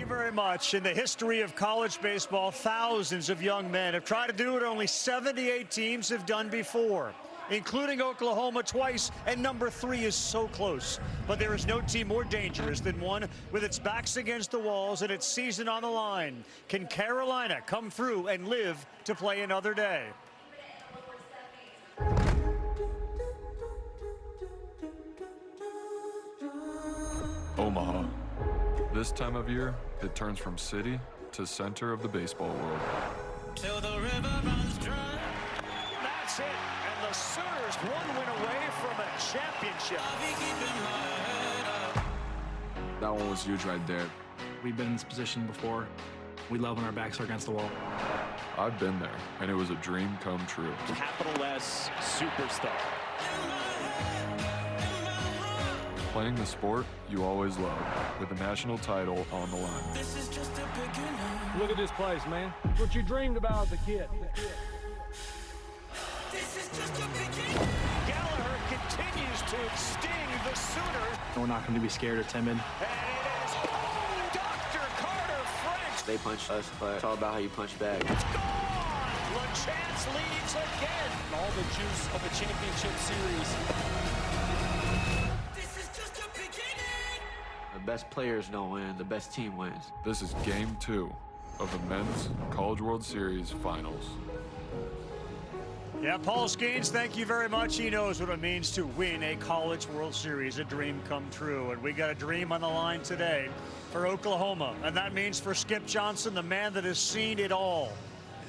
very much. In the history of college baseball, thousands of young men have tried to do what only 78 teams have done before, including Oklahoma twice, and number 3 is so close. But there is no team more dangerous than one with its backs against the walls and its season on the line. Can Carolina come through and live to play another day? Omaha. This time of year, it turns from city to center of the baseball world. Till the river runs dry. That's it. And the Sooners one win away from a championship. That one was huge right there. We've been in this position before. We love when our backs are against the wall. I've been there, and it was a dream come true. Capital S superstar. Playing the sport you always love, with a national title on the line. This is just a beginning. Look at this place, man. It's what you dreamed about as a kid. This is just a beginning. Gallagher continues to sting the Sooners. We're not going to be scared or timid. And it is Dr. Carter French. They punch us, but it's all about how you punch back. It's gone. LaChance leads again. All the juice of a championship series. The best players don't win, the best team wins. This is Game 2 of the Men's College World Series Finals. Yeah, Paul Skeens, thank you very much. He knows what it means to win a College World Series, a dream come true. And we got a dream on the line today for Oklahoma. And that means for Skip Johnson, the man that has seen it all.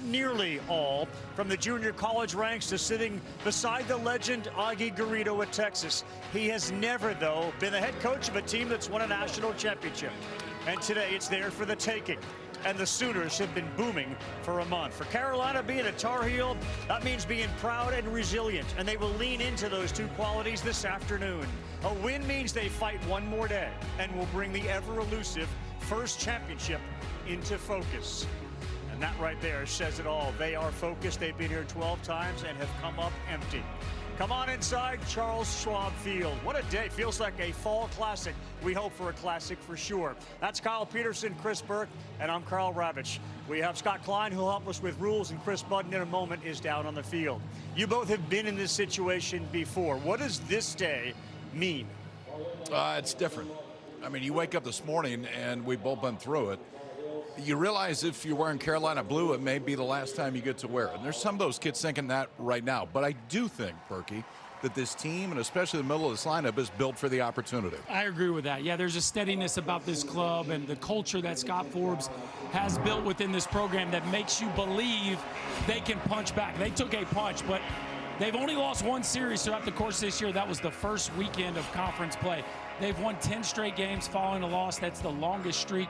Nearly all, from the junior college ranks to sitting beside the legend Augie Garrido at Texas. He has never, though, been the head coach of a team that's won a national championship. And today it's there for the taking. And the Sooners have been booming for a month. For Carolina, being a Tar Heel, that means being proud and resilient. And they will lean into those two qualities this afternoon. A win means they fight one more day and will bring the ever-elusive first championship into focus. And that right there says it all. They are focused. They've been here 12 times and have come up empty. Come on inside Charles Schwab Field. What a day. Feels like a fall classic. We hope for a classic for sure. That's Kyle Peterson, Chris Burke, and I'm Carl Ravitch. We have Scott Klein, who'll help us with rules, and Chris Budden in a moment is down on the field. You both have been in this situation before. What does this day mean? It's different. I mean, you wake up this morning, and we've both been through it. You realize if you're wearing Carolina blue, it may be the last time you get to wear it. And there's some of those kids thinking that right now. But I do think, Perky, that this team, and especially the middle of this lineup, is built for the opportunity. I agree with that. Yeah, there's a steadiness about this club and the culture that Scott Forbes has built within this program that makes you believe they can punch back. They took a punch, but they've only lost one series throughout the course of this year. That was the first weekend of conference play. They've won 10 straight games following a loss. That's the longest streak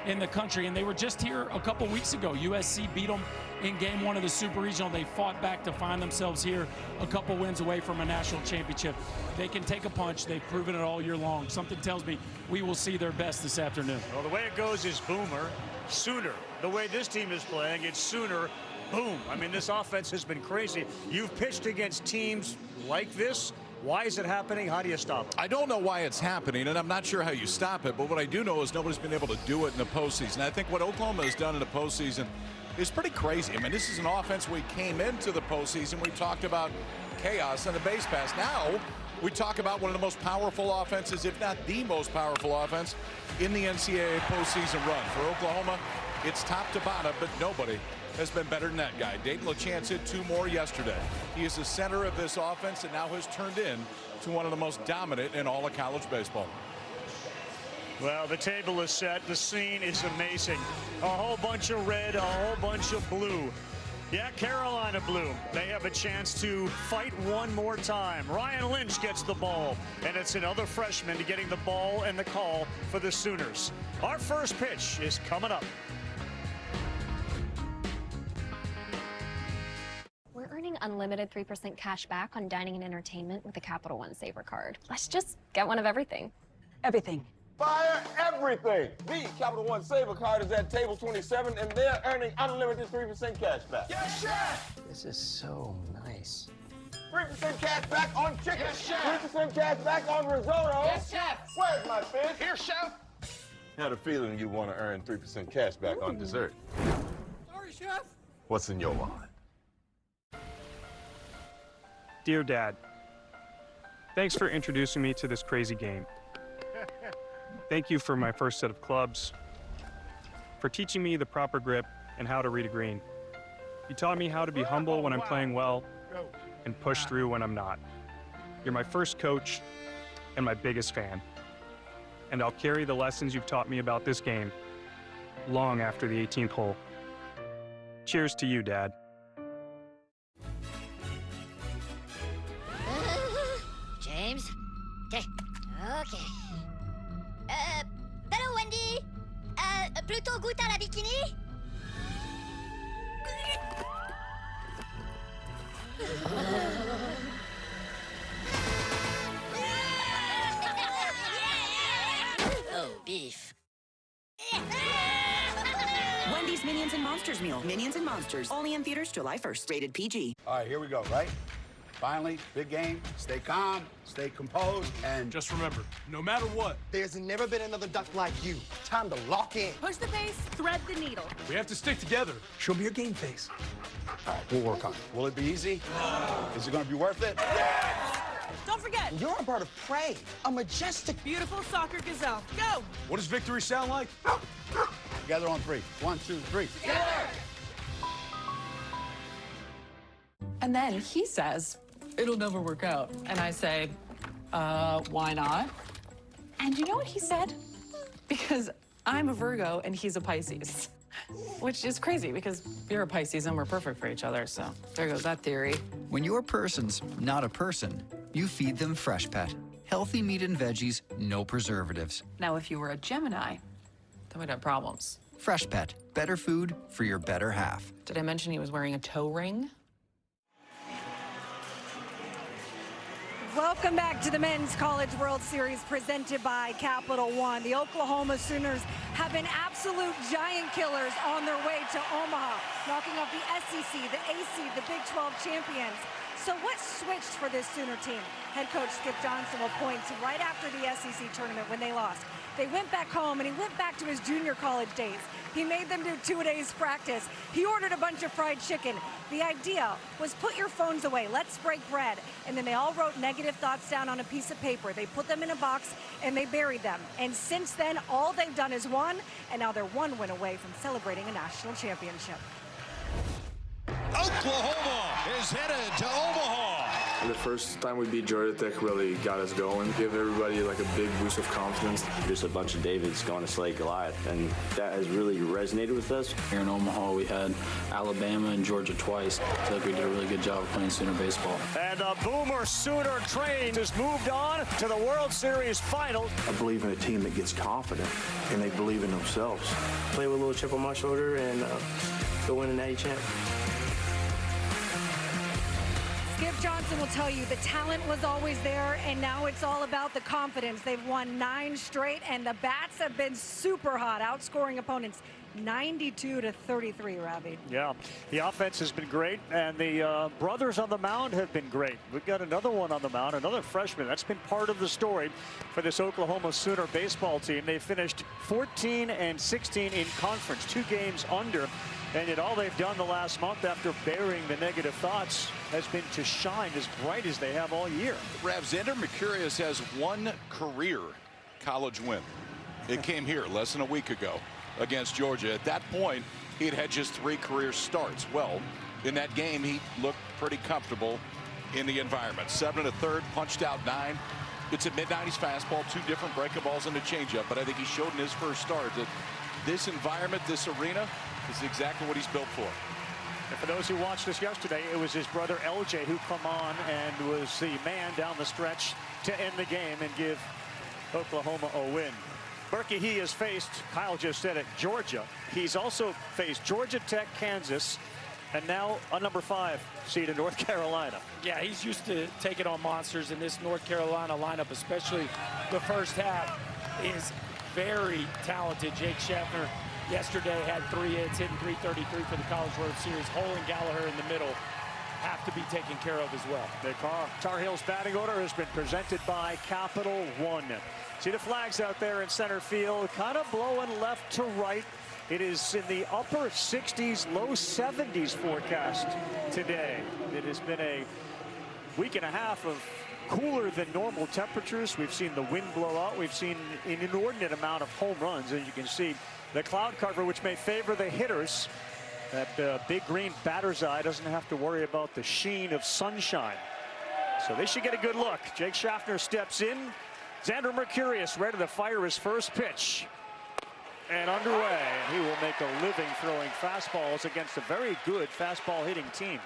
in the country. And they were just here a couple weeks ago. USC beat them in Game 1 of the Super Regional. They fought back to find themselves here a couple wins away from a national championship. They can take a punch. They've proven it all year long. Something tells me we will see their best this afternoon. Well, the way it goes is Boomer, Sooner. The way this team is playing, it's Sooner, boom. I mean, this offense has been crazy. You've pitched against teams like this. Why is it happening? How do you stop it? I don't know why it's happening, and I'm not sure how you stop it, but what I do know is nobody's been able to do it in the postseason. I think what Oklahoma has done in the postseason is pretty crazy. I mean, this is an offense we came into the postseason. We talked about chaos on the base pass. Now we talk about one of the most powerful offenses, if not the most powerful offense in the NCAA postseason run. For Oklahoma, it's top to bottom, but nobody has been better than that guy. Dayton LaChance hit 2 more yesterday. He is the center of this offense and now has turned in to one of the most dominant in all of college baseball. Well, the table is set. The scene is amazing. A whole bunch of red, a whole bunch of blue. Yeah, Carolina blue. They have a chance to fight one more time. Ryan Lynch gets the ball, and it's another freshman getting the ball and the call for the Sooners. Our first pitch is coming up. We're earning unlimited 3% cash back on dining and entertainment with the Capital One Saver card. Let's just get one of everything. Everything. Fire everything! The Capital One Saver card is at table 27, and they're earning unlimited 3% cash back. Yes, chef! This is so nice. 3% cash back on chicken. Yes, chef! 3% cash back on risotto. Yes, chef! Where's my fish? Here, chef! Had a feeling you want to earn 3% cash back on dessert. Sorry, Chef. What's in your wallet? Dear Dad, thanks for introducing me to this crazy game. Thank you for my first set of clubs, for teaching me the proper grip and how to read a green. You taught me how to be humble when I'm playing well and push through when I'm not. You're my first coach and my biggest fan. And I'll carry the lessons you've taught me about this game long after the 18th hole. Cheers to you, Dad. James? Okay. Hello, Wendy. Plutôt goûte à la bikini? Oh, beef. Wendy's Minions and Monsters meal. Minions and Monsters. Only in theaters July 1st. Rated PG. All right, here we go, right? Finally, big game. Stay calm, stay composed, and Just remember, no matter what, There's never been another duck like you. Time to lock in. Push the pace, thread the needle. we have to stick together. show me your game face. All right, we'll work on it. Will it be easy? Is it going to be worth it? Don't forget, You're a bird of prey, a majestic. beautiful soccer gazelle. Go! What does victory sound like? Together on three. 1, 2, 3. And then he says, it'll never work out. And I say, why not? And you know what he said? Because I'm a Virgo and he's a Pisces. Which is crazy because you're a Pisces and we're perfect for each other, so there goes that theory. When your person's not a person, you feed them Fresh Pet. Healthy meat and veggies, no preservatives. Now, if you were a Gemini, then we'd have problems. Fresh Pet, better food for your better half. Did I mention he was wearing a toe ring? Welcome back to the Men's College World Series presented by Capital One. The Oklahoma Sooners have been absolute giant killers on their way to Omaha, knocking off the SEC, the AC, the Big 12 champions. So what switched for this Sooner team? Head coach Skip Johnson will point to right after the SEC tournament when they lost. They went back home and he went back to his junior college days. He made them do 2 days practice. He ordered a bunch of fried chicken. The idea was put your phones away, let's break bread. And then they all wrote negative thoughts down on a piece of paper. They put them in a box and they buried them. And since then, all they've done is won, and now they're one win away from celebrating a national championship. Oklahoma is headed to Omaha. The first time we beat Georgia Tech really got us going, give everybody like a big boost of confidence. Just a bunch of Davids going to slay Goliath, and that has really resonated with us. Here in Omaha, we had Alabama and Georgia twice. I feel like we did a really good job of playing Sooner baseball. And the Boomer Sooner train has moved on to the World Series final. I believe in a team that gets confident, and they believe in themselves. Play with a little chip on my shoulder and go win a natty champ. Skip Johnson will tell you the talent was always there, and now it's all about the confidence. They've won 9 straight, and the bats have been super hot, outscoring opponents 92-33, Ravi. Yeah, the offense has been great, and the brothers on the mound have been great. We've got another one on the mound, another freshman. That's been part of the story for this Oklahoma Sooner baseball team. They finished 14-16 in conference, 2 games under. And yet all they've done the last month after burying the negative thoughts has been to shine as bright as they have all year. Rav, Xander Mercurius has 1 career college win. It came here less than a week ago against Georgia. At that point, he'd had just 3 career starts. Well, in that game, he looked pretty comfortable in the environment. 7 1/3, punched out 9. It's a mid-90s fastball, 2 different breaking balls and a changeup. But I think he showed in his first start that this environment, this arena, is exactly what he's built for. And for those who watched this yesterday, it was his brother LJ who come on and was the man down the stretch to end the game and give Oklahoma a win. Berkey, he has faced, Kyle just said it, Georgia. He's also faced Georgia Tech, Kansas, and now a number 5 seed in North Carolina. Yeah, he's used to taking on monsters, in this North Carolina lineup, especially the first half, is very talented. Jake Schaffner yesterday had 3 hits, hitting .333 for the College World Series. Hole and Gallagher in the middle. have to be taken care of as well. The Tar Heels batting order has been presented by Capital One. See the flags out there in center field, kind of blowing left to right. It is in the upper 60s, low 70s forecast today. It has been a week and a half of cooler than normal temperatures. We've seen the wind blow out. We've seen an inordinate amount of home runs. As you can see, the cloud cover, which may favor the hitters. That big green batter's eye doesn't have to worry about the sheen of sunshine. So they should get a good look. Jake Schaffner steps in. Xander Mercurius ready to fire his first pitch. And underway. And he will make a living throwing fastballs against a very good fastball hitting team.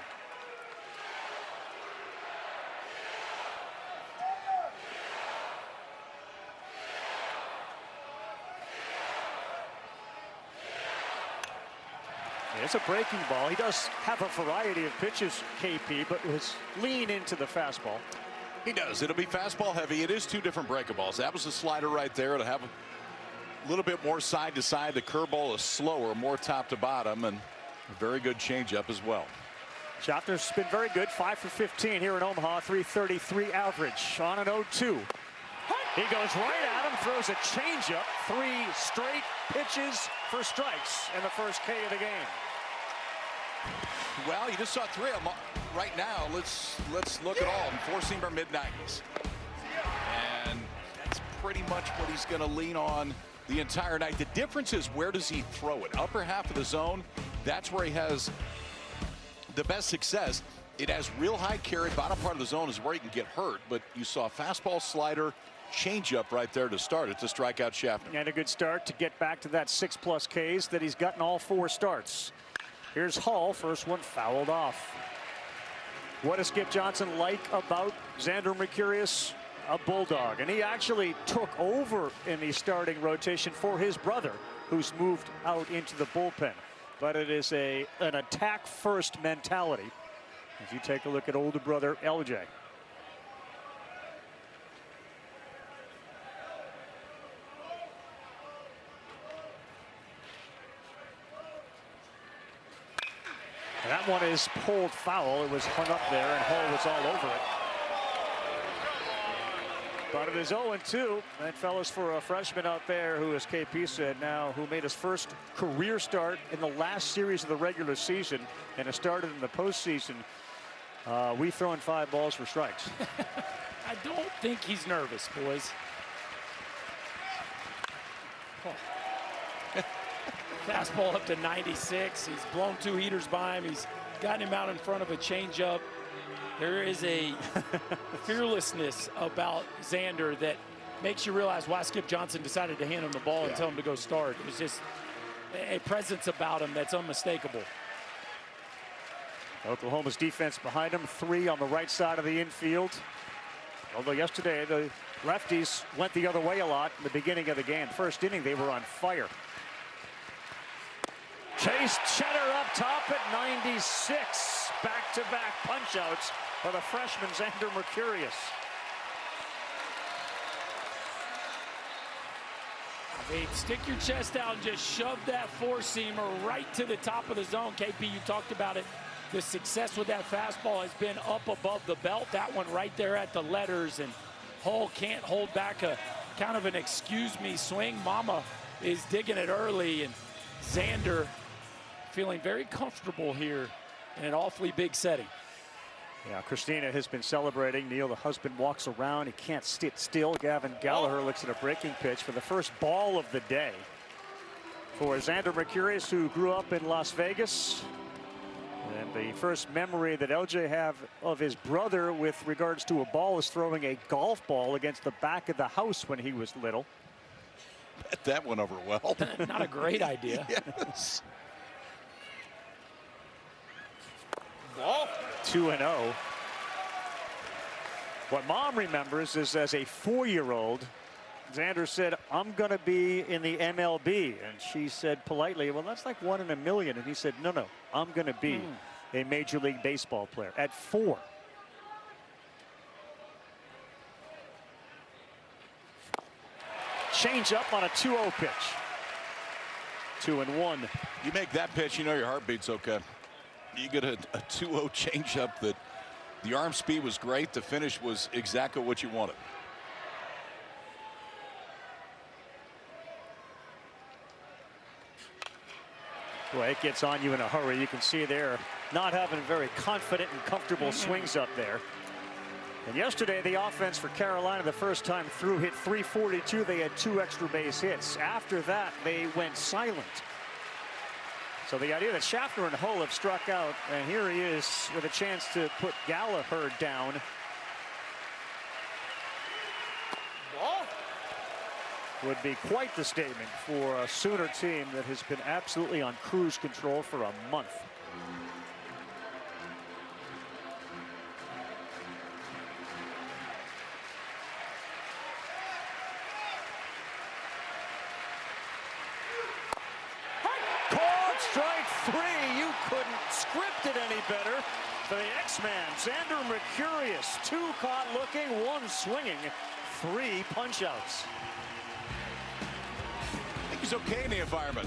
It's a breaking ball. He does have a variety of pitches, KP, but was lean into the fastball. He does. It'll be fastball heavy. It is two different breakables. That was a slider right there. It'll have a little bit more side to side. The curveball is slower, more top to bottom, and a very good changeup as well. Schaffner's been very good, 5 for 15 here in Omaha, 333 average on an 0-2. He goes right at him, throws a changeup, 3 straight pitches for strikes in the first K of the game. Well, you just saw 3 of them right now. Let's look at all of them. 4-seamer mid-90s. And that's pretty much what he's going to lean on the entire night. The difference is, where does he throw it? Upper half of the zone, that's where he has the best success. It has real high carry. Bottom part of the zone is where he can get hurt. But you saw fastball, slider, changeup right there to start it, to strike out Schaffner. And a good start to get back to that 6+ Ks that he's gotten all 4 starts. Here's Hall, first one fouled off. What does Skip Johnson like about Xander Mercurius? A bulldog, and he actually took over in the starting rotation for his brother, who's moved out into the bullpen. But it is an attack-first mentality as you take a look at older brother LJ. That one is pulled foul. It was hung up there, and Hall was all over it. But it is 0-2. That fellas, for a freshman out there who, as KP said now, who made his first career start in the last series of the regular season and has started in the postseason. We throwing 5 balls for strikes. I don't think he's nervous, boys. Oh. Fastball up to 96. He's blown 2 heaters by him. He's gotten him out in front of a changeup. There is a fearlessness about Xander that makes you realize why Skip Johnson decided to hand him the ball and tell him to go start. It was just a presence about him that's unmistakable. Oklahoma's defense behind him, 3 on the right side of the infield. Although yesterday the lefties went the other way a lot in the beginning of the game. First inning they were on fire. Chase Cheddar up top at 96. Back-to-back punch-outs for the freshman Xander Mercurius. I mean, stick your chest out and just shove that 4-seamer right to the top of the zone. KP, you talked about it. The success with that fastball has been up above the belt. That one right there at the letters, and Hall can't hold back a kind of an excuse me swing. Mama is digging it early, and Xander feeling very comfortable here in an awfully big setting. Yeah, Christina has been celebrating. Neil, the husband, walks around. He can't sit still. Gavin Gallagher looks at a breaking pitch for the first ball of the day for Xander Mercurius, who grew up in Las Vegas. And the first memory that LJ have of his brother with regards to a ball is throwing a golf ball against the back of the house when he was little. Bet that went over well. Not a great idea. Yes. 2-0. What Mom remembers is, as a 4-year-old, Xander said, "I'm going to be in the MLB." And she said politely, "Well, that's like 1 in a million." And he said, "No, no, I'm going to be a Major League Baseball player." At 4. Change up on a 2-0 pitch. 2-1. You make that pitch, you know your heartbeat's okay. You get a 2-0 changeup that the arm speed was great. The finish was exactly what you wanted. Boy, it gets on you in a hurry. You can see they're not having very confident and comfortable swings up there. And yesterday, the offense for Carolina, the first time through, hit .342. They had 2 extra base hits. After that, they went silent. So the idea that Schaffner and Hull have struck out, and here he is with a chance to put Gallagher down. Would be quite the statement for a Sooner team that has been absolutely on cruise control for a month. Called strike 3. You couldn't script it any better for the X-Man. Xander Mercurius, 2 caught looking, 1 swinging, 3 punch-outs. He's okay in the environment,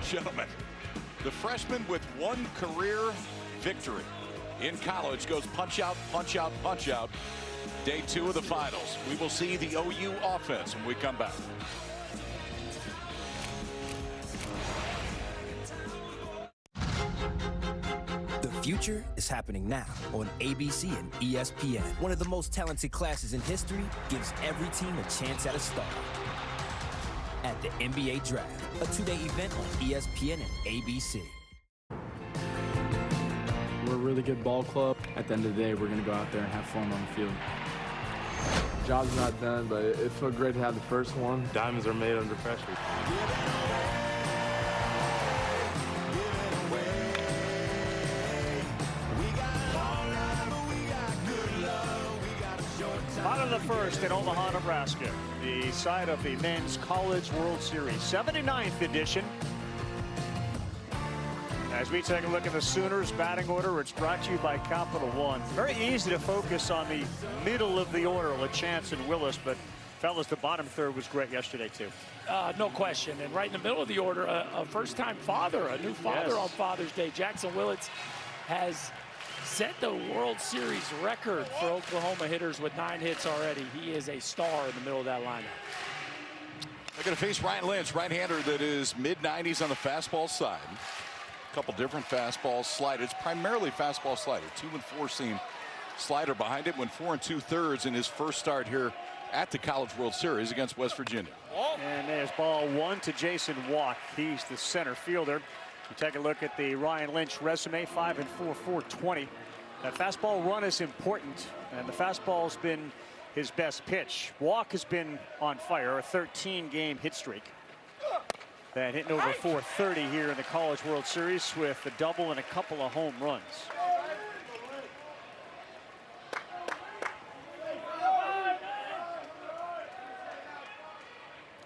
gentlemen. The freshman with 1 career victory in college goes punch out, punch out, punch out. Day 2 of the finals. We will see the OU offense when we come back. The future is happening now on ABC and ESPN. One of the most talented classes in history gives every team a chance at a star. At the NBA Draft, a 2-day event on ESPN and ABC. We're a really good ball club. At the end of the day, we're going to go out there and have fun on the field. Job's not done, but it felt great to have the first one. Diamonds are made under pressure. Bottom of the first in Omaha, Nebraska. The side of the Men's College World Series, 79th edition. As we take a look at the Sooners batting order, it's brought to you by Capital One. Very easy to focus on the middle of the order, LaChance and Willis, but fellas, the bottom third was great yesterday too. No question. And right in the middle of the order, a first-time father, a new father on Father's Day. Jackson Willits has set the World Series record for Oklahoma hitters with 9 hits already. He is a star in the middle of that lineup. They're going to face Ryan Lynch, right-hander that is mid-90s on the fastball side. A couple different fastball sliders, primarily fastball slider. 2 and 4 seam slider behind it. Went 4 2/3 in his first start here at the College World Series against West Virginia. And there's ball 1 to Jason Walk. He's the center fielder. You take a look at the Ryan Lynch resume, 5 and 4, 420. That fastball run is important, and the fastball's been his best pitch. Walk has been on fire, a 13-game hit streak. Then hitting over 430 here in the College World Series with a double and a couple of home runs.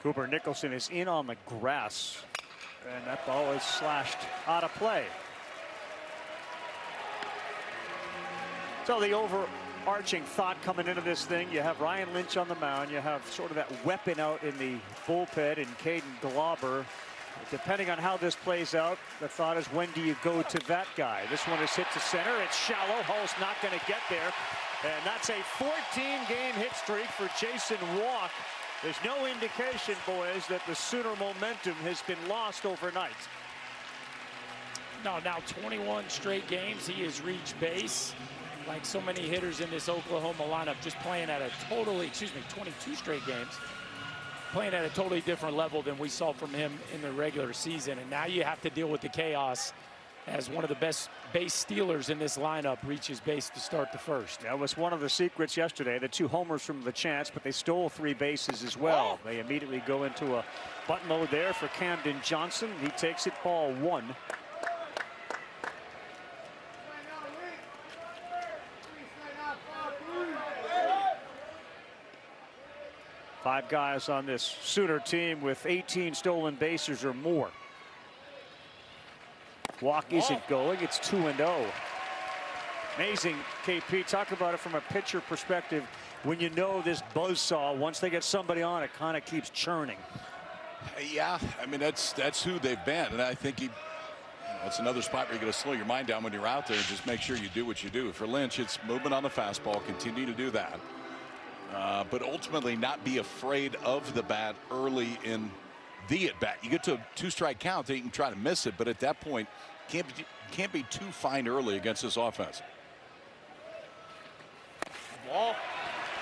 Cooper Nicholson is in on the grass, and that ball is slashed out of play. So the overarching thought coming into this thing, you have Ryan Lynch on the mound, you have sort of that weapon out in the bullpen in Caden Glauber. Depending on how this plays out, the thought is, when do you go to that guy? This one is hit to center. It's shallow. Hull's not going to get there. And that's a 14-game hit streak for Jason Walk. There's no indication, boys, that the Sooner momentum has been lost overnight. No, now 21 straight games he has reached base. Like so many hitters in this Oklahoma lineup, just playing at a totally, 22 straight games, playing at a totally different level than we saw from him in the regular season. And now you have to deal with the chaos as one of the best base stealers in this lineup reaches base to start the first. That was one of the secrets yesterday, the 2 homers from LaChance, but they stole 3 bases as well. They immediately go into a bunt mode there for Camden Johnson. He takes it, ball 1. Five guys on this Sooner team with 18 stolen bases or more. Walk isn't going. It's 2-0. Amazing, KP. Talk about it from a pitcher perspective. When you know this buzzsaw, once they get somebody on, it kind of keeps churning. Yeah, I mean, that's who they've been. And I think That's another spot where you're going to slow your mind down when you're out there and just make sure you do what you do. For Lynch, it's movement on the fastball, continue to do that. But ultimately not be afraid of the bat early in the at-bat. You get to a 2-strike count, then you can try to miss it, but at that point, can't be too fine early against this offense. Wall,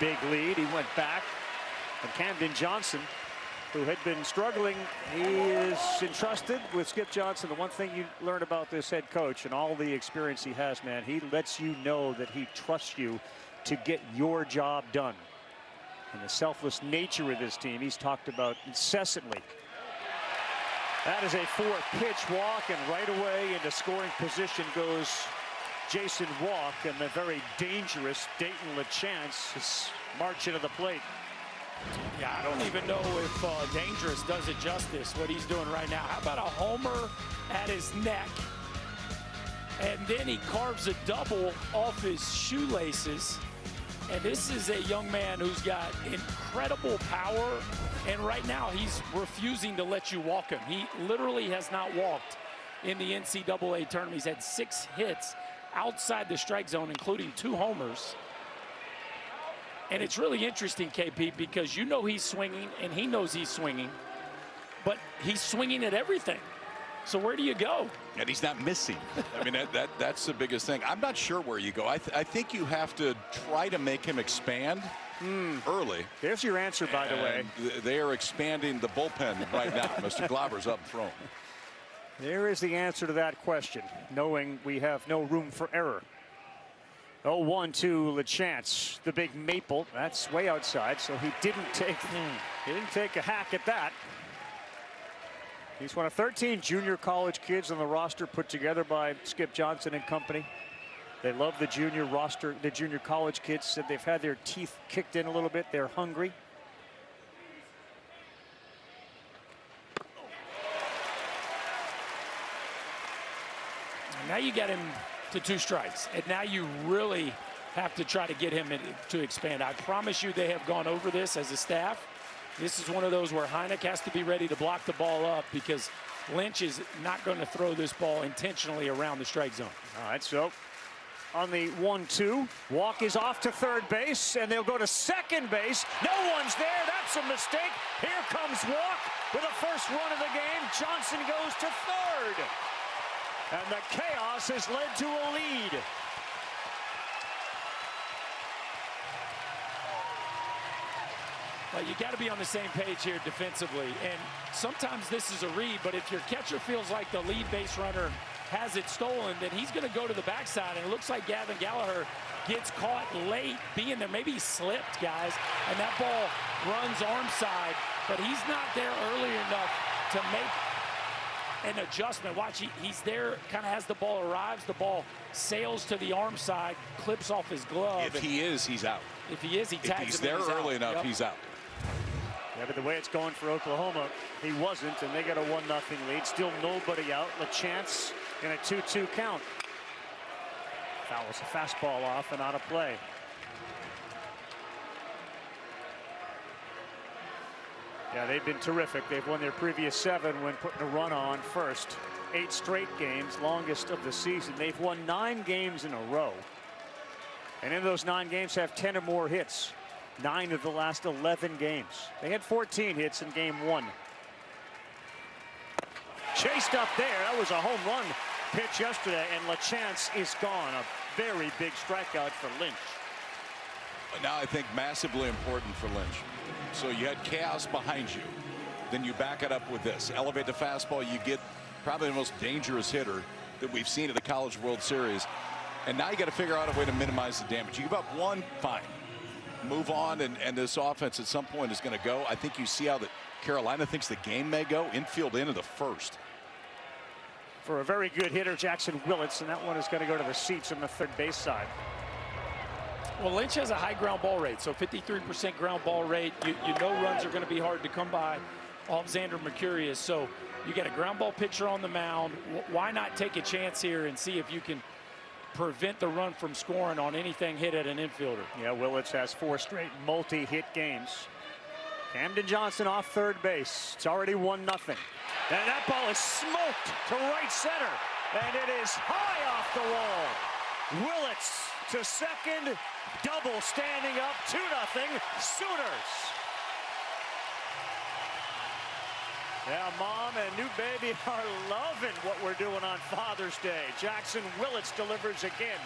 big lead. He went back. And Camden Johnson, who had been struggling, he is entrusted with Skip Johnson. The one thing you learn about this head coach and all the experience he has, man, he lets you know that he trusts you to get your job done. And the selfless nature of this team he's talked about incessantly. That is a 4-pitch walk, and right away into scoring position goes Jason Walk, and the very dangerous Dayton LaChance is marching to the plate. Yeah, I don't even know if dangerous does it justice, what he's doing right now. How about a homer at his neck? And then he carves a double off his shoelaces. And this is a young man who's got incredible power. And right now he's refusing to let you walk him. He literally has not walked in the NCAA tournament. He's had 6 hits outside the strike zone, including 2 homers. And it's really interesting, KP, because you know he's swinging and he knows he's swinging, but he's swinging at everything. So where do you go? And he's not missing. I mean, that's the biggest thing. I'm not sure where you go. I think you have to try to make him expand early. There's your answer, by the way. They are expanding the bullpen right now. Mr. Glauber's up and throwing. There is the answer to that question, knowing we have no room for error. 0-1 to LaChance, the big maple. That's way outside, so he didn't take a hack at that. He's one of 13 junior college kids on the roster put together by Skip Johnson and company. They love the junior roster. The junior college kids said they've had their teeth kicked in a little bit. They're hungry. Now you got him to 2 strikes, and now you really have to try to get him to expand. I promise you they have gone over this as a staff. This is one of those where Heineck has to be ready to block the ball up because Lynch is not going to throw this ball intentionally around the strike zone. All right, so on the 1-2, Walk is off to third base, and they'll go to second base. No one's there. That's a mistake. Here comes Walk with the first run of the game. Johnson goes to third. And the chaos has led to a lead. Well, you got to be on the same page here defensively. And sometimes this is a read, but if your catcher feels like the lead base runner has it stolen, then he's going to go to the backside. And it looks like Gavin Gallagher gets caught late being there. Maybe he slipped, guys, and that ball runs arm side, but he's not there early enough to make an adjustment. Watch, he's there, kind of has the ball arrives, the ball sails to the arm side, clips off his glove. If he is, he's out. If he is, he tags him. If he's there early enough, he's out. Yeah, but the way it's going for Oklahoma, he wasn't, and they got a 1-0 lead. Still nobody out. LaChance in a 2-2 count. Fouls a fastball off and out of play. Yeah, they've been terrific. They've won their previous 7 when putting a run on first. 8 straight games, longest of the season. They've won 9 games in a row. And in those 9 games have 10 or more hits. 9 of the last 11 games. They had 14 hits in game 1. Chased up there. That was a home run pitch yesterday, and LaChance is gone. A very big strikeout for Lynch. Now I think massively important for Lynch. So you had chaos behind you. Then you back it up with this. Elevate the fastball. You get probably the most dangerous hitter that we've seen at the College World Series. And now you got to figure out a way to minimize the damage. You give up 1, fine. Move on, and this offense at some point is going to go. I think you see how that Carolina thinks the game may go. Infield into the first. For a very good hitter, Jackson Willits, and that one is going to go to the seats on the third base side. Well, Lynch has a high ground ball rate, so 53% ground ball rate. You know runs are going to be hard to come by off Xander Mercurius. So you get a ground ball pitcher on the mound. Why not take a chance here and see if you can prevent the run from scoring on anything hit at an infielder? Yeah, Willits has 4 straight multi-hit games. Camden Johnson off third base. It's already 1-0. And that ball is smoked to right center. and it is high off the wall. Willits to second, double standing up, 2-0 Sooners. Yeah, Mom and new baby are loving what we're doing on Father's Day. Jackson Willits delivers again.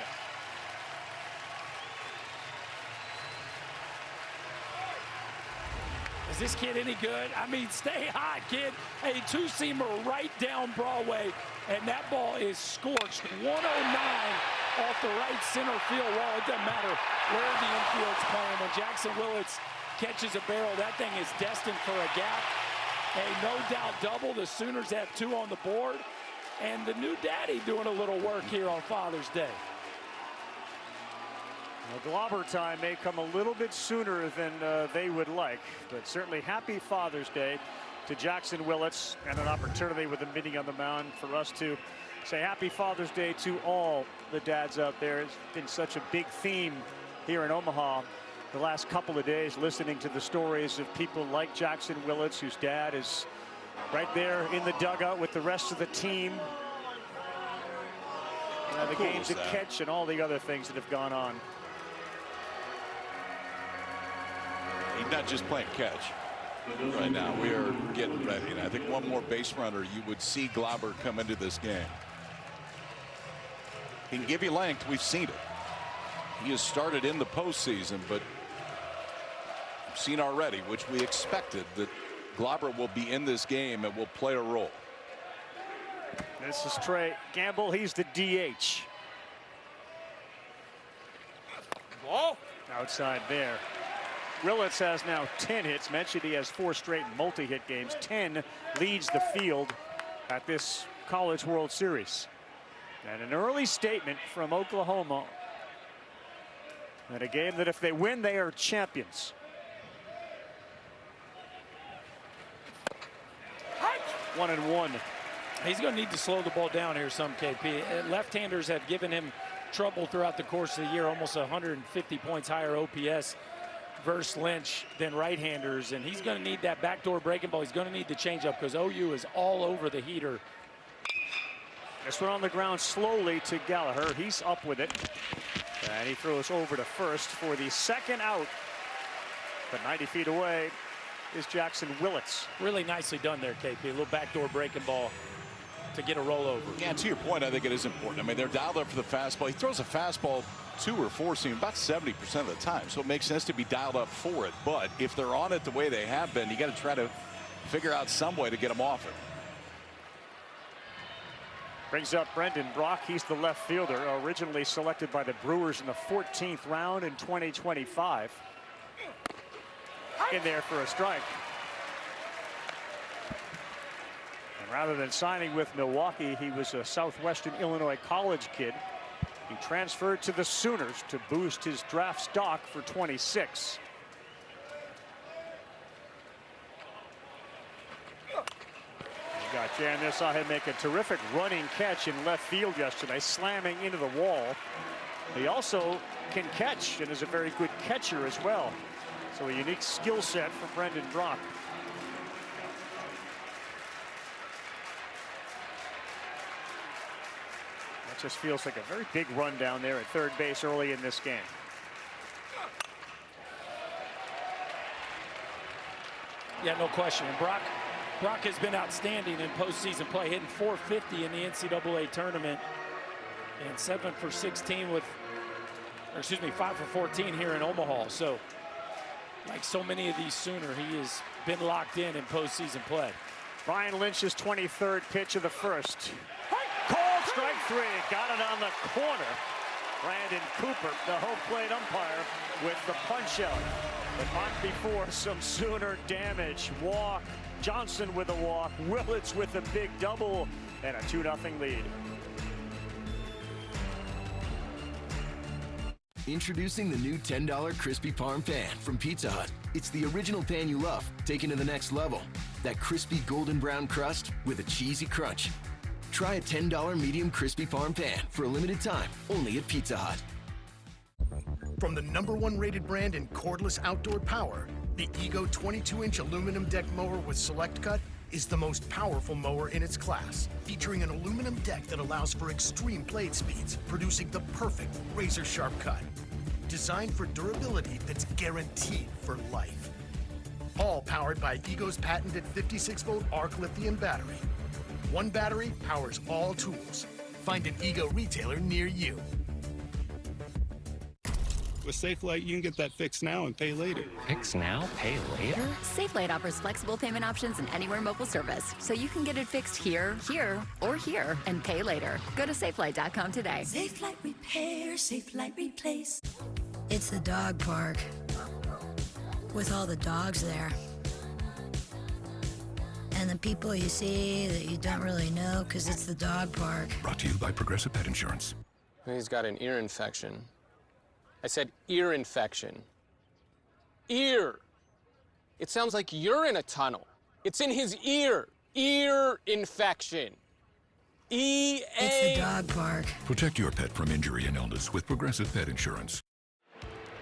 Is this kid any good? I mean, stay hot, kid. A two-seamer right down Broadway, and that ball is scorched. 109 off the right center field wall. It doesn't matter where the infield's playing. When Jackson Willits catches a barrel, that thing is destined for a gap. A no-doubt double. The Sooners have 2 on the board, and the new daddy doing a little work here on Father's Day. Well, Glauber time may come a little bit sooner than they would like, but certainly happy Father's Day to Jackson Willits, and an opportunity with the meeting on the mound for us to say happy Father's Day to all the dads out there. It's been such a big theme here in Omaha the last couple of days, listening to the stories of people like Jackson Willits, whose dad is right there in the dugout with the rest of the team. The cool games at catch and all the other things that have gone on. He's not just playing catch right now. We are getting ready, and I think one more base runner, you would see Glauber come into this game. He can give you length. We've seen it. He has started in the postseason, but we've seen already, which we expected, that Glauber will be in this game and will play a role. This is Trey Gamble. He's the DH. Ball outside there. Willits has now 10 hits. Mentioned he has 4 straight multi-hit games. 10 leads the field at this College World Series. And an early statement from Oklahoma. And a game that if they win, they are champions. One and one. He's going to need to slow the ball down here some, KP. Left-handers have given him trouble throughout the course of the year. Almost 150 points higher OPS versus Lynch than right-handers, and he's going to need that backdoor breaking ball. He's going to need the changeup because OU is all over the heater. This one on the ground slowly to Gallagher. He's up with it, and he throws over to first for the second out. But 90 feet away is Jackson Willits. Really nicely done there, KP. A little backdoor breaking ball to get a rollover. Yeah, to your point, I think it is important. I mean, they're dialed up for the fastball. He throws a fastball 2 or 4 seam about 70% of the time, so it makes sense to be dialed up for it. But if they're on it the way they have been, you got to try to figure out some way to get them off it. Brings up Brendan Brock. He's the left fielder, originally selected by the Brewers in the 14th round in 2025. In there for a strike. And rather than signing with Milwaukee, he was a Southwestern Illinois college kid. He transferred to the Sooners to boost his draft stock for 26. He got jammed there. Saw him make a terrific running catch in left field yesterday, slamming into the wall. He also can catch and is a very good catcher as well. So a unique skill set for Brendan Brock. That just feels like a very big run down there at third base early in this game. Yeah, no question. And Brock has been outstanding in postseason play, hitting .450 in the NCAA tournament and 7 for 16 with, or excuse me, 5 for 14 here in Omaha. So, like so many of these Sooner, he has been locked in postseason play. Brian Lynch's 23rd pitch of the first. Called strike 3. Got it on the corner. Brandon Cooper, the home plate umpire, with the punch out. But not before some Sooner damage. Walk. Johnson with a walk. Willits with a big double. And a 2-0 lead. Introducing the new $10 Crispy Parm Pan from Pizza Hut. It's the original pan you love, taken to the next level. That crispy golden brown crust with a cheesy crunch. Try a $10 medium crispy Parm Pan for a limited time, only at Pizza Hut. From the #1 rated brand in cordless outdoor power, the Ego 22-inch aluminum deck mower with Select Cut is the most powerful mower in its class, featuring an aluminum deck that allows for extreme blade speeds, producing the perfect razor-sharp cut. Designed for durability that's guaranteed for life. All powered by Ego's patented 56-volt arc lithium battery. One battery powers all tools. Find an Ego retailer near you. With SafeLight, you can get that fixed now and pay later. Fix now, pay later? SafeLight offers flexible payment options and anywhere mobile service, so you can get it fixed here, or here, and pay later. Go to safelight.com today. SafeLight Repair, SafeLight Replace. It's the dog park with all the dogs there. And the people you see that you don't really know because it's the dog park. Brought to you by Progressive Pet Insurance. He's got an ear infection. I said ear infection. Ear. It sounds like you're in a tunnel. It's in his ear. Ear infection. E-A. It's the dog park. Protect your pet from injury and illness with Progressive Pet Insurance.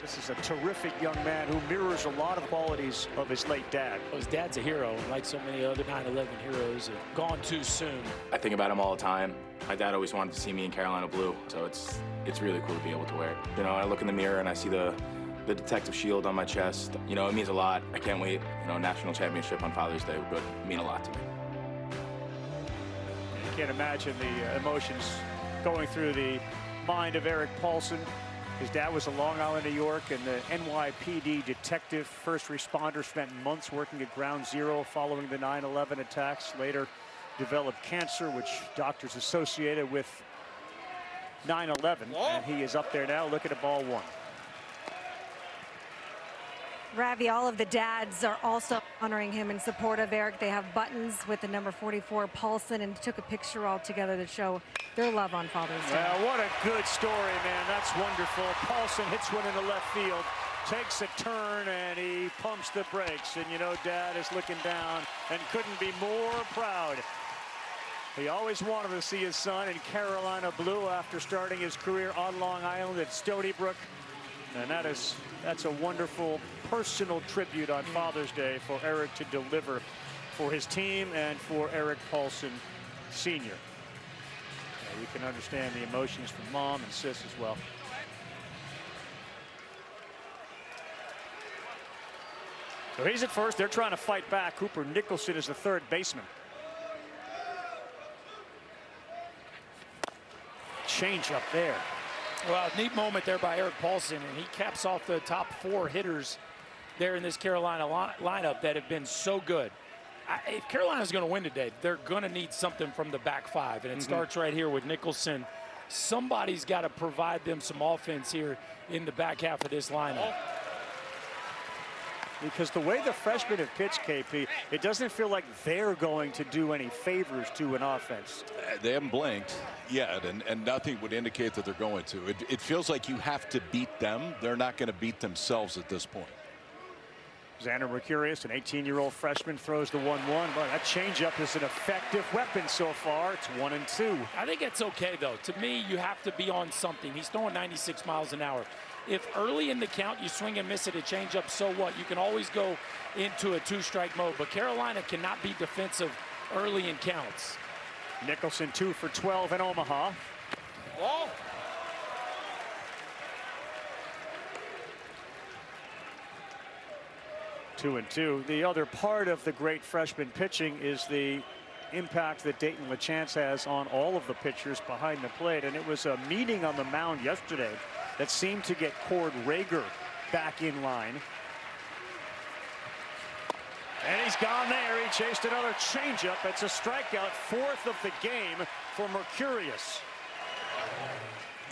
This is a terrific young man who mirrors a lot of qualities of his late dad. His dad's a hero, and like so many other 9/11 heroes, have gone too soon. I think about him all the time. My dad always wanted to see me in Carolina blue, so it's really cool to be able to wear it. You know, I look in the mirror and I see the detective shield on my chest. You know, it means a lot. I can't wait. You know, national championship on Father's Day would mean a lot to me. You can't imagine the emotions going through the mind of Eric Paulson. His dad was a Long Island, New York, and the NYPD detective, first responder, spent months working at Ground Zero following the 9/11 attacks. Later developed cancer, which doctors associated with 9/11. And he is up there now. Look at a ball one. Ravi, all of the dads are also honoring him in support of Eric. They have buttons with the number 44 Paulson and took a picture all together to show their love on Father's Day. Well, what a good story, man. That's wonderful. Paulson hits one in the left field, takes a turn, and he pumps the brakes. And you know, Dad is looking down and couldn't be more proud. He always wanted to see his son in Carolina blue after starting his career on Long Island at Stony Brook. And that's a wonderful personal tribute on Father's Day for Eric to deliver for his team and for Eric Paulson Sr. You can understand the emotions from Mom and Sis as well. So he's at first. They're trying to fight back. Cooper Nicholson is the third baseman. Change up there. Well, neat moment there by Eric Paulson, and he caps off the top 4 hitters there in this Carolina lineup that have been so good. If Carolina's going to win today, they're going to need something from the back 5, and it starts right here with Nicholson. Somebody's got to provide them some offense here in the back half of this lineup. Because the way the freshmen have pitched, KP, it doesn't feel like they're going to do any favors to an offense. They haven't blinked yet, and nothing would indicate that they're going to. It feels like you have to beat them. They're not going to beat themselves at this point. Xander Mercurius, an 18-year-old freshman, throws the 1-1. But that changeup is an effective weapon so far. It's 1-2. I think it's okay, though. To me, you have to be on something. He's throwing 96 miles an hour. If early in the count you swing and miss at a changeup, so what? You can always go into a 2-strike mode. But Carolina cannot be defensive early in counts. Nicholson 2 for 12 in Omaha. Oh. 2-2. The other part of the great freshman pitching is the impact that Dayton LaChance has on all of the pitchers behind the plate. And it was a meeting on the mound yesterday that seemed to get Cord Rager back in line. And he's gone there. He chased another changeup. It's a strikeout, 4th of the game for Mercurius.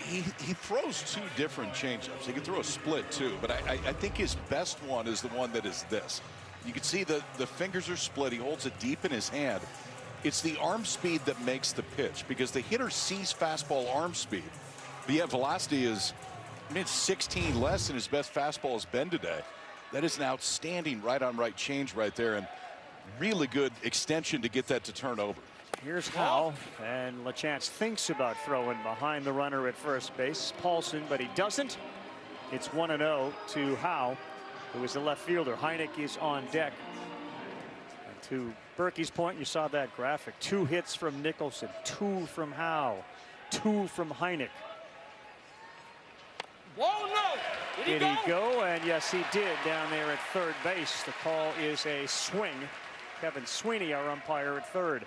He throws 2 different changeups. He can throw a split too, but I think his best one is the one that is this. You can see the fingers are split. He holds it deep in his hand. It's the arm speed that makes the pitch, because the hitter sees fastball arm speed. But yet velocity is, I mean, it's 16 less than his best fastball has been today. That is an outstanding right-on-right change right there, and really good extension to get that to turn over. Here's Howe, and LaChance thinks about throwing behind the runner at first base, Paulson, but he doesn't. It's 1-0 to Howe, who is the left fielder. Heineck is on deck. And 2 Berkey's point, you saw that graphic. 2 hits from Nicholson, 2 from Howe, 2 from Heineck. Whoa, no! Did he go? And yes, he did down there at third base. The call is a swing. Kevin Sweeney, our umpire, at third.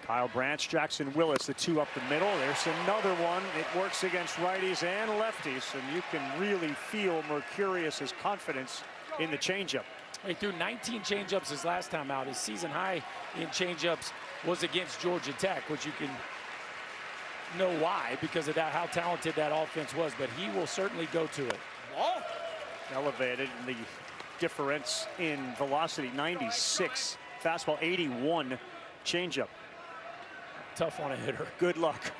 Kyle Branch, Jackson Willis, the 2 up the middle. There's another one. It works against righties and lefties, and you can really feel Mercurious's confidence in the changeup. He threw 19 changeups his last time out. His season high in changeups was against Georgia Tech, which you can know why because of that, how talented that offense was. But he will certainly go to it. Oh. Elevated in the difference in velocity, 96. Fastball, 81. Changeup. Tough on a hitter. Good luck.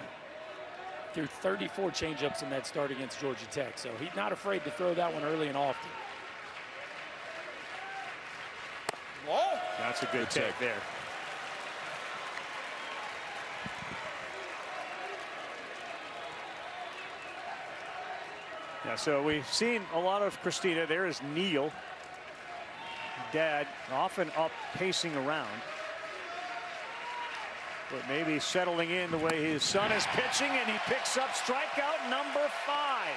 Threw 34 changeups in that start against Georgia Tech, so he's not afraid to throw that one early and often. Whoa. That's a good take there. Yeah, so we've seen a lot of Christina. There is Neil. Dad often up pacing around. But maybe settling in the way his son is pitching, and he picks up strikeout number 5.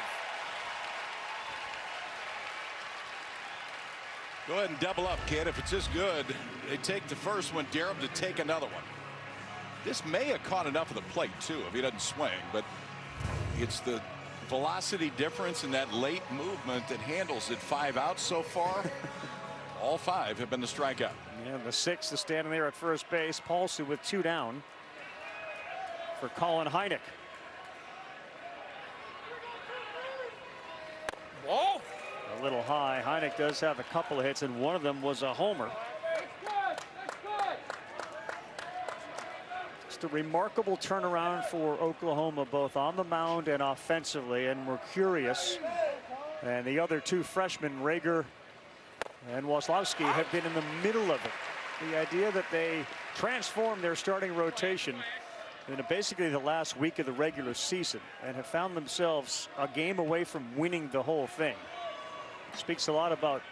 Go ahead and double up, kid. If it's this good, they take the first one, dare him to take another one. This may have caught enough of the plate, too, if he doesn't swing, but it's the velocity difference in that late movement that handles it. 5 outs so far. All 5 have been the strikeout. Yeah, the 6th is standing there at first base. Paulson with 2 down for Colin Heineck. Whoa! A little high. Heineck does have a couple of hits, and one of them was a homer. Just a remarkable turnaround for Oklahoma, both on the mound and offensively, and Mercurius and the other 2 freshmen, Rager and Waslowski, have been in the middle of it. The idea that they transformed their starting rotation in basically the last week of the regular season and have found themselves a game away from winning the whole thing speaks a lot about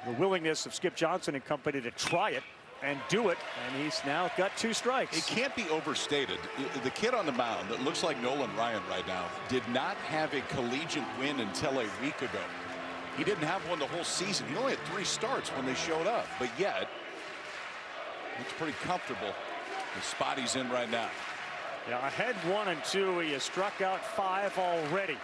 the willingness of Skip Johnson and company to try it and do it, and he's now got 2 strikes. It can't be overstated. The kid on the mound that looks like Nolan Ryan right now did not have a collegiate win until a week ago. He didn't have one the whole season. He only had 3 starts when they showed up, but yet looks pretty comfortable the spot he's in right now. Yeah, ahead 1 and 2. He has struck out 5 already.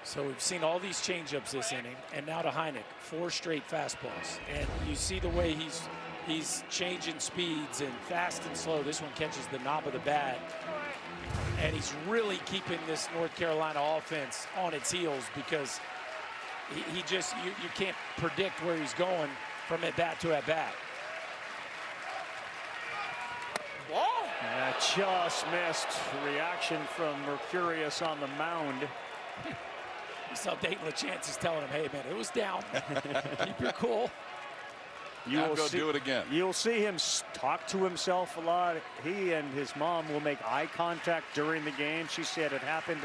So we've seen all these changeups this inning, and now to Heineck, 4 straight fastballs. And you see the way he's changing speeds and fast and slow. This one catches the knob of the bat. And he's really keeping this North Carolina offense on its heels because he just, you can't predict where he's going from at bat to at bat. Whoa! Yeah, just missed. Reaction from Mercurius on the mound. You saw Dayton LaChance is telling him, hey man, it was down. Keep your cool. You will go do it again. You'll see him talk to himself a lot. He and his mom will make eye contact during the game. She said it happened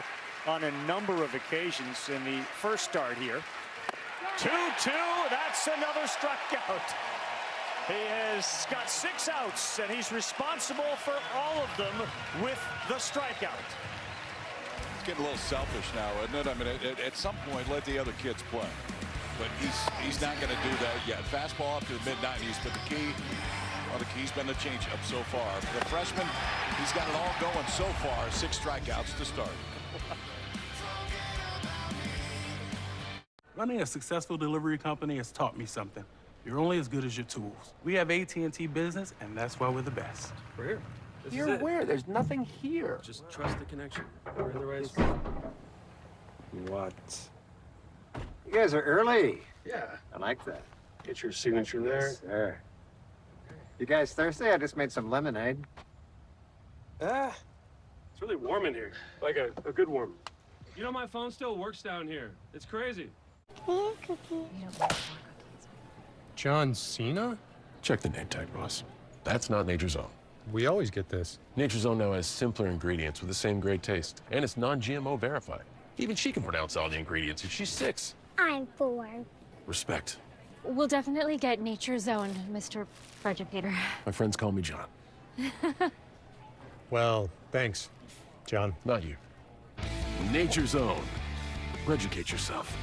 on a number of occasions in the first start here. 2-2. That's another strikeout. He has got 6 outs, and he's responsible for all of them with the strikeout. It's getting a little selfish now, isn't it? I mean, at some point, let the other kids play. But he's not going to do that yet. Fastball up to the mid-90s, but the key's been the changeup so far. The freshman, he's got it all going so far. 6 strikeouts to start. Running a successful delivery company has taught me something. You're only as good as your tools. We have AT&T Business, and that's why we're the best. We're here. You're where? There's nothing here. Just trust the connection. We're in the right spot. What? You guys are early. Yeah. I like that. Get your signature there. There. You guys thirsty? I just made some lemonade. It's really warm in here. Like a good warm. You know, my phone still works down here. It's crazy. John Cena? Check the name tag, boss. That's not Nature's Own. We always get this. Nature's Own now has simpler ingredients with the same great taste. And it's non-GMO verified. Even she can pronounce all the ingredients, and she's 6. I'm 4. Respect. We'll definitely get Nature's Own, Mr. Educator. My friends call me John. Well, thanks, John. Not you. Nature's Own. Educate yourself.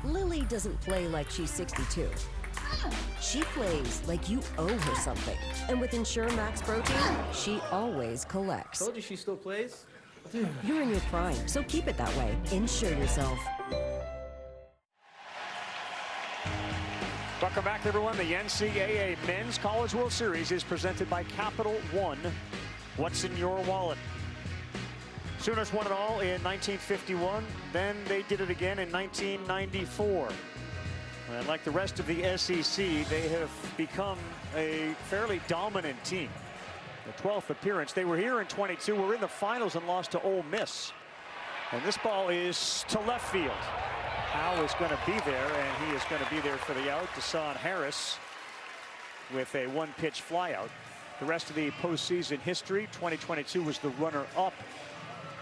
Lily doesn't play like she's 62. She plays like you owe her something. And with Ensure Max Protein, she always collects. Told you she still plays? You're in your prime, so keep it that way. Insure yourself. Welcome back, everyone. The NCAA Men's College World Series is presented by Capital One. What's in your wallet? Sooners won it all in 1951. Then they did it again in 1994. And like the rest of the SEC, they have become a fairly dominant team. The 12th appearance. They were here in 22. Were in the finals and lost to Ole Miss. And this ball is to left field. Howe is going to be there, and he is going to be there for the out. Deshaun Harris with a one-pitch flyout. The rest of the postseason history, 2022 was the runner-up.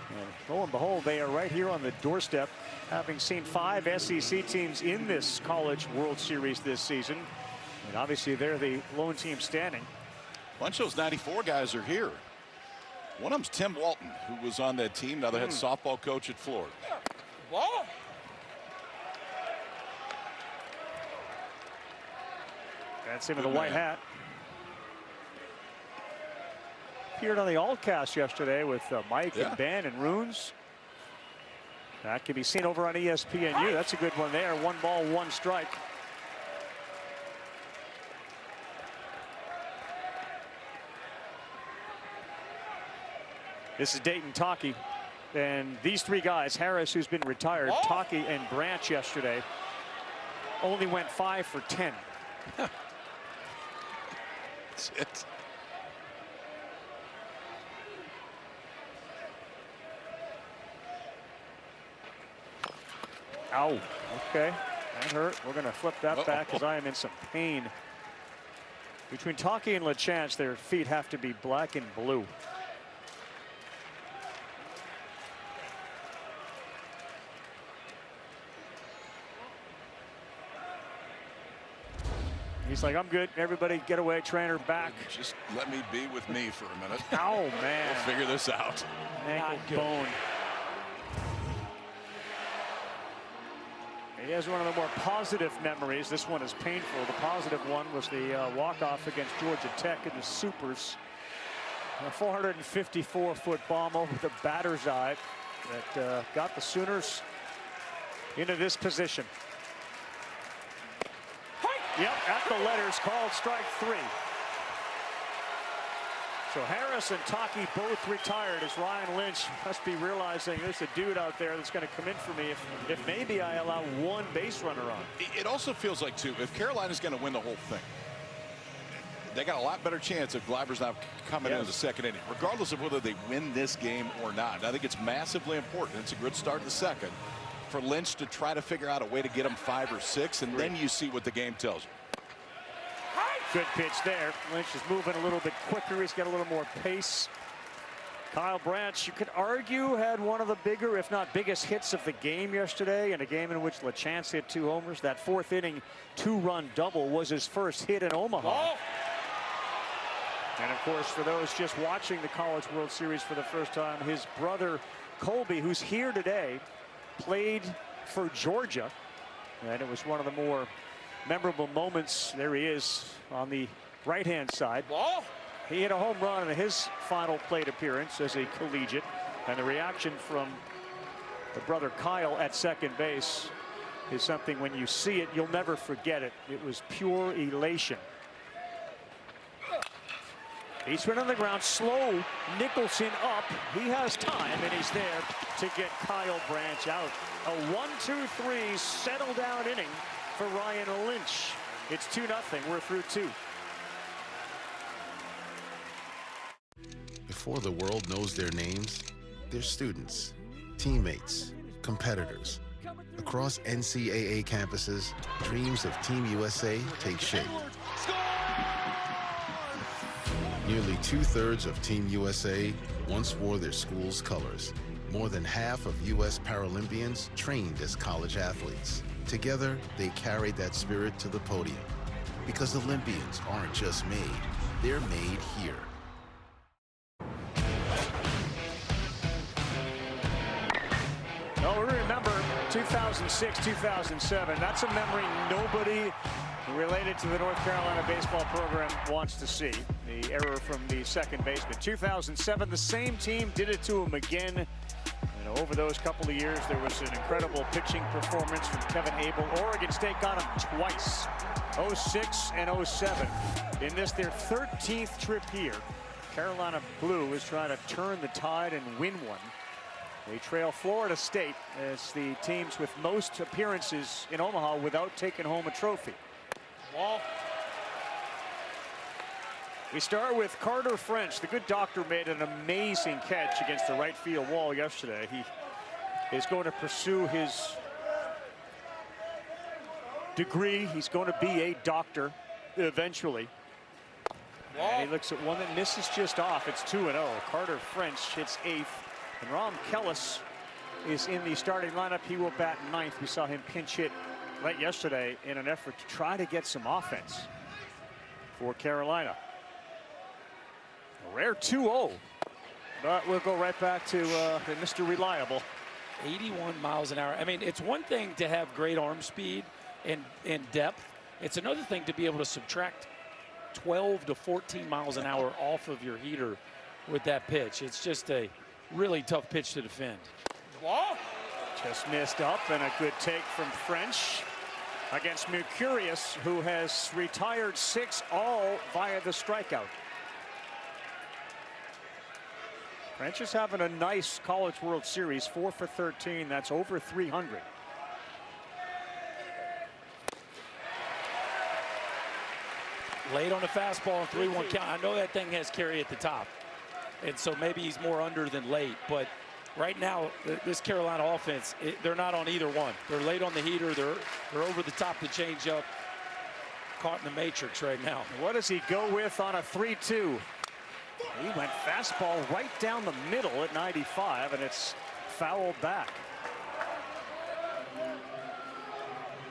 And lo and behold, they are right here on the doorstep, having seen 5 SEC teams in this College World Series this season. And obviously, they're the lone team standing. A bunch of those 94 guys are here. One of them's Tim Walton, who was on that team, now the head softball coach at Florida. Ball. That's him in the white hat. Appeared on the Allcast yesterday with Mike and Ben and Runes. That can be seen over on ESPNU. That's a good one there. 1 ball, 1 strike. This is Dayton Taki. And these 3 guys, Harris, who's been retired, Taki and Branch yesterday, only went 5 for 10. That's it. Ow. Okay. That hurt. We're going to flip that back because I am in some pain. Between Taki and LeChance, their feet have to be black and blue. He's like, I'm good. Everybody get away. Trainer back. Just let me be with me for a minute. Oh, man. We'll figure this out. Ankle bone. He has one of the more positive memories. This one is painful. The positive one was the walk-off against Georgia Tech in the Supers. A 454-foot bomb over the batter's eye that got the Sooners into this position. Yep, at the letters, called strike 3. So Harris and Taki both retired as Ryan Lynch must be realizing there's a dude out there that's going to come in for me if maybe I allow 1 base runner on. It also feels like, too, if Carolina's going to win the whole thing, they got a lot better chance if Gleiber's not coming in the second inning, regardless of whether they win this game or not. I think it's massively important. It's a good start in the second for Lynch to try to figure out a way to get him 5 or 6, and then you see what the game tells you. Good pitch there. Lynch is moving a little bit quicker. He's got a little more pace. Kyle Branch, you could argue, had one of the bigger, if not biggest, hits of the game yesterday, in a game in which LeChance hit 2 homers. That 4th inning 2-run double was his first hit in Omaha. And of course, for those just watching the College World Series for the first time, his brother Colby, who's here today, played for Georgia, and it was one of the more memorable moments. There he is on the right-hand side. He hit a home run in his final plate appearance as a collegiate, and the reaction from the brother Kyle at second base is something, when you see it, you'll never forget it. It was pure elation. He's been on the ground, slow. Nicholson up. He has time, and he's there to get Kyle Branch out. A 1-2-3 settle down inning for Ryan Lynch. It's 2-0. We're through 2. before the world knows their names, they're students, teammates, competitors. Across NCAA campuses, dreams of Team USA take shape. Nearly 2/3 of Team USA once wore their school's colors. More than half of U.S. Paralympians trained as college athletes. Together, they carried that spirit to the podium. Because Olympians aren't just made, they're made here. Well, we remember 2006, 2007. That's a memory nobody related to the North Carolina baseball program wants to see. The error from the second baseman. 2007, the same team did it to him again. And over those couple of years, there was an incredible pitching performance from Kevin Abel. Oregon State got him twice, 06 and 07. In this, their 13th trip here, Carolina Blue is trying to turn the tide and win one. They trail Florida State as the teams with most appearances in Omaha without taking home a trophy. Wall. We start with Carter French. The good doctor made an amazing catch against the right field wall yesterday. He is going to pursue his degree. He's going to be a doctor eventually. And he looks at one that misses just off. It's 2-0. Carter French hits 8th. And Rom Kellis is in the starting lineup. He will bat 9th. We saw him pinch hit late yesterday in an effort to try to get some offense for Carolina. A rare 2-0. But we'll go right back to Mr. Reliable. 81 miles an hour. I mean, it's one thing to have great arm speed and depth. It's another thing to be able to subtract 12 to 14 miles an hour off of your heater with that pitch. It's just a really tough pitch to defend. Wall. Just missed up, and a good take from French against Mercurius, who has retired 6 all via the strikeout. French is having a nice College World Series, 4 for 13. That's over 300. Late on the fastball, 3-1 count. I know that thing has carry at the top, and so maybe he's more under than late. But right now, this Carolina offense, they're not on either one. They're late on the heater. They're over the top the changeup. Caught in the matrix right now. What does he go with on a 3-2? He went fastball right down the middle at 95, and it's fouled back.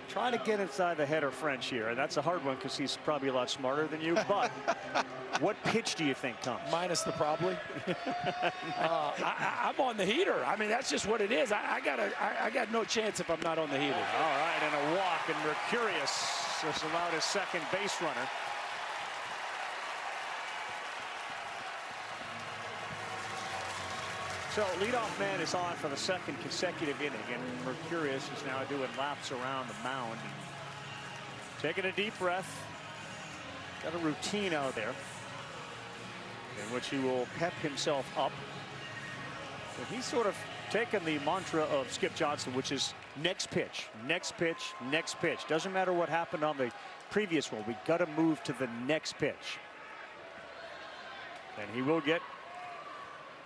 Trying to get inside the head of French here, and that's a hard one because he's probably a lot smarter than you. But what pitch do you think comes? Minus the probably. I'm on the heater. I mean, that's just what it is. I got no chance if I'm not on the heater. All right, and a walk, and Mercurius has allowed his second base runner. So leadoff man is on for the second consecutive inning, and Mercurius is now doing laps around the mound. Taking a deep breath. Got a routine out there in which he will pep himself up. But he's sort of taken the mantra of Skip Johnson, which is next pitch, next pitch, next pitch. Doesn't matter what happened on the previous one. We got to move to the next pitch. And he will get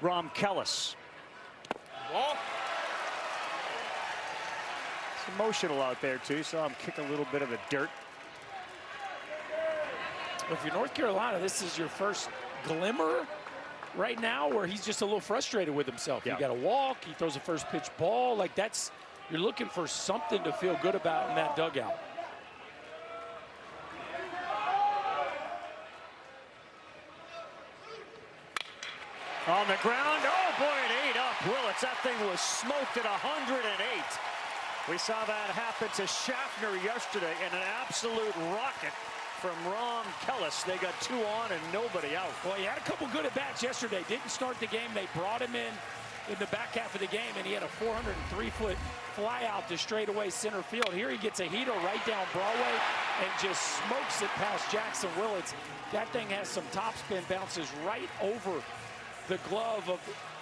Rom Kellis. It's emotional out there too. Saw him kick a little bit of the dirt. If you're North Carolina, this is your first glimmer right now where he's just a little frustrated with himself. Yeah. You got to walk. He throws a first pitch ball. Like that's, you're looking for something to feel good about in that dugout. On the ground, oh boy, it ate up Willits. That thing was smoked at 108. We saw that happen to Schaffner yesterday, and an absolute rocket from Rom Kellis. They got 2 on and nobody out. Well, he had a couple good at-bats yesterday. Didn't start the game. They brought him in the back half of the game, and he had a 403-foot fly out to straightaway center field. Here he gets a heater right down Broadway and just smokes it past Jackson Willits. That thing has some topspin, bounces right over the glove of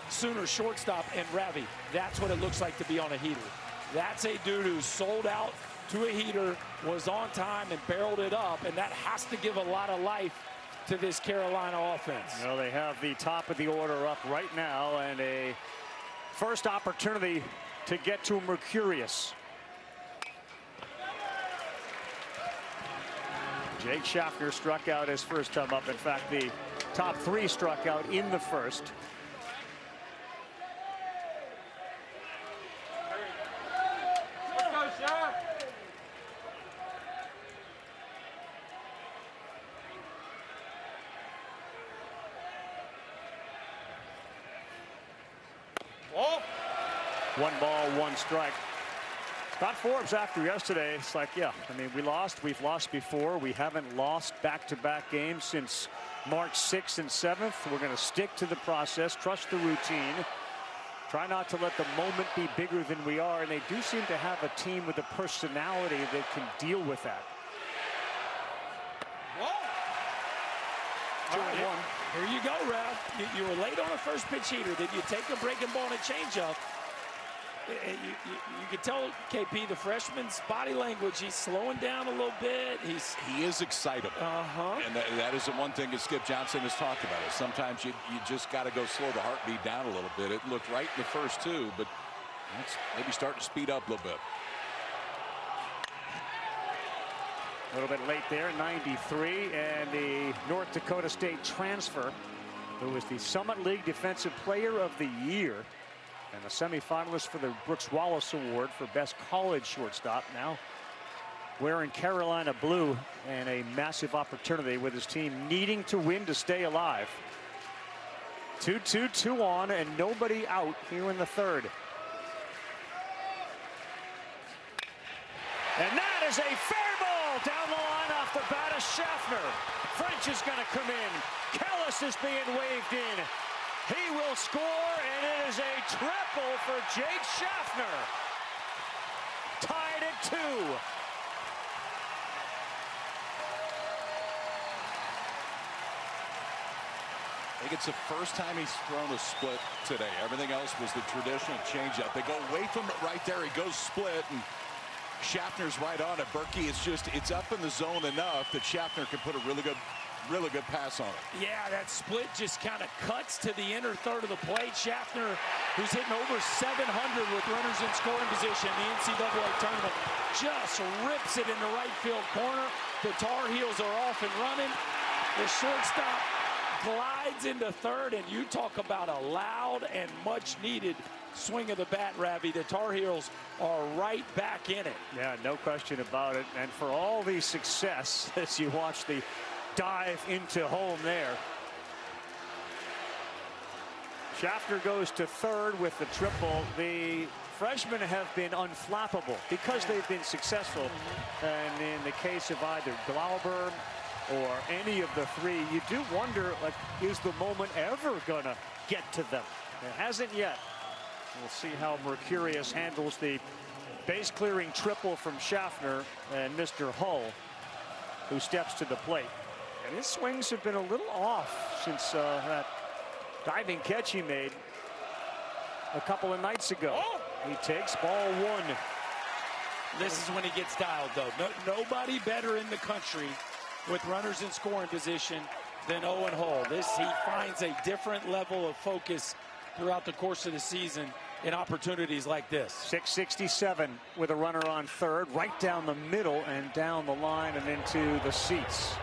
Sooner shortstop, and Ravi, that's what it looks like to be on a heater. That's a dude who sold out to a heater, was on time and barreled it up, and that has to give a lot of life to this Carolina offense. Well, they have the top of the order up right now, and a first opportunity to get to Mercurius. Jake Schaffner struck out his first time up. In fact, the top three struck out in the first. One ball, one strike. Scott Forbes after yesterday, it's like, yeah, I mean, we've lost before. We haven't lost back-to-back games since March 6th and 7th. We're going to stick to the process, trust the routine, try not to let the moment be bigger than we are. And they do seem to have a team with a personality that can deal with that. All right, here you go, Ralph. You were late on a first pitch heater. Did you take a breaking ball and a changeup? You can tell KP, the freshman's body language, he's slowing down a little bit. He is excitable. And that is the one thing that Skip Johnson has talked about. Is sometimes you just got to go slow the heartbeat down a little bit. It looked right in the first two, but it's maybe starting to speed up a little bit. A little bit late there, 93, and the North Dakota State transfer, who was the Summit League Defensive Player of the Year and a semifinalist for the Brooks Wallace Award for Best College Shortstop, now wearing Carolina blue, and a massive opportunity with his team needing to win to stay alive. 2-2, 2 on, and nobody out here in the third. And that is a fair ball down the line off the bat of Schaffner. French is going to come in. Kellis is being waved in. He will score, and it is a triple for Jake Schaffner. Tied at 2. I think it's the first time he's thrown a split today. Everything else was the traditional changeup. They go away from it right there. He goes split, and Schaffner's right on it. Berkey, it's up in the zone enough that Schaffner can put a really good pass on it. Yeah, that split just kind of cuts to the inner third of the plate. Schaffner, who's hitting over 700 with runners in scoring position in the NCAA tournament, just rips it in the right field corner. The Tar Heels are off and running. The shortstop glides into third, and you talk about a loud and much needed swing of the bat, Ravi. The Tar Heels are right back in it. Yeah, no question about it. And for all the success as you watch the dive into home there, Schaffner goes to third with the triple. The freshmen have been unflappable because they've been successful. And in the case of either Glauber or any of the three, you do wonder, like, is the moment ever gonna get to them? It hasn't yet. We'll see how Mercurius handles the base clearing triple from Schaffner and Mr. Hull, who steps to the plate. And his swings have been a little off since that diving catch he made a couple of nights ago. He takes ball 1. This is when he gets dialed, though. Nobody better in the country with runners in scoring position than Owen Hull. He finds a different level of focus throughout the course of the season in opportunities like this. 667 with a runner on third, right down the middle and down the line and into the seats.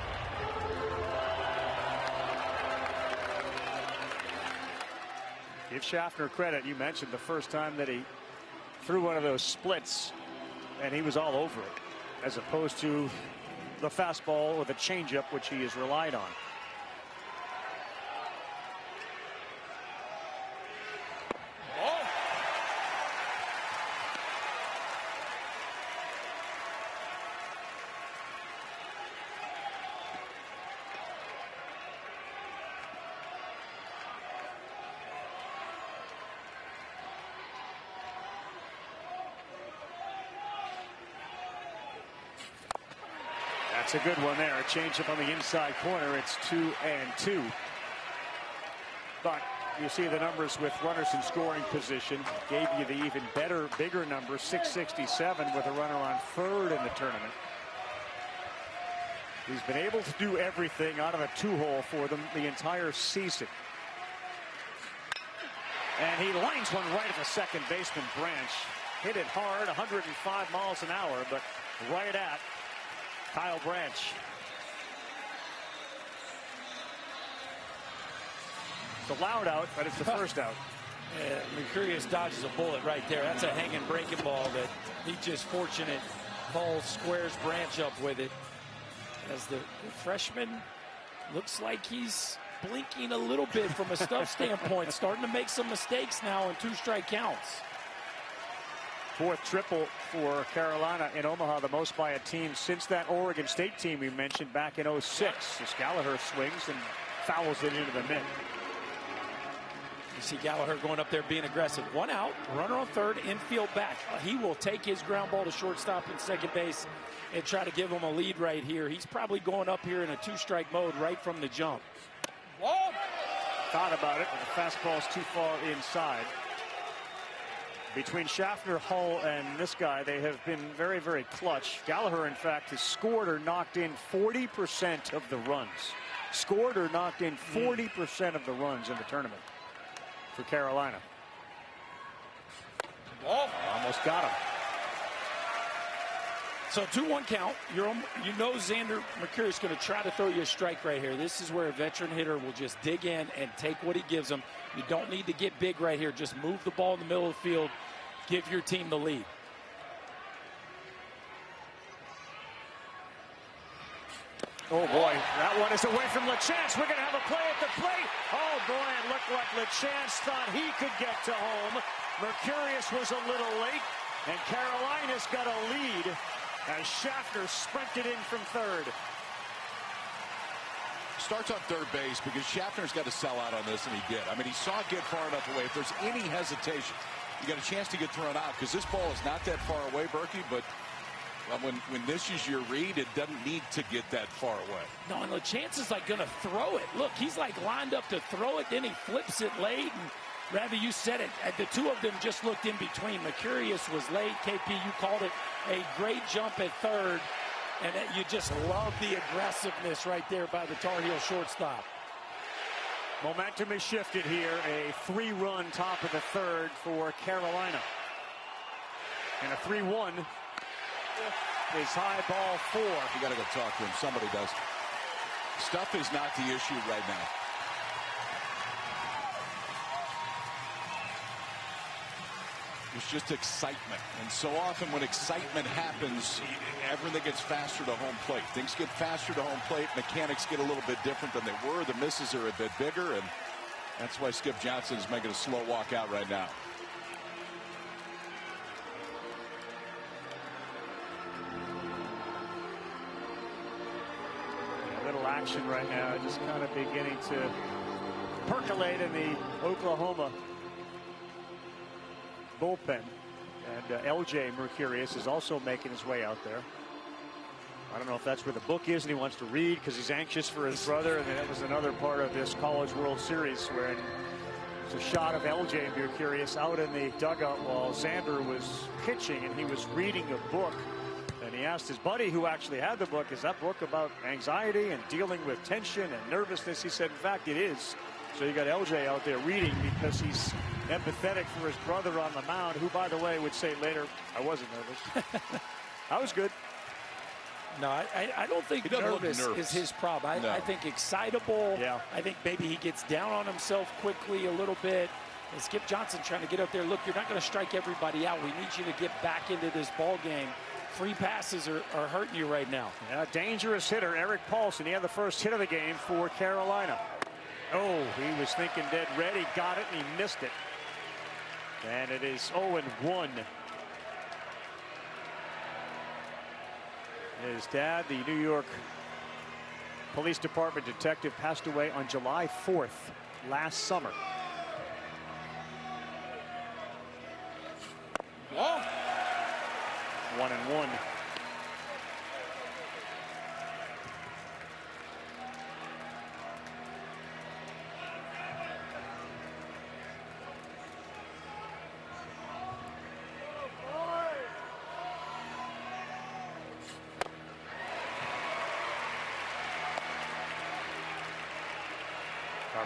Give Schaffner credit. You mentioned the first time that he threw one of those splits and he was all over it, as opposed to the fastball or the changeup, which he has relied on. That's a good one there. A changeup on the inside corner. It's 2-2. But you see the numbers with runners in scoring position. Gave you the even better, bigger number, 667, with a runner on third in the tournament. He's been able to do everything out of a 2-hole for them the entire season. And he lines one right at the second baseman, Branch. Hit it hard, 105 miles an hour, but right at Kyle Branch. It's a loud out, but it's the first out. Yeah, Mercurius dodges a bullet right there. That's a hanging breaking ball that he just fortunate. Ball squares Branch up with it. As the freshman looks like he's blinking a little bit from a stuff standpoint, starting to make some mistakes now in 2-strike counts. Fourth triple for Carolina in Omaha, the most by a team since that Oregon State team we mentioned back in 06. As Gallagher swings and fouls it into the mitt. You see Gallagher going up there being aggressive. 1 out, runner on third, infield back. He will take his ground ball to shortstop and second base and try to give him a lead right here. He's probably going up here in a 2-strike mode right from the jump. Whoa. Thought about it, but the fastball's too far inside. Between Schaffner, Hull, and this guy, they have been very, very clutch. Gallagher, in fact, has scored or knocked in 40% of the runs. Scored or knocked in 40% of the runs in the tournament for Carolina. Almost got him. So 2-1 count. You know Xander Mercurius is going to try to throw you a strike right here. This is where a veteran hitter will just dig in and take what he gives them. You don't need to get big right here. Just move the ball in the middle of the field. Give your team the lead. Oh boy, that one is away from LeChance. We're going to have a play at the plate. Oh boy, it looked like LeChance thought he could get to home. Mercurius was a little late, and Carolina's got a lead as Schaffner sprinted in from third. Starts on third base because Schaffner's got to sell out on this, and he did. I mean, he saw it get far enough away. If there's any hesitation, you got a chance to get thrown out because this ball is not that far away, Berkey, but when this is your read, it doesn't need to get that far away. No, and LeChance is like going to throw it. Look, he's like lined up to throw it, then he flips it late, and rather you said it, the two of them just looked in between. Mercurius was late. KP, you called it a great jump at third, and you just love the aggressiveness right there by the Tar Heel shortstop. Momentum is shifted here. A 3-run top of the third for Carolina. And a 3-1 is high ball 4. You got to go talk to him. Somebody does. Stuff is not the issue right now. It's just excitement. And so often when excitement happens, everything gets faster to home plate. Things get faster to home plate. Mechanics get a little bit different than they were. The misses are a bit bigger, and that's why Skip Johnson is making a slow walk out right now. A little action right now, just kind of beginning to percolate in the Oklahoma bullpen. And LJ Mercurius is also making his way out there. I don't know if that's where the book is and he wants to read because he's anxious for his brother. And that was another part of this College World Series where it's a shot of LJ Mercurius out in the dugout while Xander was pitching and he was reading a book. And he asked his buddy who actually had the book, is that book about anxiety and dealing with tension and nervousness? He said, in fact, it is. So you got LJ out there reading because he's empathetic for his brother on the mound, who, by the way, would say later, I wasn't nervous. I was good. No, I don't think nervous is his problem. I think excitable. Yeah. I think maybe he gets down on himself quickly a little bit. And Skip Johnson trying to get up there. Look, you're not going to strike everybody out. We need you to get back into this ball game. Free passes are hurting you right now. Yeah, dangerous hitter, Eric Paulson. He had the first hit of the game for Carolina. Oh, he was thinking dead red. He got it, and he missed it. And it is 0-1. His dad, the New York Police Department detective, passed away on July 4th last summer. Oh. 1-1.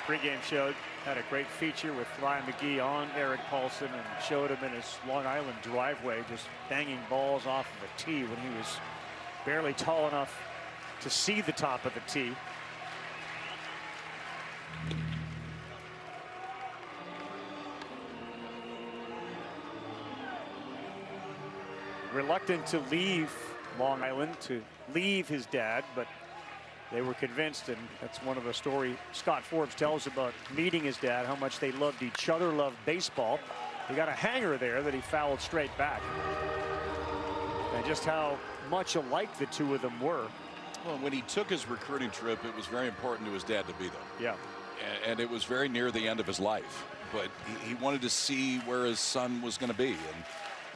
Pre-game show had a great feature with Ryan McGee on Eric Paulson and showed him in his Long Island driveway just banging balls off of a tee when he was barely tall enough to see the top of the tee. Reluctant to leave Long Island, to leave his dad, but they were convinced, and that's one of the story Scott Forbes tells about meeting his dad, how much they loved each other, loved baseball. He got a hanger there that he fouled straight back. And just how much alike the two of them were. Well, when he took his recruiting trip, it was very important to his dad to be there. Yeah. And it was very near the end of his life. But he wanted to see where his son was going to be. And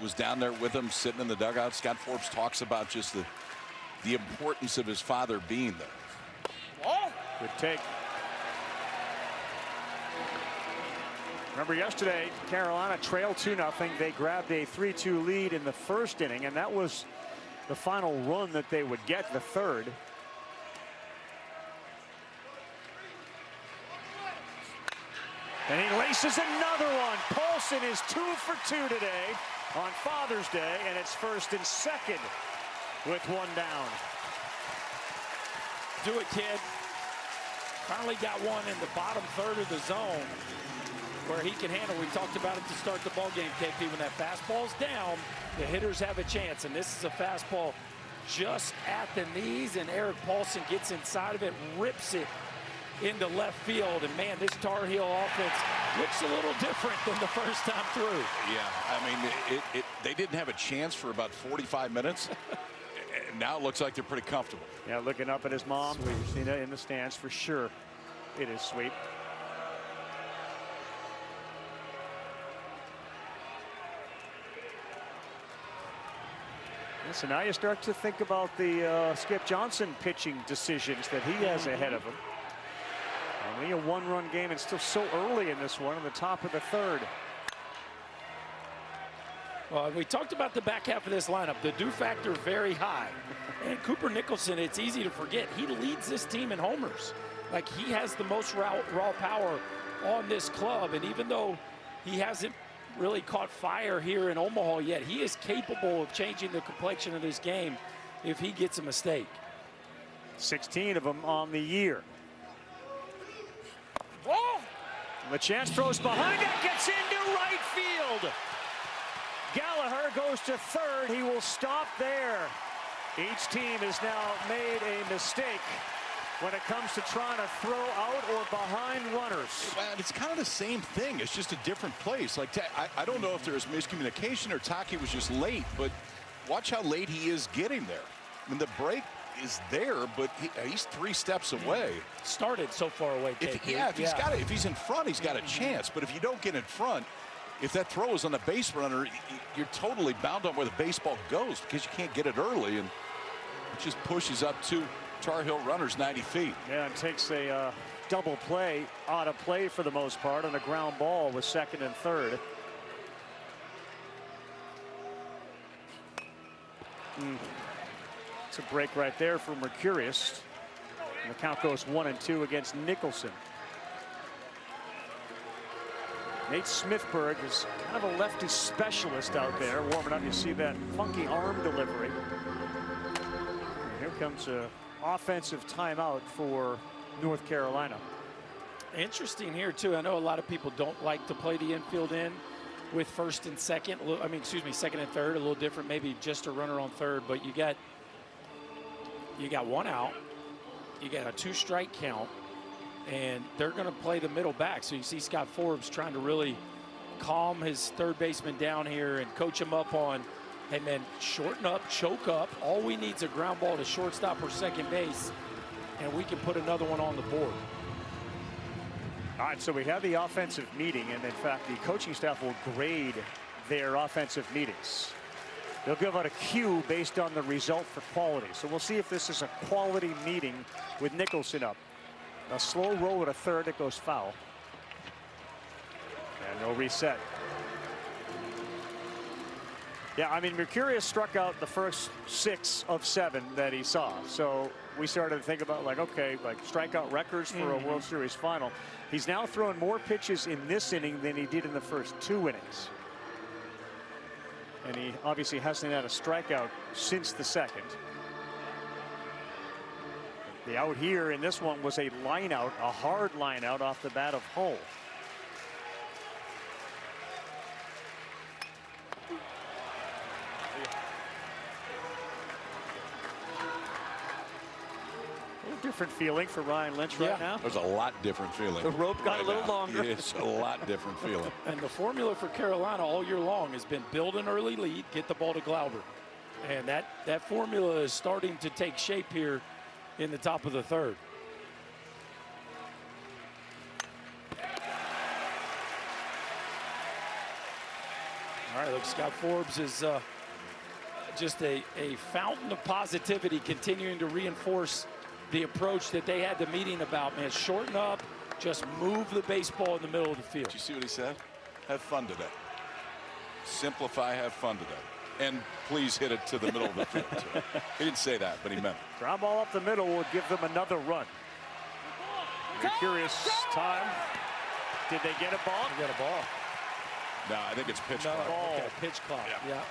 was down there with him, sitting in the dugout. Scott Forbes talks about just the importance of his father being there. Oh, good take. Remember yesterday, Carolina trailed 2-0. They grabbed a 3-2 lead in the first inning, and that was the final run that they would get, the third. And he laces another one. Paulson is 2 for 2 today on Father's Day, and it's first and second with one down. Do it, kid. Finally got one in the bottom third of the zone where he can handle. We talked about it to start the ball game, KP. When that fastball's down, the hitters have a chance, and this is a fastball just at the knees, and Eric Paulson gets inside of it, rips it into left field, and man, this Tar Heel offense looks a little different than the first time through. Yeah, I mean, they didn't have a chance for about 45 minutes. And now it looks like they're pretty comfortable. Yeah, looking up at his mom. We've seen it in the stands for sure. It is sweet. So now you start to think about the Skip Johnson pitching decisions that he has ahead of him. Only a one-run game, and still so early in this one, on the top of the third. Well, we talked about the back half of this lineup. The do factor very high. And Cooper Nicholson, it's easy to forget, he leads this team in homers. Like, he has the most raw power on this club. And even though he hasn't really caught fire here in Omaha yet, he is capable of changing the complexion of this game if he gets a mistake. 16 of them on the year. Whoa! The chance throws behind it, gets into right field. Gallagher goes to third. He will stop there. Each team has now made a mistake when it comes to trying to throw out or behind runners. Well, it's kind of the same thing. It's just a different place. Like, I don't know if there's miscommunication or Taki was just late, but watch how late he is getting there. I mean, the break is there, but he's 3 steps away. Started so far away, if he's in front, he's got a chance. But if you don't get in front, if that throw is on the base runner, you're totally bound on where the baseball goes because you can't get it early, and it just pushes up to Tar Heel runners 90 feet. Yeah, and takes a double play out of play for the most part on a ground ball with second and third. It's a break right there for Mercurius. And the count goes 1-2 against Nicholson. Nate Smithberg is kind of a lefty specialist out there, warming up. You see that funky arm delivery. And here comes a offensive timeout for North Carolina. Interesting here too. I know a lot of people don't like to play the infield in with first and second. Second and third, a little different. Maybe just a runner on third, but you got one out. You got a 2-strike count, and they're going to play the middle back. So you see Scott Forbes trying to really calm his third baseman down here and coach him up on, hey man, shorten up, choke up. All we need is a ground ball to shortstop or second base, and we can put another one on the board. All right, so we have the offensive meeting, and in fact, the coaching staff will grade their offensive meetings. They'll give out a cue based on the result for quality. So we'll see if this is a quality meeting with Nicholson up. A slow roll at a third, it goes foul. And no reset. Yeah, I mean, Mercurius struck out the first 6 of 7 that he saw. So we started to think about, like, okay, like strikeout records for a World Series final. He's now thrown more pitches in this inning than he did in the first 2 innings. And he obviously hasn't had a strikeout since the second. The out here in this one was a line out, a hard line out off the bat of Hull. Different feeling for Ryan Lynch right now. There's a lot different feeling. The rope got a little longer. It's a lot different feeling. And the formula for Carolina all year long has been build an early lead, get the ball to Glauber. And that formula is starting to take shape here in the top of the third. All right, look, Scott Forbes is just a fountain of positivity, continuing to reinforce the approach that they had the meeting about, man. Shorten up, just move the baseball in the middle of the field. Did you see what he said? Have fun today. Simplify, have fun today. And please hit it to the middle of the field, too. He didn't say that, but he meant it. Ground ball up the middle will give them another run. Curious time. Did they get a ball? They got a ball. No, I think it's pitch clock. Okay, pitch clock, yeah.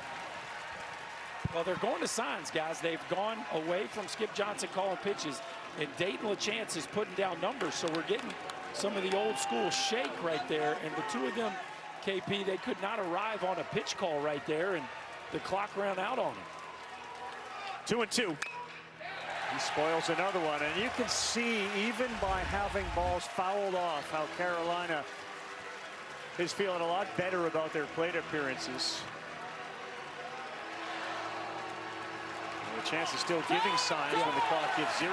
Well, they're going to signs, guys. They've gone away from Skip Johnson calling pitches, and Dayton LaChance is putting down numbers, so we're getting some of the old school shake right there. And the two of them, KP, they could not arrive on a pitch call right there, and the clock ran out on them. 2-2. He spoils another one, and you can see, even by having balls fouled off, how Carolina is feeling a lot better about their plate appearances. The chance is still giving signs when the clock gives 0.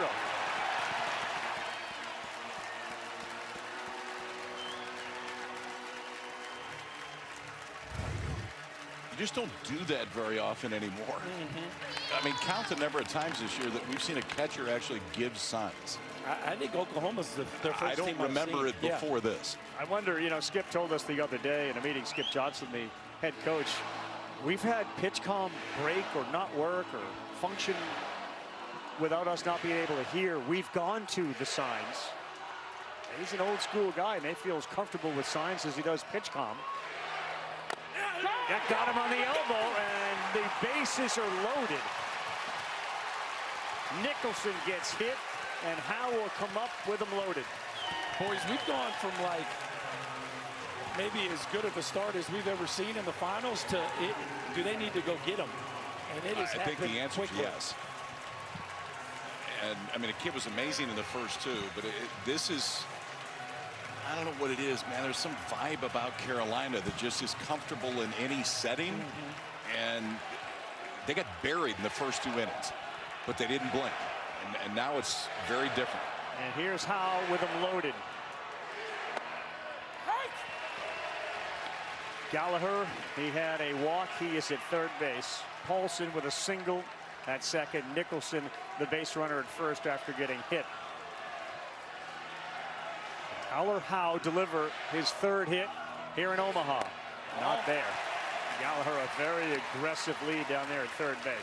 You just don't do that very often anymore. I mean, count the number of times this year that we've seen a catcher actually give signs. I think Oklahoma's their first I don't team remember it before this. I wonder, you know, Skip told us the other day in a meeting, Skip Johnson, the head coach, we've had PitchCom break or not work or function without us not being able to hear. We've gone to the signs. He's an old school guy, and they feel as comfortable with signs as he does PitchCom. That got him on the elbow, and the bases are loaded. Nicholson gets hit, and Howe will come up with him loaded. Boys, we've gone from like maybe as good of a start as we've ever seen in the finals to do they need to go get him? And it is I think the answer is quickly. yes. And I mean, the kid was amazing in the first 2, but this is, I don't know what it is, man. There's some vibe about Carolina that just is comfortable in any setting. And they got buried in the first 2 innings, but they didn't blink. And now it's very different. And here's Howe with him loaded. Gallagher, he had a walk. He is at third base. Paulson with a single at second. Nicholson, the base runner at first after getting hit. Tyler Howe deliver his third hit here in Omaha. Not there. Gallagher, a very aggressive lead down there at third base.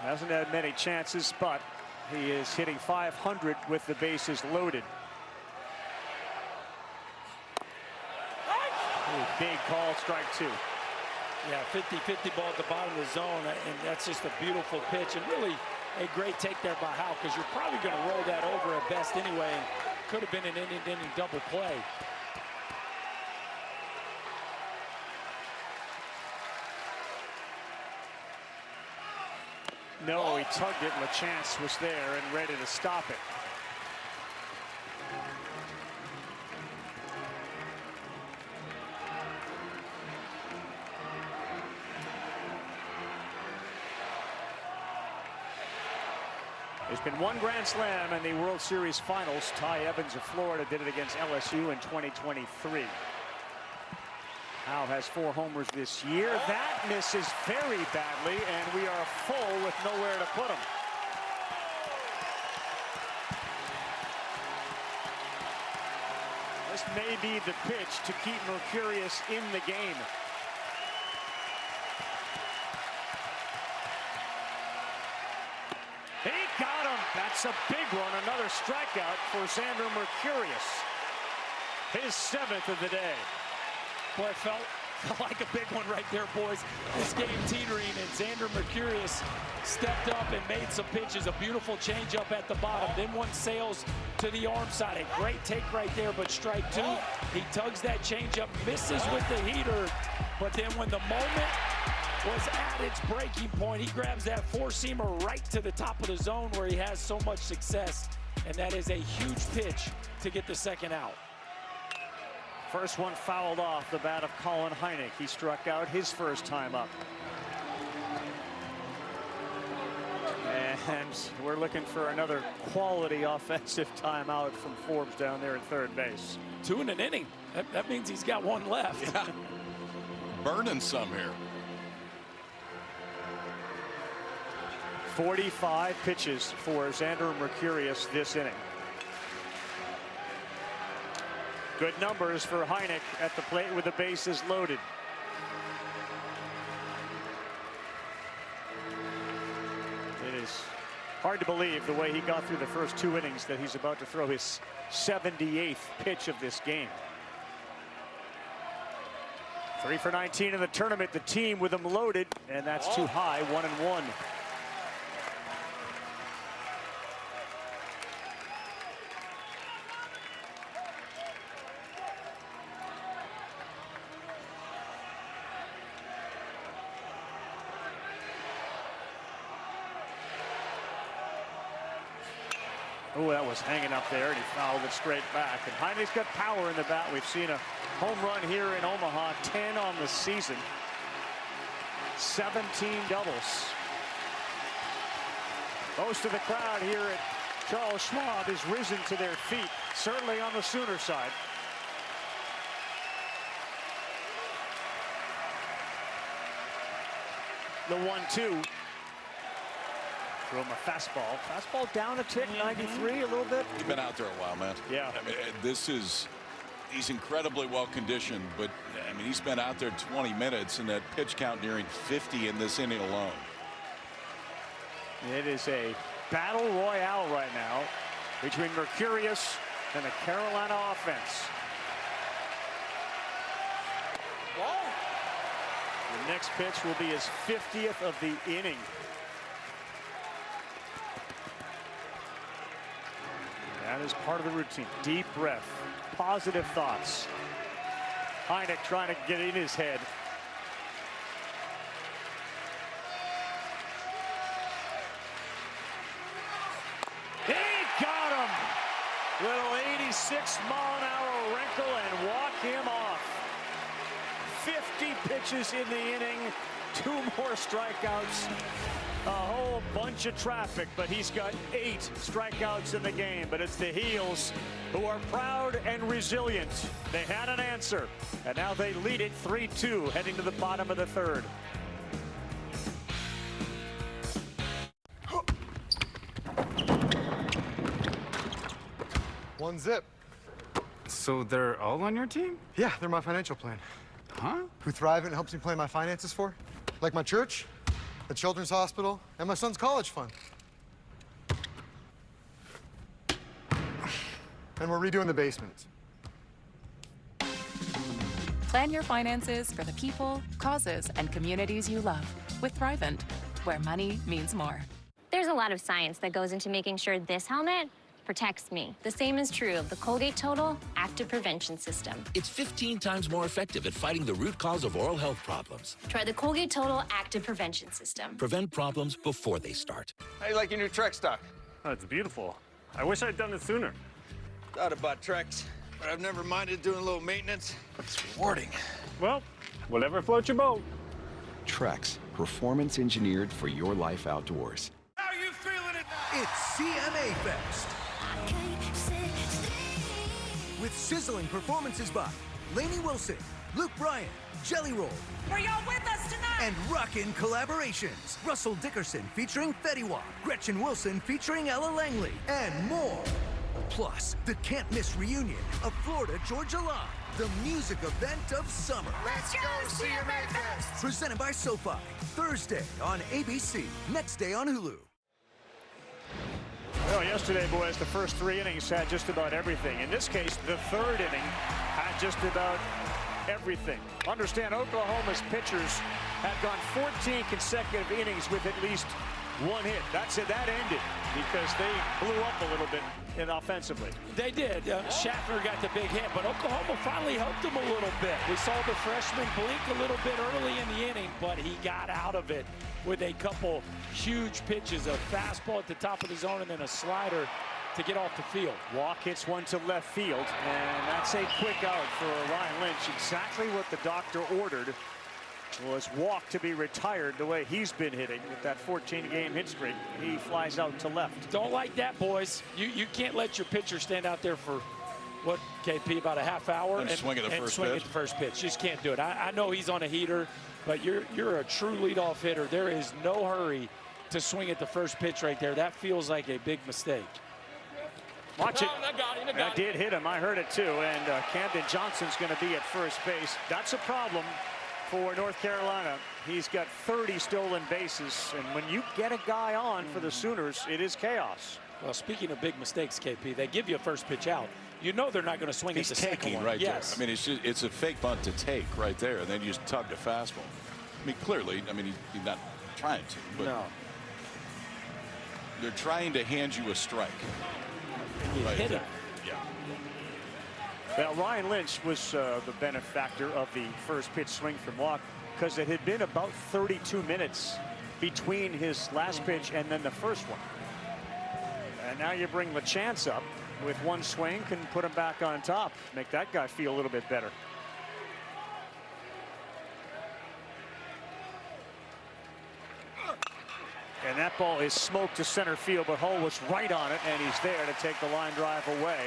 Hasn't had many chances, but he is hitting .500 with the bases loaded. Big call, strike 2. Yeah, 50-50 ball at the bottom of the zone, and that's just a beautiful pitch, and really a great take there by Howe, because you're probably going to roll that over at best anyway, and could have been an inning double play. No, he tugged it. LaChance was there and ready to stop it. There's been one Grand Slam in the World Series Finals. Ty Evans of Florida did it against LSU in 2023. Howe has 4 homers this year. That misses very badly, and we are full with nowhere to put him. just may be the pitch to keep Mercurius in the game. He got him. That's a big one. Another strikeout for Xander Mercurius. His 7th of the day. Boy, it felt like a big one right there, boys. This game teetering, and Xander Mercurius stepped up and made some pitches. A beautiful changeup at the bottom. Then one sails to the arm side. A great take right there, but strike 2. He tugs that changeup, misses with the heater. But then when the moment was at its breaking point, he grabs that four-seamer right to the top of the zone where he has so much success. And that is a huge pitch to get the second out. First one fouled off the bat of Colin Heineck. He struck out his first time up. And we're looking for another quality offensive timeout from Forbes down there at third base. 2 in an inning. That means he's got 1 left. Yeah. Burning some here. 45 pitches for Xander Mercurius this inning. Good numbers for Heineck at the plate with the bases loaded. It is hard to believe the way he got through the first 2 innings that he's about to throw his 78th pitch of this game. 3 for 19 in the tournament. The team with them loaded, and that's too high. 1-1. Oh, that was hanging up there, and he fouled it straight back. And Heineck's got power in the bat. We've seen a home run here in Omaha, 10 on the season, 17 doubles. Most of the crowd here at Charles Schwab has risen to their feet, certainly on the Sooner side. The 1-2. Throw him a fastball. Fastball down a tick, 93 a little bit. He's been out there a while, man. Yeah. I mean, he's incredibly well conditioned, but I mean, he's been out there 20 minutes and that pitch count nearing 50 in this inning alone. It is a battle royale right now between Mercurius and the Carolina offense. The next pitch will be his 50th of the inning. That is part of the routine. Deep breath, positive thoughts. Heineck trying to get in his head. He got him. Little 86-mile-an-hour wrinkle and walk him off. 50 pitches in the inning, 2 more strikeouts. A whole bunch of traffic, but he's got 8 strikeouts in the game. But it's the Heels who are proud and resilient. They had an answer, and now they lead it 3-2 heading to the bottom of the 3rd. One zip. So they're all on your team? Yeah, they're my financial plan. Huh? Who Thrive and helps me plan my finances for. Like my church, the Children's Hospital, and my son's college fund. And we're redoing the basement. Plan your finances for the people, causes, and communities you love with Thrivent, where money means more. There's a lot of science that goes into making sure this helmet protects me. The same is true of the Colgate Total Active Prevention System. It's 15 times more effective at fighting the root cause of oral health problems. Try the Colgate Total Active Prevention System. Prevent problems before they start. How you like your new Trek stock? Oh, it's beautiful. I wish I'd done it sooner. Thought about Treks, but I've never minded doing a little maintenance. It's rewarding. Well, whatever floats your boat. Trex, performance engineered for your life outdoors. How you feeling it? It's CMA Fest. With sizzling performances by Lainey Wilson, Luke Bryan, Jelly Roll. Are y'all with us tonight? And rockin' collaborations. Russell Dickerson featuring Fetty Wap, Gretchen Wilson featuring Ella Langley, and more. Plus, the can't-miss reunion of Florida-Georgia Line, the music event of summer. Let's go see a Mayfest! Presented by SoFi, Thursday on ABC, next day on Hulu. Well, yesterday, boys, the first 3 innings had just about everything. In this case, the 3rd inning had just about everything. Understand, Oklahoma's pitchers had gone 14 consecutive innings with at least 1 hit. That's it. That ended because they blew up a little bit offensively. They did. Schaffner got the big hit, but Oklahoma finally helped him a little bit. We saw the freshman blink a little bit early in the inning, but he got out of it with a couple huge pitches, a fastball at the top of the zone and then a slider to get off the field. Walk hits one to left field, and that's a quick out for Ryan Lynch. Exactly what the doctor ordered was Walk to be retired the way he's been hitting with that 14-game hit streak. He flies out to left. Don't like that, boys. You can't let your pitcher stand out there for, what, KP, about a half hour? And swing at the first swing pitch. at the first pitch. You just can't do it. I know he's on a heater, but you're a true leadoff hitter. There is no hurry to swing at the first pitch right there. That feels like a big mistake. Watch it. That did hit him. I heard it too. And Camden Johnson's going to be at first base. That's a problem for North Carolina. He's got 30 stolen bases. And when you get a guy on for the Sooners, it is chaos. Well, speaking of big mistakes, KP, they give you a first pitch out. You know they're not going to swing at the second one. Right yes. there. I mean, it's a fake bunt to take right there, and then you just tug the fastball. I mean, clearly, he's not trying to, but no. They're trying to hand you a strike. You hit him. Yeah. Well, Ryan Lynch was the benefactor of the first pitch swing from Walk because it had been about 32 minutes between his last pitch and then the first one. And now you bring the chance up with one swing, can put him back on top, make that guy feel a little bit better. And that ball is smoked to center field, but Hull was right on it, and he's there to take the line drive away.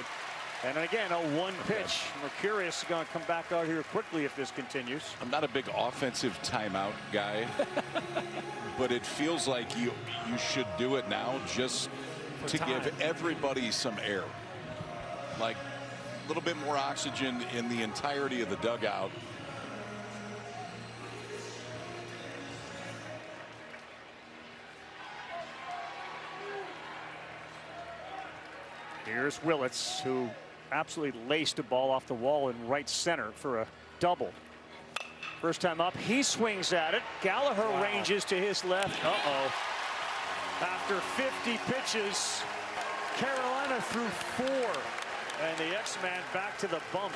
And again, a one pitch. Mercurius is going to come back out here quickly if this continues. I'm not a big offensive timeout guy, but it feels like you should do it now just to give everybody some air. Like a little bit more oxygen in the entirety of the dugout. Here's Willits, who absolutely laced a ball off the wall in right center for a double. First time up, he swings at it. Gallagher ranges to his left. Uh-oh. After 50 pitches, Carolina threw 4. And the X-Man back to the bump.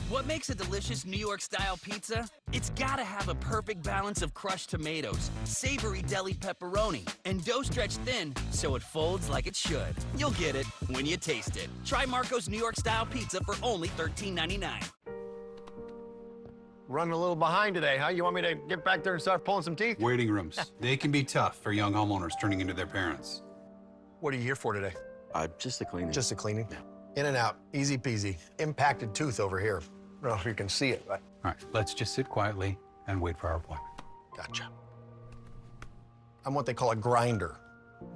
What makes a delicious New York-style pizza? It's gotta have a perfect balance of crushed tomatoes, savory deli pepperoni, and dough stretched thin so it folds like it should. You'll get it when you taste it. Try Marco's New York-style pizza for only $13.99. Running a little behind today, huh? You want me to get back there and start pulling some teeth? Waiting rooms. They can be tough for young homeowners turning into their parents. What are you here for today? Just a cleaning. Just a cleaning? In and out, easy peasy. Impacted tooth over here. I don't know if you can see it, but... All right, let's just sit quietly and wait for our appointment. Gotcha. I'm what they call a grinder.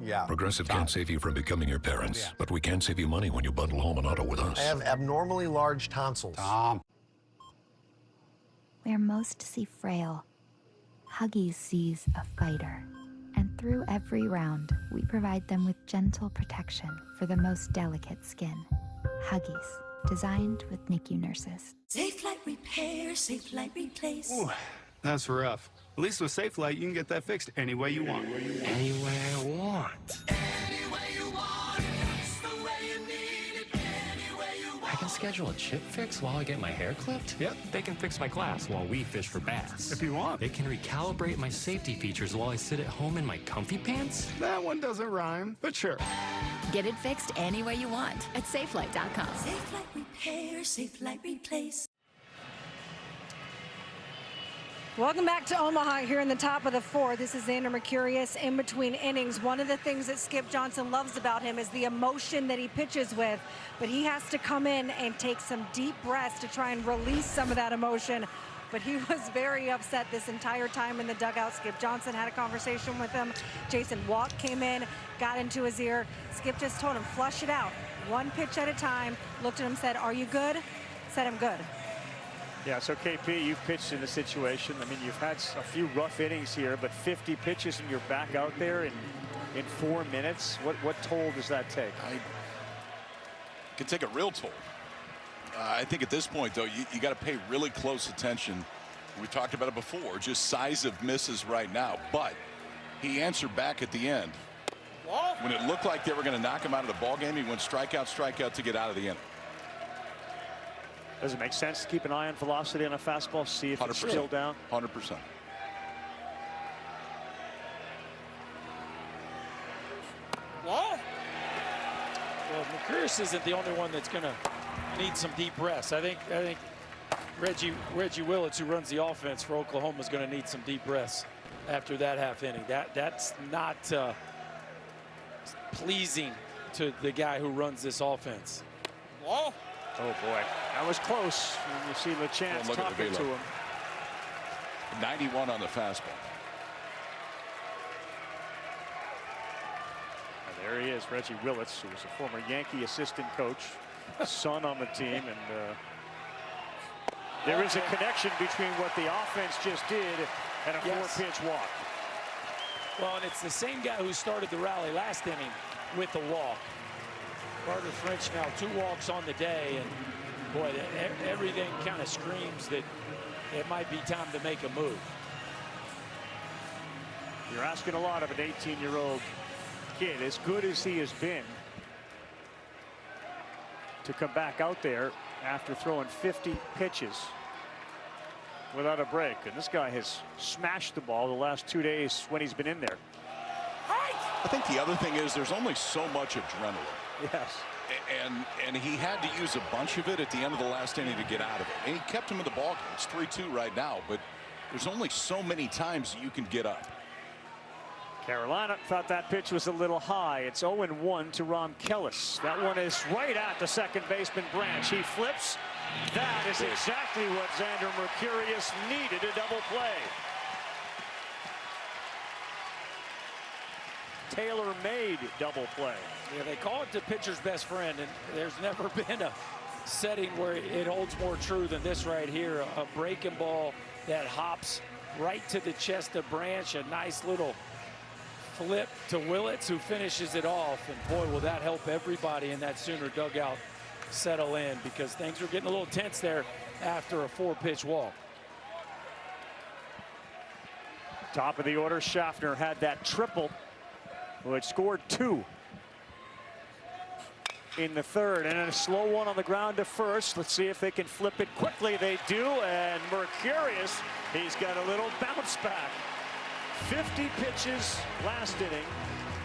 Yeah. Progressive can't save you from becoming your parents, but we can save you money when you bundle home and auto with us. I have abnormally large tonsils. Tom. Where most see frail, Huggies sees a fighter. And through every round, we provide them with gentle protection for the most delicate skin. Huggies, designed with NICU nurses. Safe Light Repair, Safe Light Replace. Ooh, that's rough. At least with Safe Light, you can get that fixed any way you want. Any way I want. I can schedule a chip fix while I get my hair clipped? Yep, they can fix my glass while we fish for bass. If you want. They can recalibrate my safety features while I sit at home in my comfy pants? That one doesn't rhyme, but sure. Get it fixed any way you want at SafeLight.com. Safe Light Repair, Safe Light Replace. Welcome back to Omaha here in the top of the 4th. This is Xander Mercurius in between innings. One of the things that Skip Johnson loves about him is the emotion that he pitches with, but he has to come in and take some deep breaths to try and release some of that emotion but he was very upset this entire time in the dugout. Skip Johnson had a conversation with him. Jason Walk came in, got into his ear. Skip just told him, flush it out. One pitch at a time. Looked at him, said, "Are you good?" Said, "I'm good." Yeah, so KP, you've pitched in this situation. I mean, you've had a few rough innings here, but 50 pitches and you're back out there in 4 minutes. What toll does that take? It can take a real toll. I think at this point, though, you got to pay really close attention. We talked about it before, just size of misses right now. But he answered back at the end. When it looked like they were going to knock him out of the ball game, he went strikeout to get out of the inning. Does it make sense to keep an eye on velocity on a fastball, see if 100%. it's still down? 100%. Well, Mercurius isn't the only one that's going to need some deep rest. I think Reggie Willits, who runs the offense for Oklahoma, is going to need some deep rest after that half inning. That's not pleasing to the guy who runs this offense. Oh boy, that was close. And you see LeChance talking to him. 91 on the fastball. And there he is, Reggie Willits, who was a former Yankee assistant coach, son on the team, and there is a connection between what the offense just did and a 4-pitch walk. Well, and it's the same guy who started the rally last inning with the walk. Carter French now 2 walks on the day, and boy, everything kind of screams that it might be time to make a move. You're asking a lot of an 18-year-old kid, as good as he has been, to come back out there after throwing 50 pitches without a break. And this guy has smashed the ball the last 2 days when he's been in there. I think the other thing is there's only so much adrenaline. Yes. And he had to use a bunch of it at the end of the last inning to get out of it. And he kept him in the ball game. It's 3-2 right now, but there's only so many times you can get up. Carolina thought that pitch was a little high. It's 0-1 to Ron Kellis. That one is right at the second baseman Branch. He flips. That is exactly what Xander Mercurius needed, a double play. Tailor-made double play. Yeah, they call it the pitcher's best friend, and there's never been a setting where it holds more true than this right here. A breaking ball that hops right to the chest of Branch. A nice little flip to Willits, who finishes it off. And boy, will that help everybody in that Sooner dugout settle in, because things were getting a little tense there after a 4-pitch walk. Top of the order, Schaffner had that triple, who had scored 2 in the third, and a slow one on the ground to first. Let's see if they can flip it quickly. They do, and Mercurius, he's got a little bounce back. 50 pitches last inning,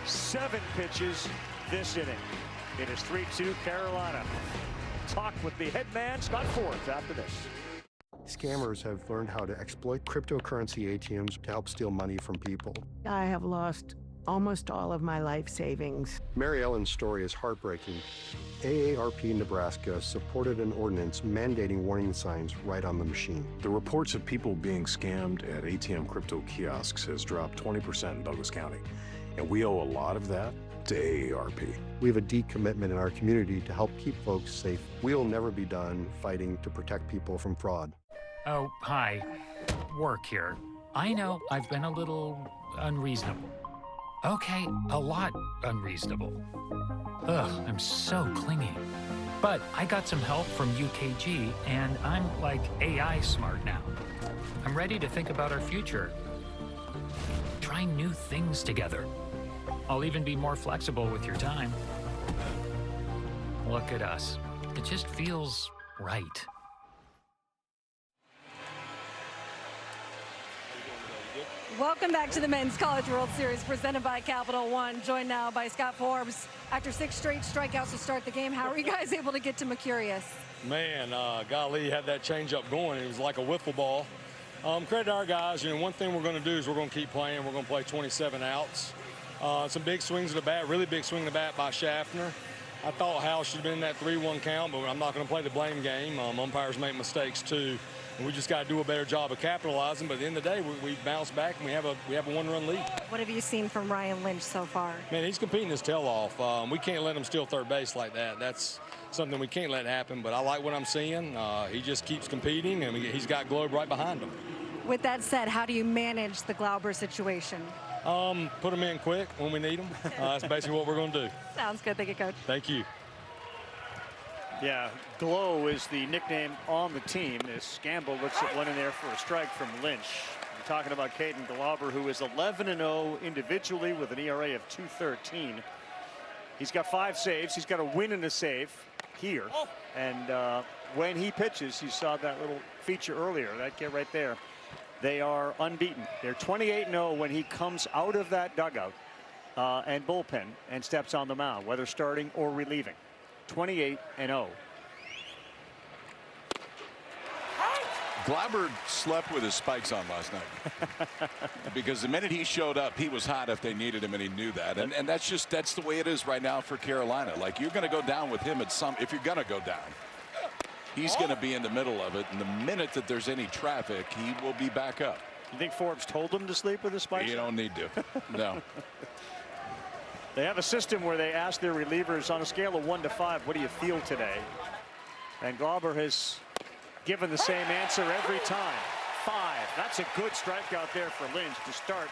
7 pitches this inning. It is 3-2 Carolina. Talk with the head man, Scott Forbes, after this. Scammers have learned how to exploit cryptocurrency ATMs to help steal money from people. I have lost almost all of my life savings. Mary Ellen's story is heartbreaking. AARP Nebraska supported an ordinance mandating warning signs right on the machine. The reports of people being scammed at ATM crypto kiosks has dropped 20% in Douglas County, and we owe a lot of that to AARP. We have a deep commitment in our community to help keep folks safe. We'll never be done fighting to protect people from fraud. Oh, hi. Work here. I know I've been a little unreasonable. Okay, a lot unreasonable. Ugh, I'm so clingy. But I got some help from UKG, and I'm like AI smart now. I'm ready to think about our future. Try new things together. I'll even be more flexible with your time. Look at us. It just feels right. Welcome back to the Men's College World Series presented by Capital One. Joined now by Scott Forbes. After 6 straight strikeouts to start the game, how are you guys able to get to Mercurius? Man, golly, he had that changeup going. It was like a wiffle ball. Credit to our guys. You know, one thing we're going to do is we're going to keep playing. We're going to play 27 outs. Some big swings of the bat, really big swing of the bat by Schaffner. I thought Hal should have been in that 3-1 count, but I'm not going to play the blame game. Umpires make mistakes too. And we just got to do a better job of capitalizing. But at the end of the day, we bounce back and we have a 1-run lead. What have you seen from Ryan Lynch so far? Man, he's competing his tail off. We can't let him steal third base like that. That's something we can't let happen. But I like what I'm seeing. He just keeps competing, and he's got Globe right behind him. With that said, how do you manage the Glauber situation? Put them in quick when we need them. That's basically what we're going to do. Sounds good. Thank you, Coach. Thank you. Yeah, Glow is the nickname on the team as Gamble looks at one in there for a strike from Lynch. I'm talking about Caden Glauber, who is 11-0 individually with an ERA of .213. He's got 5 saves. He's got a win and a save here. And when he pitches, you saw that little feature earlier, that kid right there. They are unbeaten. They're 28-0 when he comes out of that dugout and bullpen and steps on the mound, whether starting or relieving. 28-0. Glauber slept with his spikes on last night because the minute he showed up, he was hot if they needed him, and he knew that. And that's the way it is right now for Carolina. Like, you're going to go down with him if you're going to go down. He's going to be in the middle of it, and the minute that there's any traffic, he will be back up. You think Forbes told him to sleep with his spikes? You don't need to. No. They have a system where they ask their relievers on a scale of 1 to 5, what do you feel today? And Glauber has given the same answer every time. 5. That's a good strikeout there for Lynch to start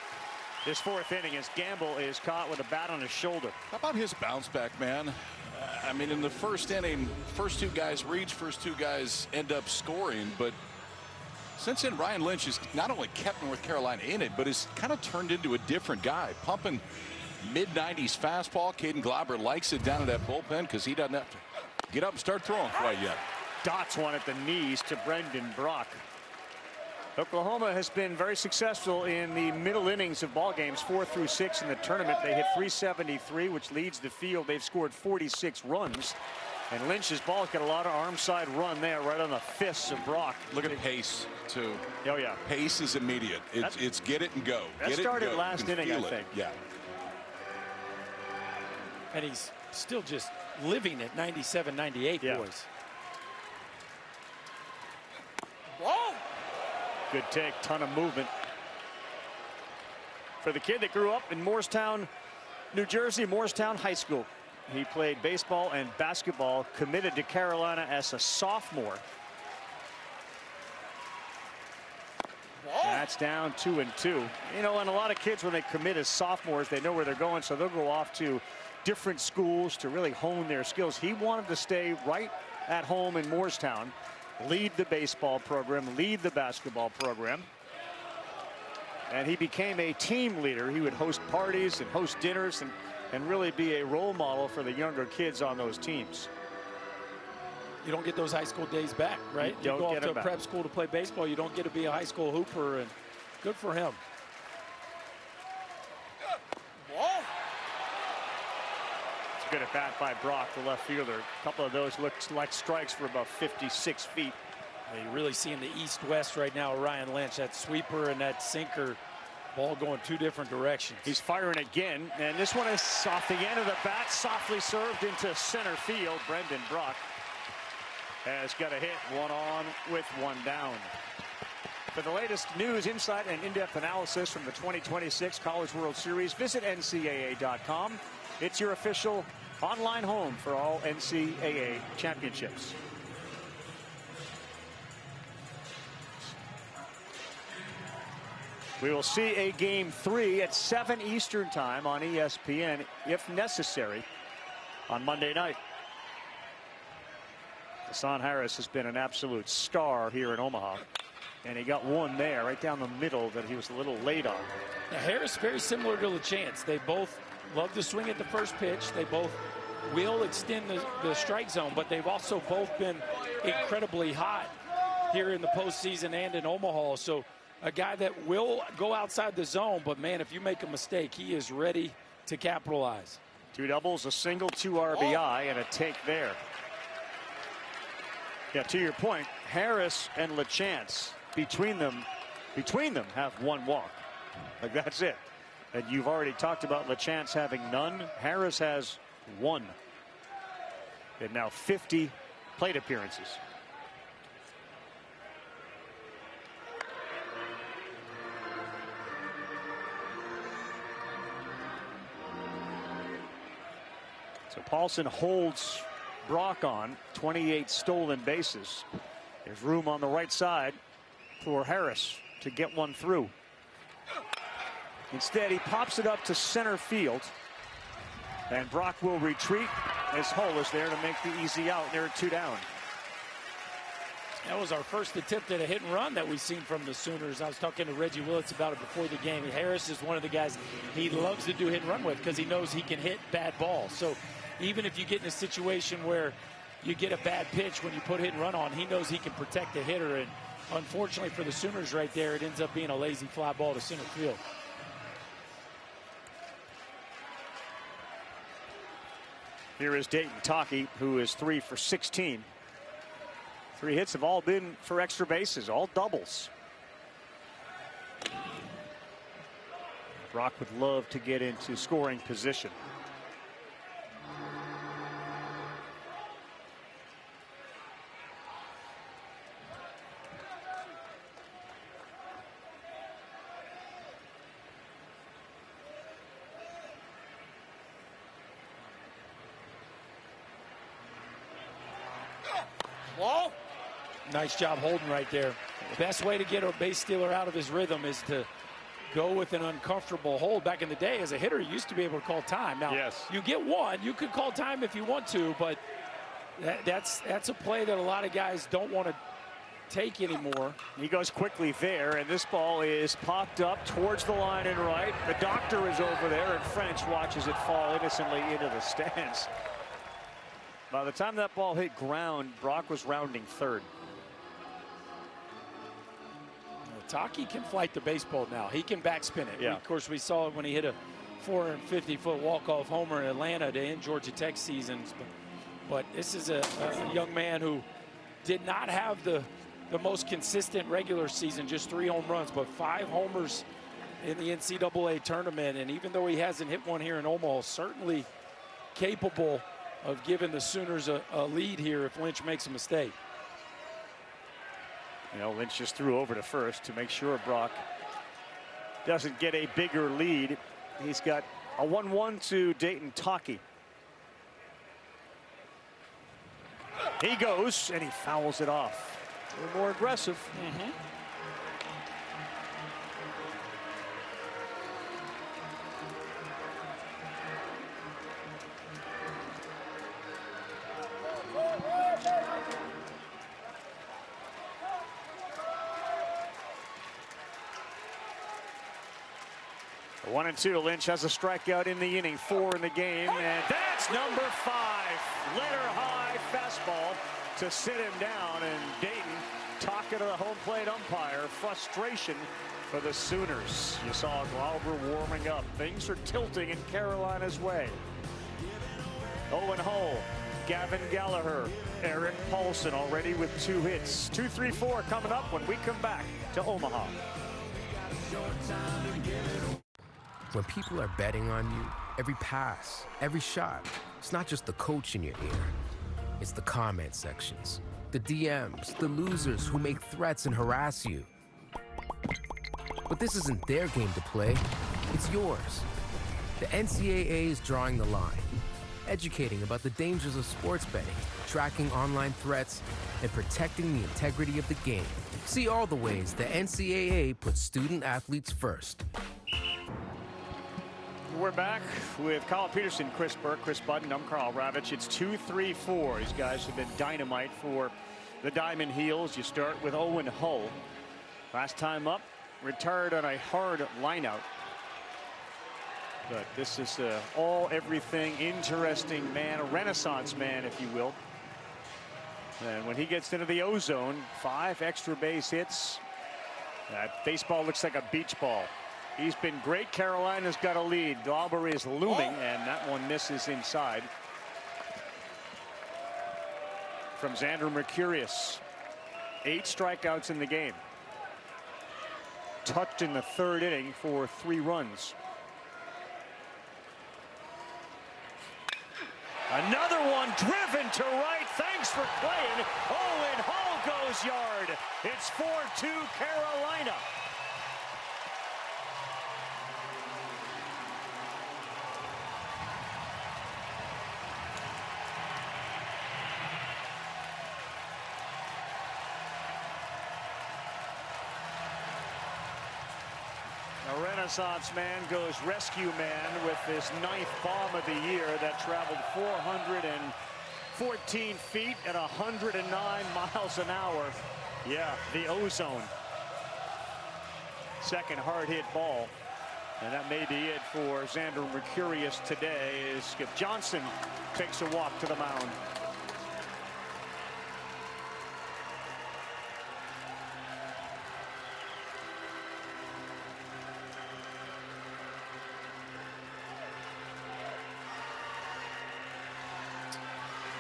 this 4th inning as Gamble is caught with a bat on his shoulder. How about his bounce back, man? I mean, in the first inning, first 2 guys reach, first 2 guys end up scoring. But since then, Ryan Lynch has not only kept North Carolina in it, but has kind of turned into a different guy, pumping mid-90s fastball. Caden Glauber likes it down at that bullpen because he doesn't have to get up and start throwing quite yet. Dots one at the knees to Brendan Brock. Oklahoma has been very successful in the middle innings of ball games, 4 through 6 in the tournament. They hit .373, which leads the field. They've scored 46 runs. And Lynch's ball's got a lot of arm side run there, right on the fists of Brock. Look at pace, too. Oh, yeah. Pace is immediate. It's get it and go. That started last inning, I think. Yeah. And he's still just living at 97, 98, boys. Whoa! Good take, ton of movement. For the kid that grew up in Morristown, New Jersey, Morristown High School. He played baseball and basketball, committed to Carolina as a sophomore. That's down 2-2. You know, and a lot of kids, when they commit as sophomores, they know where they're going, so they'll go off to different schools to really hone their skills. He wanted to stay right at home in Morristown, lead the baseball program, lead the basketball program. And he became a team leader. He would host parties and host dinners and really be a role model for the younger kids on those teams. You don't get those high school days back, right? You go off to a prep school to play baseball. You don't get to be a high school hooper, and good for him. It's a good at bat by Brock, the left fielder. A couple of those looked like strikes for about 56 feet. You're really seeing the east-west right now, Ryan Lynch. That sweeper and that sinker, ball going 2 different directions. He's firing again, and this one is off the end of the bat, softly served into center field. Brendan Brock has got a hit, 1 on with 1 down. For the latest news, insight, and in-depth analysis from the 2026 College World Series, visit NCAA.com. It's your official online home for all NCAA championships. We will see a game 3 at 7 Eastern time on ESPN, if necessary, on Monday night. Hassan Harris has been an absolute star here in Omaha. And he got one there right down the middle that he was a little late on. Now, Harris very similar to LaChance. They both love to swing at the first pitch. They both will extend the strike zone, but they've also both been incredibly hot here in the postseason and in Omaha. So a guy that will go outside the zone, but man, if you make a mistake, he is ready to capitalize. 2 doubles, a single, 2 RBI, and a take there. Yeah, to your point, Harris and LaChance, between them have 1 walk. Like, that's it. And you've already talked about LaChance having none. Harris has 1. And now 50 plate appearances. So Paulson holds Brock on 28 stolen bases. There's room on the right side for Harris to get one through. Instead, he pops it up to center field. And Brock will retreat as Hull is there to make the easy out. They're 2 down. That was our first attempt at a hit and run that we've seen from the Sooners. I was talking to Reggie Willits about it before the game. Harris is one of the guys he loves to do hit and run with because he knows he can hit bad balls. So even if you get in a situation where you get a bad pitch when you put hit and run on, he knows he can protect the hitter. And unfortunately for the Sooners right there, it ends up being a lazy fly ball to center field. Here is Dayton Taki, who is 3 for 16. 3 hits have all been for extra bases, all doubles. Brock would love to get into scoring position. Whoa. Nice job holding right there. The best way to get a base stealer out of his rhythm is to go with an uncomfortable hold. Back in the day, as a hitter, you used to be able to call time. Now, yes, you get one. You could call time if you want to, but that's a play that a lot of guys don't want to take anymore. He goes quickly there, and this ball is popped up towards the line and right. The doctor is over there, and French watches it fall innocently into the stands. By the time that ball hit ground, Brock was rounding third. Taki can flight the baseball now. He can backspin it. Yeah. Of course, we saw it when he hit a 450-foot walk-off homer in Atlanta to end Georgia Tech seasons. But this is a young man who did not have the most consistent regular season, just 3 home runs, but 5 homers in the NCAA tournament. And even though he hasn't hit one here in Omaha, certainly capable of giving the Sooners a lead here if Lynch makes a mistake. You know, Lynch just threw over to first to make sure Brock doesn't get a bigger lead. He's got a 1-1 to Dayton Taki. He goes and he fouls it off. A little more aggressive. Mm-hmm. The 1-2. Lynch has a strikeout in the inning, 4 in the game, and that's number 5. Letter high fastball to sit him down, and Dayton talking to the home plate umpire. Frustration for the Sooners. You saw Glauber warming up. Things are tilting in Carolina's way. Owen Hull, Gavin Gallagher, Eric Paulson already with 2 hits. 2-3-4 coming up when we come back to Omaha. When people are betting on you, every pass, every shot, it's not just the coach in your ear. It's the comment sections, the DMs, the losers who make threats and harass you. But this isn't their game to play, it's yours. The NCAA is drawing the line, educating about the dangers of sports betting, tracking online threats, and protecting the integrity of the game. See all the ways the NCAA puts student athletes first. We're back with Kyle Peterson, Chris Burke, Chris Budden. I'm Carl Ravitch. It's 2-3-4. These guys have been dynamite for the Diamond Heels. You start with Owen Hull. Last time up, retired on a hard lineout. But this is all everything interesting man, a renaissance man, if you will. And when he gets into the O-zone, 5 extra base hits. That baseball looks like a beach ball. He's been great. Carolina's got a lead. Glauber is looming, and that one misses inside. From Xander Mercurius. 8 strikeouts in the game. Touched in the 3rd inning for 3 runs. Another one driven to right. Thanks for playing. Owen Hull goes yard. It's 4-2 Carolina. Renaissance man goes rescue man with this 9th bomb of the year that traveled 414 feet at 109 miles an hour. Yeah, the ozone. Second hard hit ball. And that may be it for Xander Mercurius today as Skip Johnson takes a walk to the mound.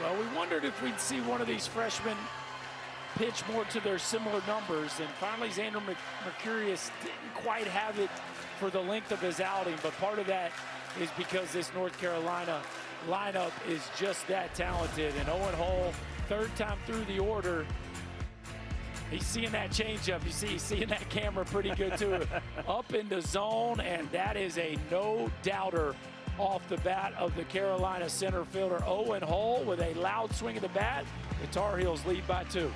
Well, we wondered if we'd see one of these freshmen pitch more to their similar numbers, and finally Xander Mercurius didn't quite have it for the length of his outing, but part of that is because this North Carolina lineup is just that talented. And Owen Hull, third time through the order, he's seeing that changeup. You see, he's seeing that camera pretty good too. Up into zone, and that is a no-doubter off the bat of the Carolina center fielder Owen Hull with a loud swing of the bat. The Tar Heels lead by 2.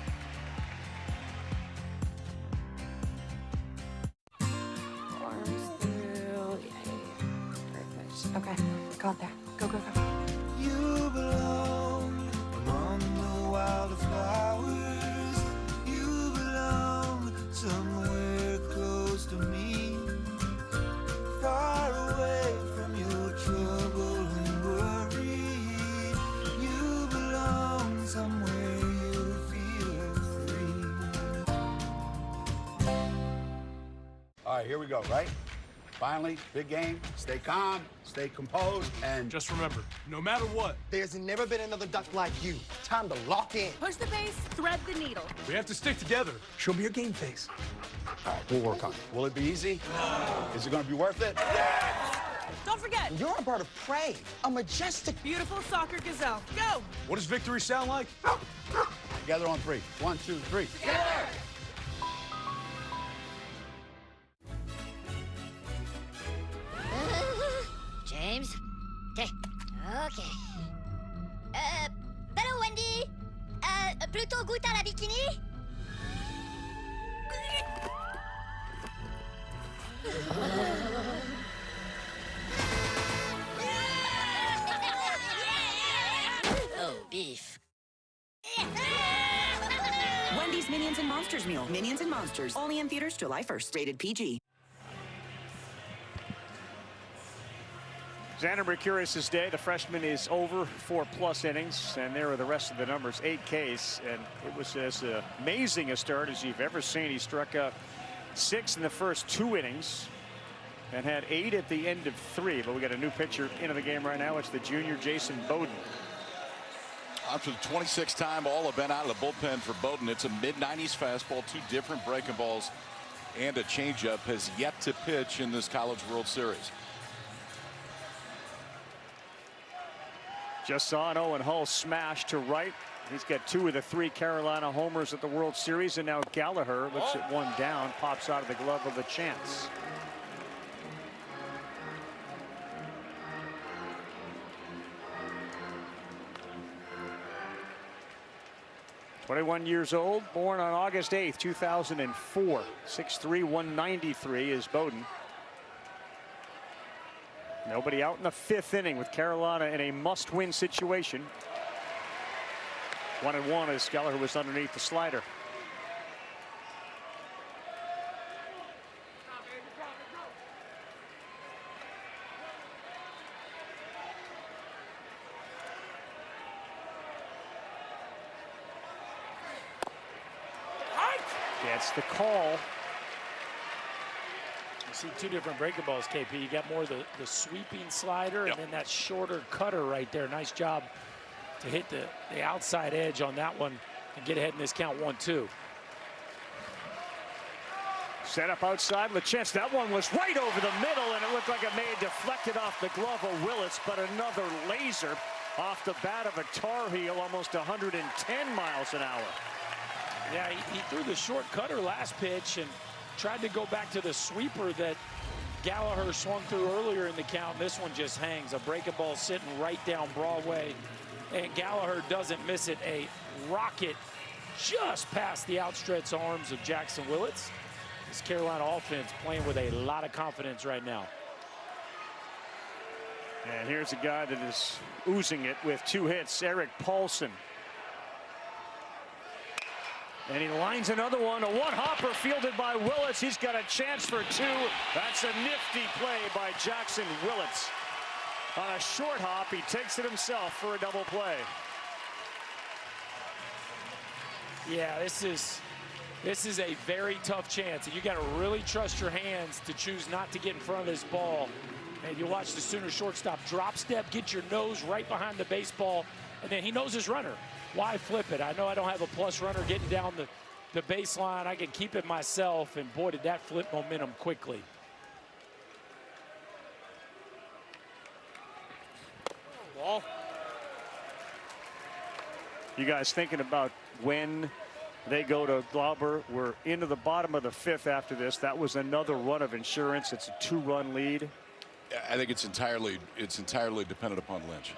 Okay, go up there. Go, go, go. You belong among the wildflowers. You belong somewhere close to me, far away from your trouble and worry. You belong somewhere you feel free. All right, here we go, right? Finally, big game. Stay calm, stay composed, and just remember, no matter what, there's never been another duck like you. Time to lock in. Push the base, thread the needle. we have to stick together. Show me your game face. all right, we'll work on it. Will it be easy? No. Is it going to be worth it? Yes! Don't forget, You're a bird of prey, a majestic, beautiful soccer gazelle. Go! What does victory sound like? Together on 3. 1, 2, 3. Together! James? Okay. Okay. Hello, Wendy. Plutôt goûte à la bikini? Oh, beef. Wendy's Minions and Monsters meal. Minions and Monsters. Only in theaters July 1st. Rated PG. Xander Mercurius' day, the freshman is over 4+ innings, and there are the rest of the numbers, 8 Ks, and it was as amazing a start as you've ever seen. He struck out 6 in the first 2 innings and had 8 at the end of 3. But we got a new pitcher into the game right now. It's the junior Jason Bowden. After the 26th time all have been out of the bullpen for Bowden. It's a mid-90s fastball, 2 different breaking balls, and a changeup. Has yet to pitch in this College World Series. Just saw an Owen Hull smash to right. He's got 2 of the 3 Carolina homers at the World Series, and now Gallagher looks at one down, pops out of the glove of a chance. ...21 years old, born on August 8th, 2004. 6'3", 193 is Bowden. Nobody out in the 5th inning with Carolina in a must-win situation. 1-1 as Gallagher was underneath the slider. Gets the call. You see 2 different breaking balls, KP. You got more of the sweeping slider, and then that shorter cutter right there. Nice job to hit the outside edge on that one and get ahead in this count 1-2. Set up outside, LaChance. That one was right over the middle, and it looked like it may have deflected off the glove of Willits, but another laser off the bat of a Tar Heel, almost 110 miles an hour. Yeah, he threw the short cutter last pitch and tried to go back to the sweeper that Gallagher swung through earlier in the count. This one just hangs. A breaking ball sitting right down Broadway, and Gallagher doesn't miss it. A rocket just past the outstretched arms of Jackson Willits. This Carolina offense playing with a lot of confidence right now. And here's a guy that is oozing it with 2 hits, Eric Paulson. And he lines another one, a one-hopper fielded by Willits. He's got a chance for 2. That's a nifty play by Jackson Willits. On a short hop, he takes it himself for a double play. Yeah, this is a very tough chance, and you got to really trust your hands to choose not to get in front of this ball. And you watch the Sooner shortstop drop step, get your nose right behind the baseball, and then he knows his runner. Why flip it? I know I don't have a plus runner getting down the baseline. I can keep it myself, and boy, did that flip momentum quickly. Ball. You guys thinking about when they go to Glauber? We're into the bottom of the 5th after this. That was another run of insurance. It's a 2-run lead. I think it's entirely dependent upon Lynch.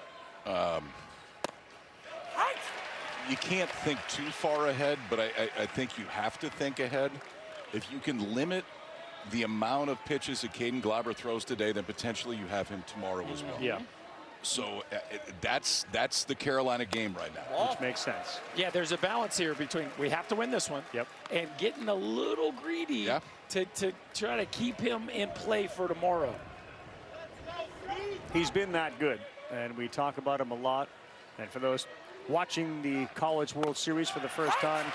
You can't think too far ahead, but I think you have to think ahead. If you can limit the amount of pitches that Caden Glauber throws today, then potentially you have him tomorrow as well. Yeah. So that's the Carolina game right now. Which makes sense. Yeah, there's a balance here between we have to win this one. Yep. And getting a little greedy to try to keep him in play for tomorrow. He's been that good, and we talk about him a lot. And for those watching the College World Series for the first time,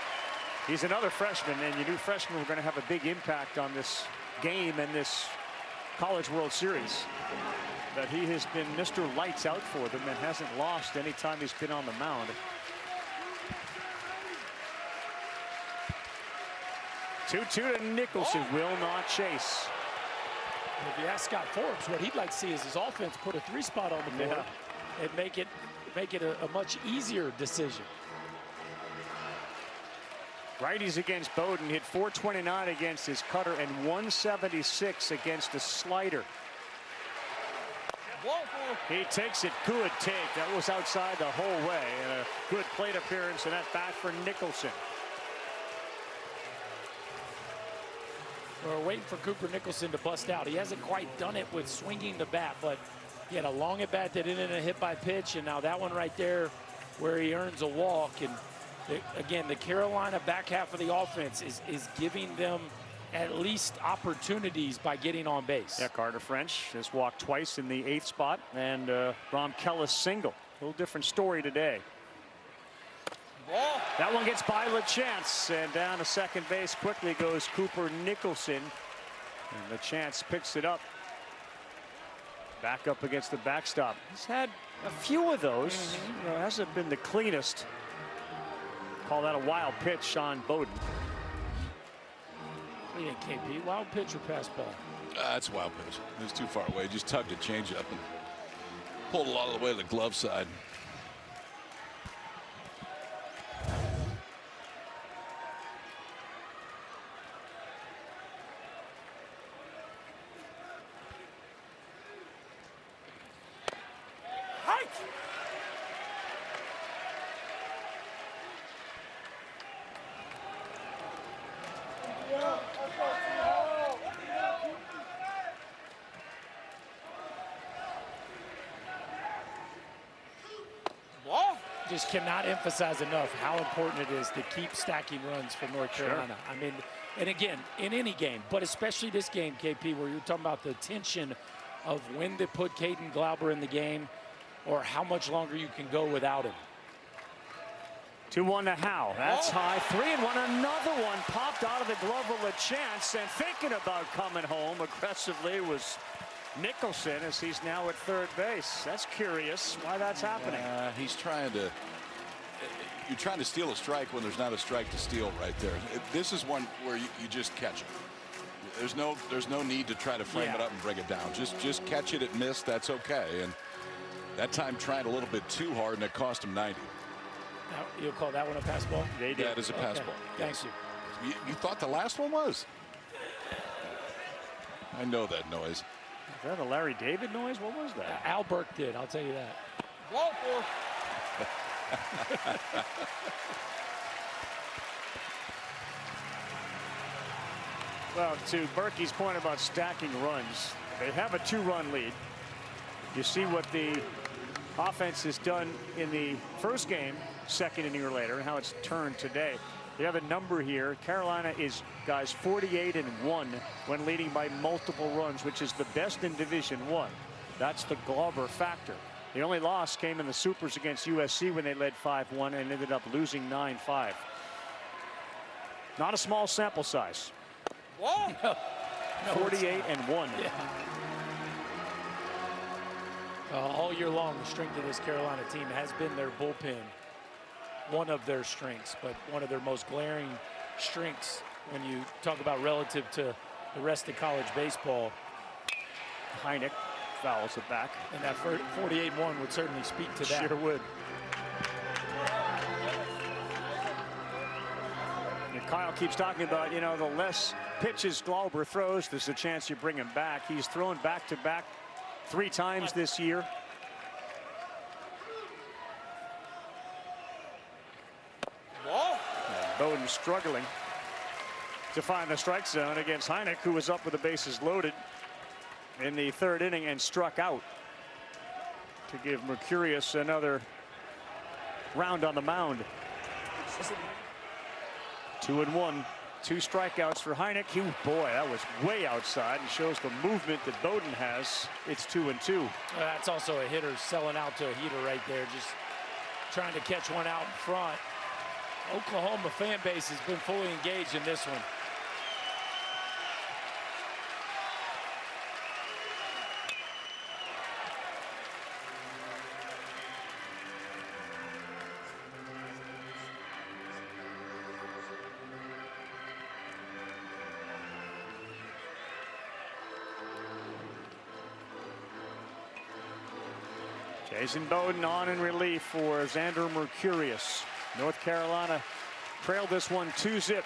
he's another freshman, and you knew freshmen were going to have a big impact on this game and this College World Series. But he has been Mr. Lights Out for them and hasn't lost any time he's been on the mound. 2-2 to Nicholson, will not chase. If you ask Scott Forbes, what he'd like to see is his offense put a 3 spot on the board and make it a much easier decision. Righties against Bowden, hit .429 against his cutter and .176 against the slider. He takes it, good take. That was outside the whole way, and a good plate appearance and at bat for Nicholson. We're waiting for Cooper Nicholson to bust out. He hasn't quite done it with swinging the bat, but he had a long at bat that ended in a hit by pitch, and now that one right there where he earns a walk. And again, the Carolina back half of the offense is giving them at least opportunities by getting on base. Yeah, Carter French has walked twice in the 8th spot, and Rom Kellis single. A little different story today. That one gets by LaChance, and down to second base quickly goes Cooper Nicholson. And LaChance picks it up. Back up against the backstop. He's had a few of those. You know, hasn't been the cleanest. Call that a wild pitch on Bowden. Yeah, KP, wild pitch or pass ball? That's a wild pitch. It was too far away. Just tugged a change up and pulled it all the way to the glove side. Just cannot emphasize enough how important it is to keep stacking runs for North Carolina. I mean, and again, in any game, but especially this game, KP, where you're talking about the tension of when to put Caden Glauber in the game or how much longer you can go without him. 2-1 to Howe. That's high. 3-1. Another one popped out of the glove of LaChance, and thinking about coming home aggressively was Nicholson, as he's now at third base. That's curious why that's happening. He's trying to. You're trying to steal a strike when there's not a strike to steal right there. This is one where you just catch it. There's no need to try to frame it up and bring it down. Just catch it at miss. That's okay. And that time trying a little bit too hard, and it cost him 90. Now, you'll call that one a pass ball? They did. That is a pass ball. Thank you. You thought the last one was? I know that noise. Is that a Larry David noise? What was that? Al Burke did, I'll tell you that. Well, to Berkey's point about stacking runs, they have a 2-run lead. You see what the offense has done in the first game, second inning or later, and how it's turned today. You have a number here. Carolina is, guys, 48-1 when leading by multiple runs, which is the best in Division I. That's the Glauber factor. The only loss came in the Supers against USC when they led 5-1 and ended up losing 9-5. Not a small sample size. Whoa! 48-1. Yeah. All year long, the strength of this Carolina team has been their bullpen. One of their strengths, but one of their most glaring strengths when you talk about relative to the rest of college baseball. Heineck fouls it back. And that 48-1 would certainly speak to that. Sure would. And Kyle keeps talking about, you know, the less pitches Glauber throws, there's a chance you bring him back. He's thrown back-to-back 3 times this year. Bowden struggling to find the strike zone against Heineck, who was up with the bases loaded in the 3rd inning and struck out to give Mercurius another round on the mound. 2-1, 2 strikeouts for Heineck. Boy, that was way outside and shows the movement that Bowden has. It's 2-2. That's also a hitter selling out to a heater right there, just trying to catch one out in front. Oklahoma fan base has been fully engaged in this one. Jason Bowden on in relief for Xander Mercurius. North Carolina trailed this one 2-zip.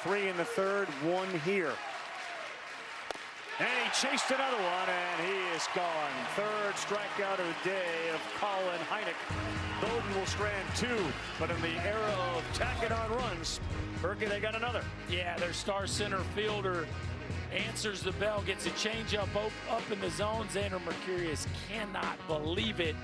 3 in the 3rd, 1 here. And he chased another one, and he is gone. 3rd strikeout of the day of Colin Heineck. Bowden will strand 2, but in the era of tacking on runs, Berkey, they got another. Yeah, their star center fielder answers the bell, gets a changeup up in the zone. Xander Mercurius cannot believe it.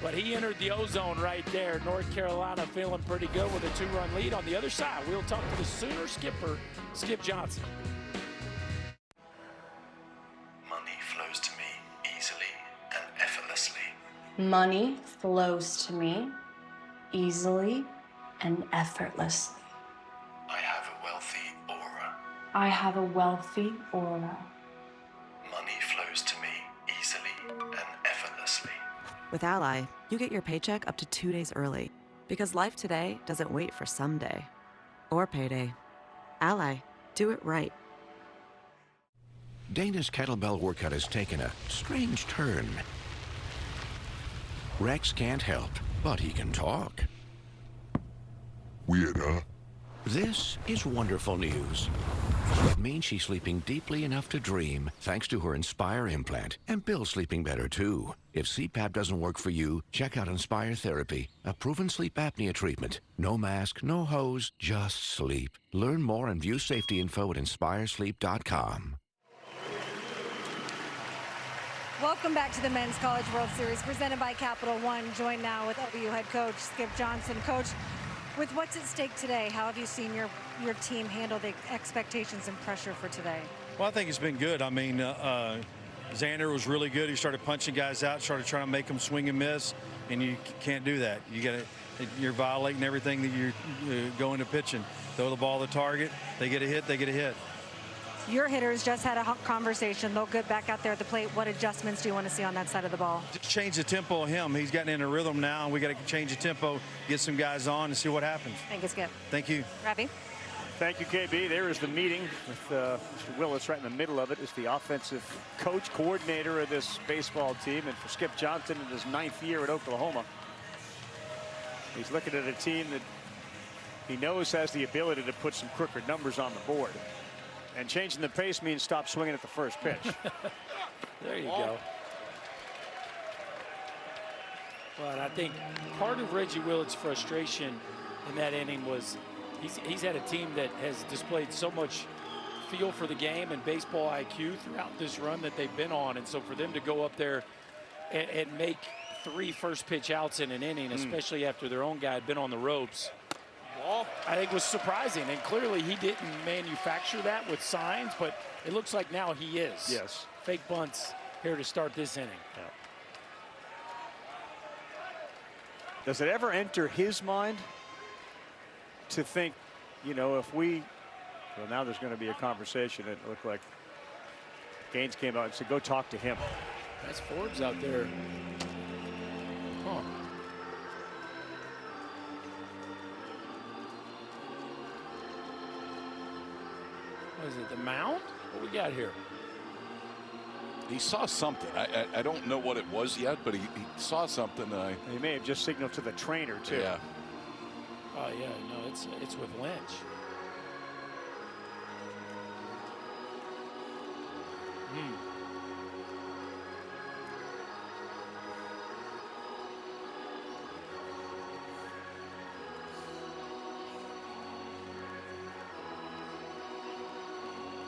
But he entered the ozone right there. North Carolina feeling pretty good with a 2-run lead. On the other side, we'll talk to the Sooner skipper, Skip Johnson. Money flows to me easily and effortlessly. Money flows to me easily and effortlessly. I have a wealthy aura. I have a wealthy aura. Money flows to me easily and effortlessly. With Ally, you get your paycheck up to 2 days early. Because life today doesn't wait for someday. Or payday. Ally, do it right. Dana's kettlebell workout has taken a strange turn. Rex can't help, but he can talk. Weird, huh? This is wonderful news. It means she's sleeping deeply enough to dream, thanks to her Inspire implant. And Bill's sleeping better, too. If CPAP doesn't work for you, check out Inspire Therapy, a proven sleep apnea treatment. No mask, no hose, just sleep. Learn more and view safety info at inspiresleep.com. Welcome back to the Men's College World Series presented by Capital One. Joined now with OU head coach Skip Johnson. Coach, with what's at stake today, how have you seen your team handle the expectations and pressure for today? Well, I think it's been good. I mean, Xander was really good. He started punching guys out, started trying to make them swing and miss, and you can't do that. You're violating everything that you're going to pitching. Throw the ball to the target. They get a hit. They get a hit. Your hitters just had a conversation. They'll get back out there at the plate. What adjustments do you want to see on that side of the ball? Just change the tempo of him. He's gotten in a rhythm now, and we got to change the tempo, get some guys on, and see what happens. Thank you, Skip. Thank you. Rafi? Thank you, KB. There is the meeting with Mr. Willis right in the middle of it. Is the offensive coach, coordinator of this baseball team, and for Skip Johnson in his 9th year at Oklahoma. He's looking at a team that he knows has the ability to put some crooked numbers on the board. And changing the pace means stop swinging at the first pitch. There you go. But I think part of Reggie Willett's frustration in that inning was he's had a team that has displayed so much feel for the game and baseball IQ throughout this run that they've been on. And so for them to go up there and make 3 first pitch outs in an inning, especially after their own guy had been on the ropes, I think was surprising. And clearly he didn't manufacture that with signs, but it looks like now he is. Yes. Fake bunts here to start this inning. Yeah. Does it ever enter his mind to think, you know, if we, well, now there's going to be a conversation. It looked like Gaines came out and said, go talk to him. That's Forbes out there. Huh. What is it, the mound? What we got here? He saw something. I don't know what it was yet, but he saw something. He may have just signaled to the trainer, too. Yeah. Oh, yeah, no, it's with Lynch.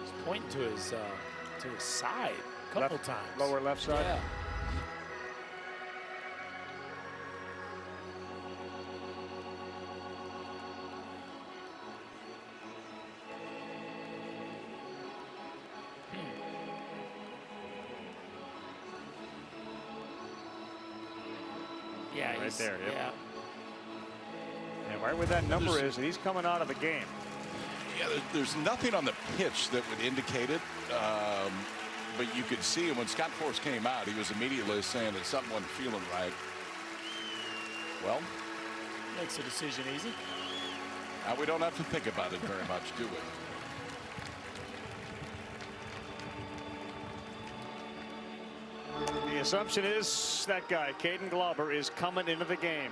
He's pointing to his side a couple times. Lower left side? Yeah. Yeah, right there. Yep. Yeah. And right where that number is, and he's coming out of the game. Yeah, there's nothing on the pitch that would indicate it, but you could see him when Scott Force came out. He was immediately saying that something wasn't feeling right. Well, makes the decision easy. Now we don't have to think about it very much, do we? The assumption is that guy, Caden Glauber, is coming into the game.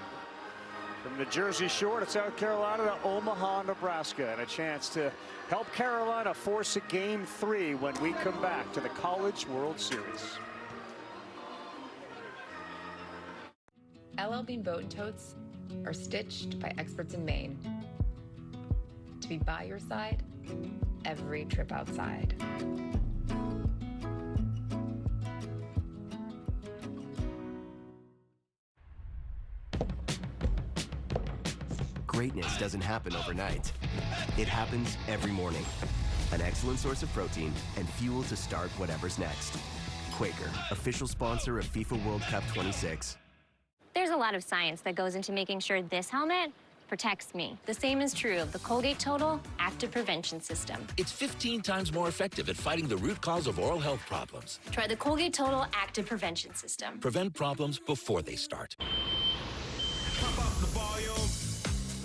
From the Jersey Shore to South Carolina to Omaha, Nebraska, and a chance to help Carolina force a Game 3 when we come back to the College World Series. LL Bean boat and totes are stitched by experts in Maine to be by your side every trip outside. Greatness doesn't happen overnight. It happens every morning. An excellent source of protein and fuel to start whatever's next. Quaker, official sponsor of FIFA World Cup 26. There's a lot of science that goes into making sure this helmet protects me. The same is true of the Colgate Total Active Prevention System. It's 15 times more effective at fighting the root cause of oral health problems. Try the Colgate Total Active Prevention System. Prevent problems before they start.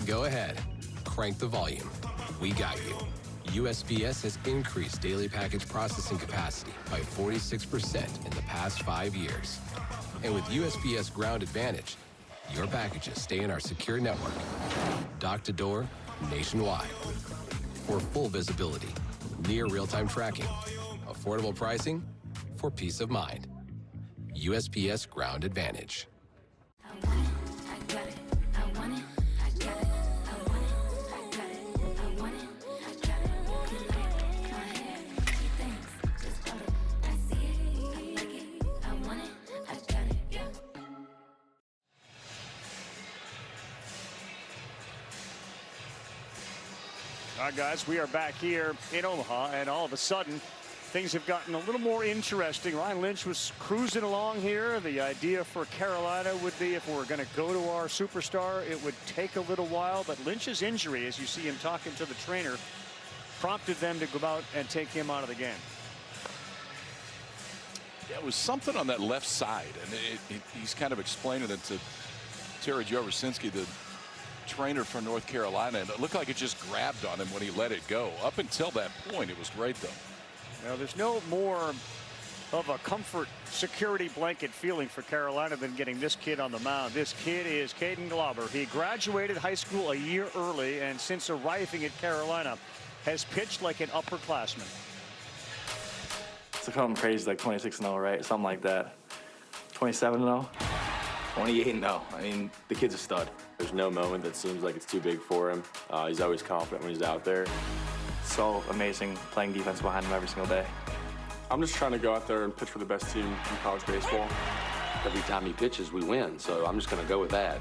Go ahead, crank the volume. We got you. USPS has increased daily package processing capacity by 46% in the past 5 years. And with USPS Ground Advantage, your packages stay in our secure network, dock to door, nationwide. For full visibility, near real-time tracking, affordable pricing, for peace of mind. USPS Ground Advantage. All right, guys, we are back here in Omaha, and all of a sudden, things have gotten a little more interesting. Ryan Lynch was cruising along here. The idea for Carolina would be if we're going to go to our superstar, it would take a little while. But Lynch's injury, as you see him talking to the trainer, prompted them to go out and take him out of the game. Yeah, it was something on that left side, and he's kind of explaining it to Terry Joversinski, the trainer for North Carolina, and it looked like it just grabbed on him when he let it go. Up until that point, it was great, though. Well, there's no more of a comfort security blanket feeling for Carolina than getting this kid on the mound. This kid is Caden Glauber. He graduated high school a year early, and since arriving at Carolina, has pitched like an upperclassman. So come crazy, like 26-0, right? Something like that. 27-0. 28-0. I mean, the kid's a stud. There's no moment that seems like it's too big for him. He's always confident when he's out there. so amazing playing defense behind him every single day. I'm just trying to go out there and pitch for the best team in college baseball. Every time he pitches, we win, so I'm just going to go with that.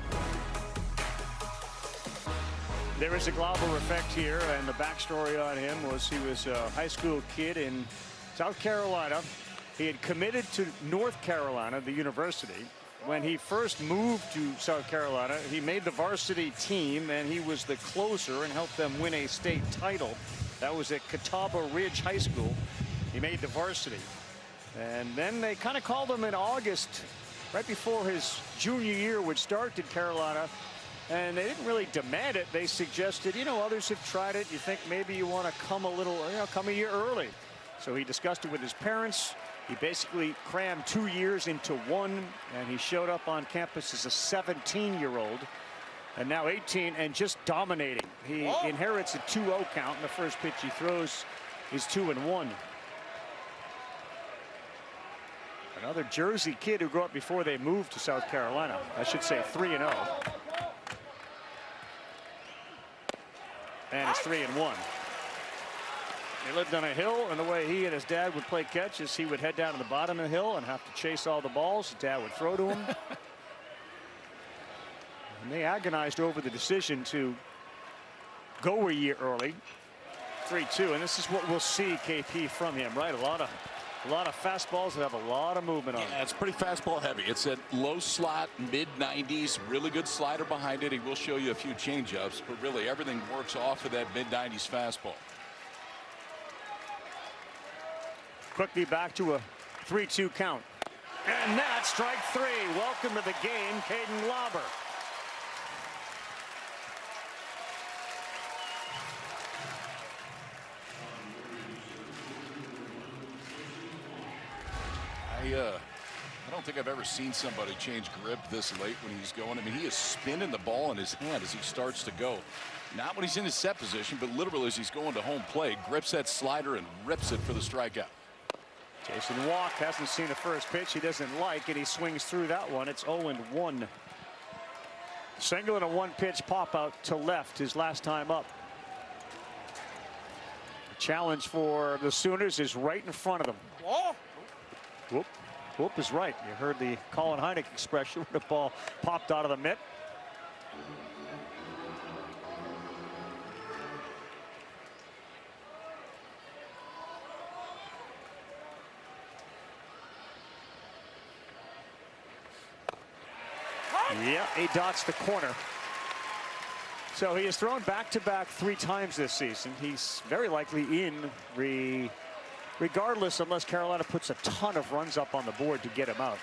There is a Glauber effect here, and the backstory on him was he was a high school kid in South Carolina. He had committed to North Carolina, the university. When he first moved to South Carolina, he made the varsity team, and he was the closer and helped them win a state title. That was at Catawba Ridge High School. He made the varsity. And then they kind of called him in August, right before his junior year would start in Carolina. And they didn't really demand it. They suggested, you know, others have tried it. You think maybe you want to come a little, you know, come a year early. So he discussed it with his parents. He basically crammed 2 years into one, and he showed up on campus as a 17-year-old, and now 18 and just dominating. He inherits a 2-0 count, and the first pitch he throws is 2-1. Another Jersey kid who grew up before they moved to South Carolina. I should say 3-0. And it's 3-1. He lived on a hill, and the way he and his dad would play catch is he would head down to the bottom of the hill and have to chase all the balls. His dad would throw to him. And they agonized over the decision to go a year early. 3-2, and this is what we'll see, KP, from him, right? A lot of fastballs that have a lot of movement on them. Yeah, it's pretty fastball heavy. It's at low slot, mid-90s, really good slider behind it. He will show you a few changeups, but really everything works off of that mid-90s fastball. Quickly back to a 3-2 count. And that's strike three. Welcome to the game, Caden Glauber. I don't think I've ever seen somebody change grip this late when he's going. I mean, he is spinning the ball in his hand as he starts to go. Not when he's in his set position, but literally as he's going to home plate, grips that slider and rips it for the strikeout. Jason Walk hasn't seen the first pitch he doesn't like, and he swings through that one. It's 0-1. Single and a one-pitch pop out to left his last time up. The challenge for the Sooners is right in front of them. Whoop. Whoop is right. You heard the Colin Heineck expression when the ball popped out of the mitt. Yeah, he dots the corner. So he has thrown back-to-back 3 times this season. He's very likely in regardless, unless Carolina puts a ton of runs up on the board to get him out.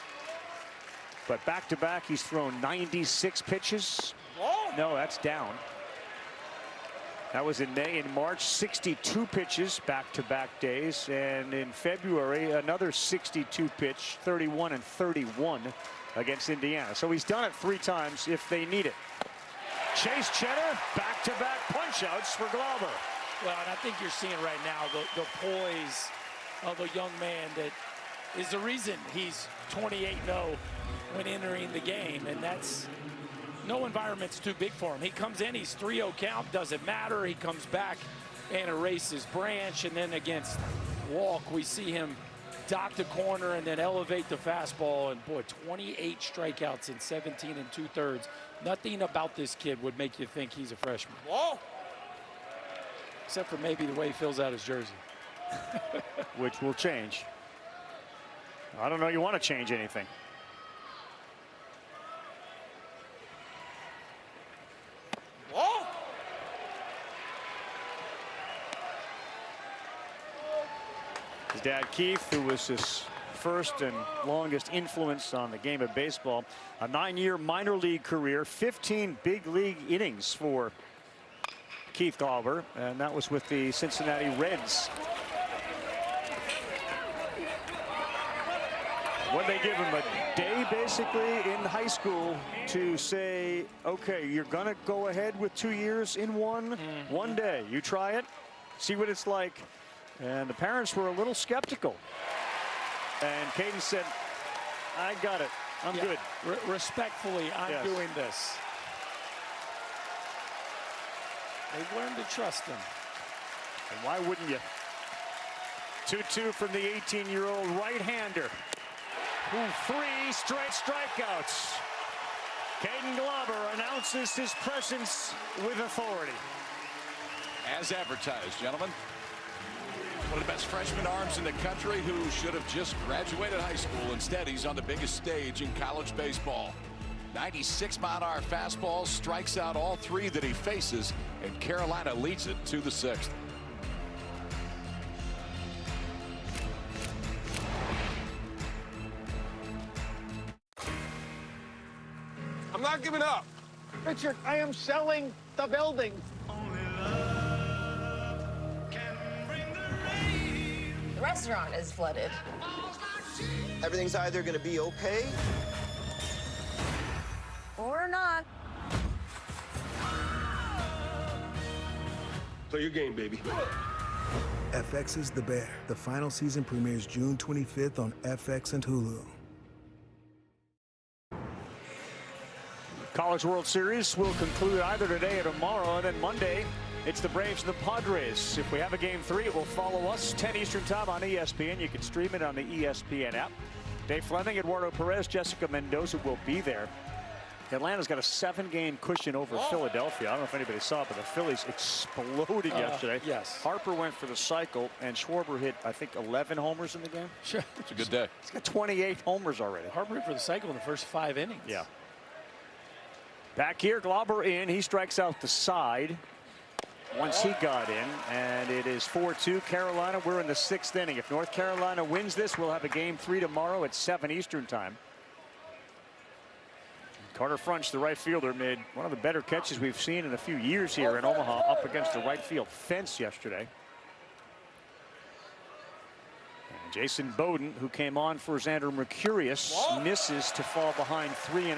But back-to-back, he's thrown 96 pitches. No, that's down. That was in May. In March, 62 pitches back-to-back days. And in February, another 62 pitch, 31 and 31 against Indiana. So he's done it 3 times if they need it. Chase Cheddar, back-to-back punch-outs for Glauber. Well, and I think you're seeing right now the poise of a young man that is the reason he's 28-0 when entering the game, and that's no environment's too big for him. He comes in, he's 3-0 count, doesn't matter. He comes back and erases Branch, and then against Walk, we see him dot the corner and then elevate the fastball, and boy, 28 strikeouts in 17 2/3. Nothing about this kid would make you think he's a freshman. Except for maybe the way he fills out his jersey. Which will change. I don't know you want to change anything. His dad Keith, who was his first and longest influence on the game of baseball, a 9-year minor league career, 15 big league innings for Keith Glauber, and that was with the Cincinnati Reds. When they give him a day basically in high school to say, okay, you're gonna go ahead with 2 years in one day. You try it, see what it's like. And the parents were a little skeptical. And Caden said, I got it. I'm good. Respectfully, I'm doing this. They've learned to trust him. And why wouldn't you? 2-2 from the 18-year-old right-hander. 3 straight strikeouts. Caden Glauber announces his presence with authority. As advertised, gentlemen. One of the best freshman arms in the country who should have just graduated high school. Instead, he's on the biggest stage in college baseball. 96-mile-an-hour fastball strikes out all 3 that he faces, and Carolina leads it to the 6th. I'm not giving up. Richard, I am selling the building. The restaurant is flooded. Everything's either going to be okay Or not. Play your game, baby. FX's The Bear. The final season premieres June 25th on FX and Hulu. College World Series will conclude either today or tomorrow, and then Monday, it's the Braves and the Padres. If we have a Game 3, it will follow us 10 Eastern Time on ESPN. You can stream it on the ESPN app. Dave Fleming, Eduardo Perez, Jessica Mendoza will be there. Atlanta's got a 7-game cushion over Philadelphia. I don't know if anybody saw it, but the Phillies exploded yesterday. Yes. Harper went for the cycle, and Schwarber hit, I think, 11 homers in the game. Sure. It's a good day. He's got 28 homers already. Harper hit for the cycle in the first 5 innings. Yeah. Back here, Glauber in. He strikes out the side once he got in, and it is 4-2 Carolina. We're in the 6th inning. If North Carolina wins this, we'll have a Game 3 tomorrow at 7 Eastern Time. Carter Frunch, the right fielder, made one of the better catches we've seen in a few years here in Omaha, up against the right field fence yesterday. And Jason Bowden, who came on for Xander Mercurius, misses to fall behind 3-0.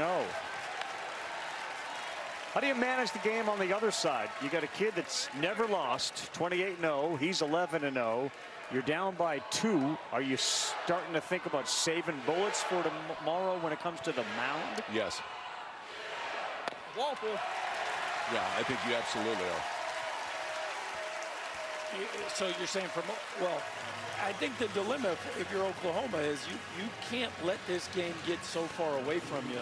How do you manage the game on the other side? You got a kid that's never lost, 28-0. He's 11-0. You're down by 2. Are you starting to think about saving bullets for tomorrow when it comes to the mound? Yes. Yeah, I think you absolutely are. So you're saying well, I think the dilemma if you're Oklahoma is you can't let this game get so far away from you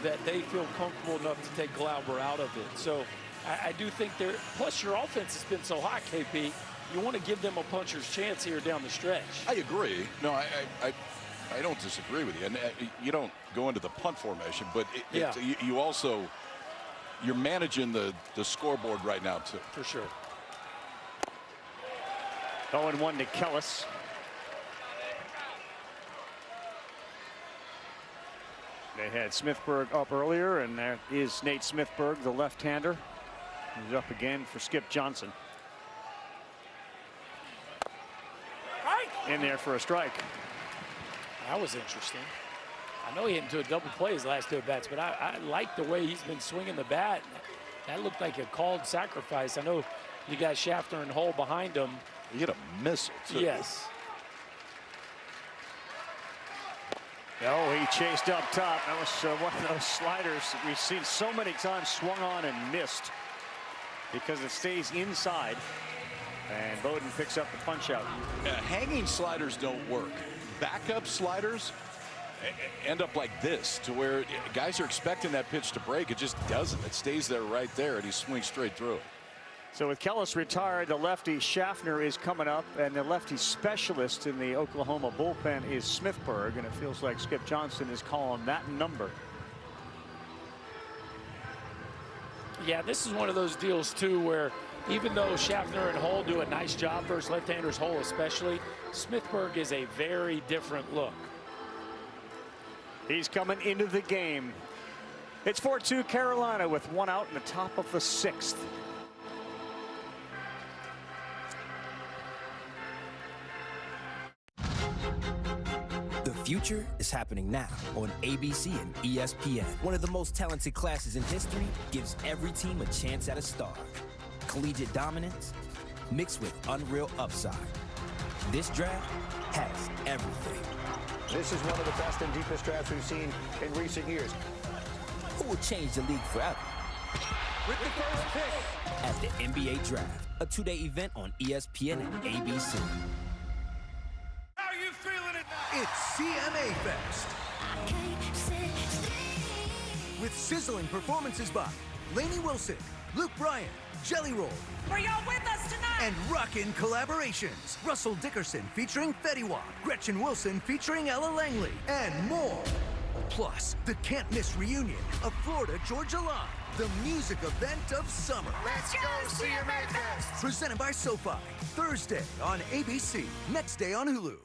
that they feel comfortable enough to take Glauber out of it. So I do think plus your offense has been so hot, KP, you want to give them a puncher's chance here down the stretch. I agree. No, I don't disagree with you. And you don't go into the punt formation, but you also, you're managing the scoreboard right now, too. For sure. 0-1 to Kellis. They had Smithburg up earlier, and there is Nate Smithburg, the left-hander. He's up again for Skip Johnson. In there for a strike. That was interesting. I know he hit into a double play his last 2 at-bats, but I like the way he's been swinging the bat. That looked like a called sacrifice. I know you got Schaffner and Hull behind him. He hit a missile, too. Yes. Oh, he chased up top. That was one of those sliders that we've seen so many times swung on and missed because it stays inside. And Bowden picks up the punch out. Hanging sliders don't work. Backup sliders end up like this, to where guys are expecting that pitch to break. It just doesn't. It stays there right there, and he swings straight through it. So with Kellis retired, the lefty Schaffner is coming up, and the lefty specialist in the Oklahoma bullpen is Smithburg, and it feels like Skip Johnson is calling that number. Yeah, this is one of those deals, too, where even though Schaffner and Hull do a nice job versus left-handers, Hull especially, Smithburg is a very different look. He's coming into the game. It's 4-2 Carolina with 1 out in the top of the 6th. The future is happening now on ABC and ESPN. One of the most talented classes in history gives every team a chance at a star. Collegiate dominance mixed with unreal upside. This draft has everything. This is one of the best and deepest drafts we've seen in recent years. Who will change the league forever? with the first pick at the NBA Draft, a 2-day event on ESPN and ABC. How you feeling it? It's CMA Fest. With sizzling performances by Lainey Wilson, Luke Bryan, Jelly Roll. Are y'all with us tonight? And rockin' collaborations. Russell Dickerson featuring Fetty Wap, Gretchen Wilson featuring Ella Langley, and more. Plus, the can't-miss reunion of Florida Georgia Line, the music event of summer. Let's go CMA Fest. Presented by SoFi. Thursday on ABC. Next day on Hulu.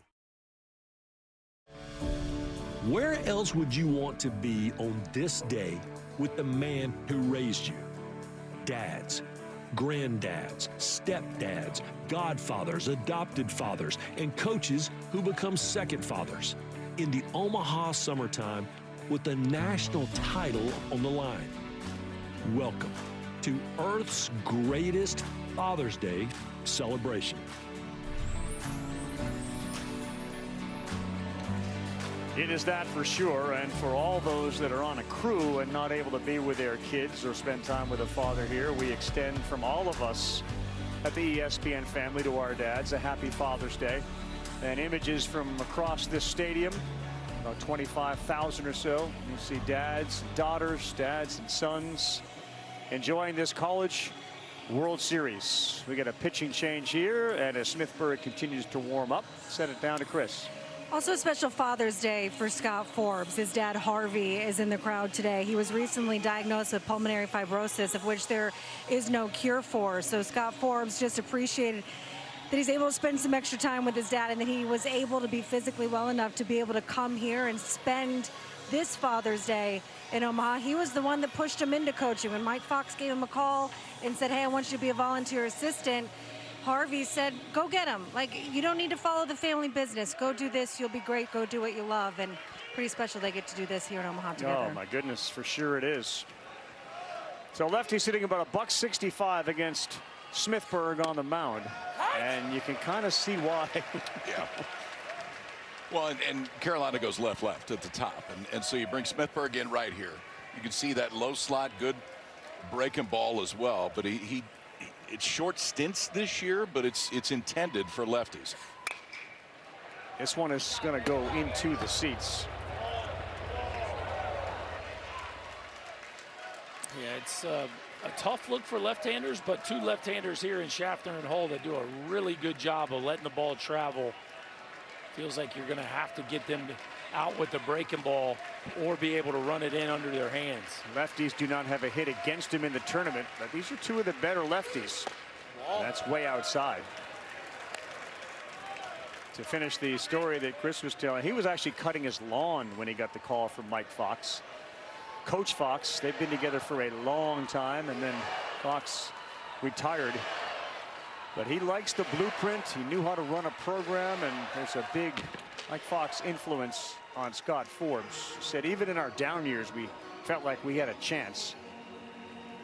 Where else would you want to be on this day with the man who raised you? Dads, granddads, stepdads, godfathers, adopted fathers, and coaches who become second fathers in the Omaha summertime with the national title on the line. Welcome to Earth's greatest Father's Day celebration. It is that for sure, and for all those that are on a crew and not able to be with their kids or spend time with a father here, we extend from all of us at the ESPN family to our dads a happy Father's Day. And images from across this stadium, about 25,000 or so. You see dads, daughters, dads and sons enjoying this College World Series. We get a pitching change here, and as Smithburg continues to warm up, send it down to Chris. Also a special Father's Day for Scott Forbes. His dad, Harvey, is in the crowd today. He was recently diagnosed with pulmonary fibrosis, of which there is no cure for. So Scott Forbes just appreciated that he's able to spend some extra time with his dad and that he was able to be physically well enough to be able to come here and spend this Father's Day in Omaha. He was the one that pushed him into coaching. When Mike Fox gave him a call and said, hey, I want you to be a volunteer assistant, Harvey said, go get him. Like, you don't need to follow the family business. Go do this. You'll be great. Go do what you love. And pretty special they get to do this here in Omaha together. Oh, my goodness. For sure it is. So lefty sitting about $165 against Smithburg on the mound. And you can kind of see why. Yeah. Well, and Carolina goes left at the top. And so you bring Smithburg in right here. You can see that low slot, good breaking ball as well. But it's short stints this year, but it's intended for lefties. This one is going to go into the seats. Yeah, it's a tough look for left-handers, but two left-handers here in Schaffner and Hull that do a really good job of letting the ball travel. Feels like you're going to have to get them out with the breaking ball or be able to run it in under their hands. Lefties do not have a hit against him in the tournament, but these are two of the better lefties. That's way outside. To finish the story that Chris was telling, he was actually cutting his lawn when he got the call from Mike Fox. Coach Fox, they've been together for a long time, and then Fox retired. But he likes the blueprint. He knew how to run a program, and there's a big Mike Fox influence on Scott Forbes. He said even in our down years, we felt like we had a chance.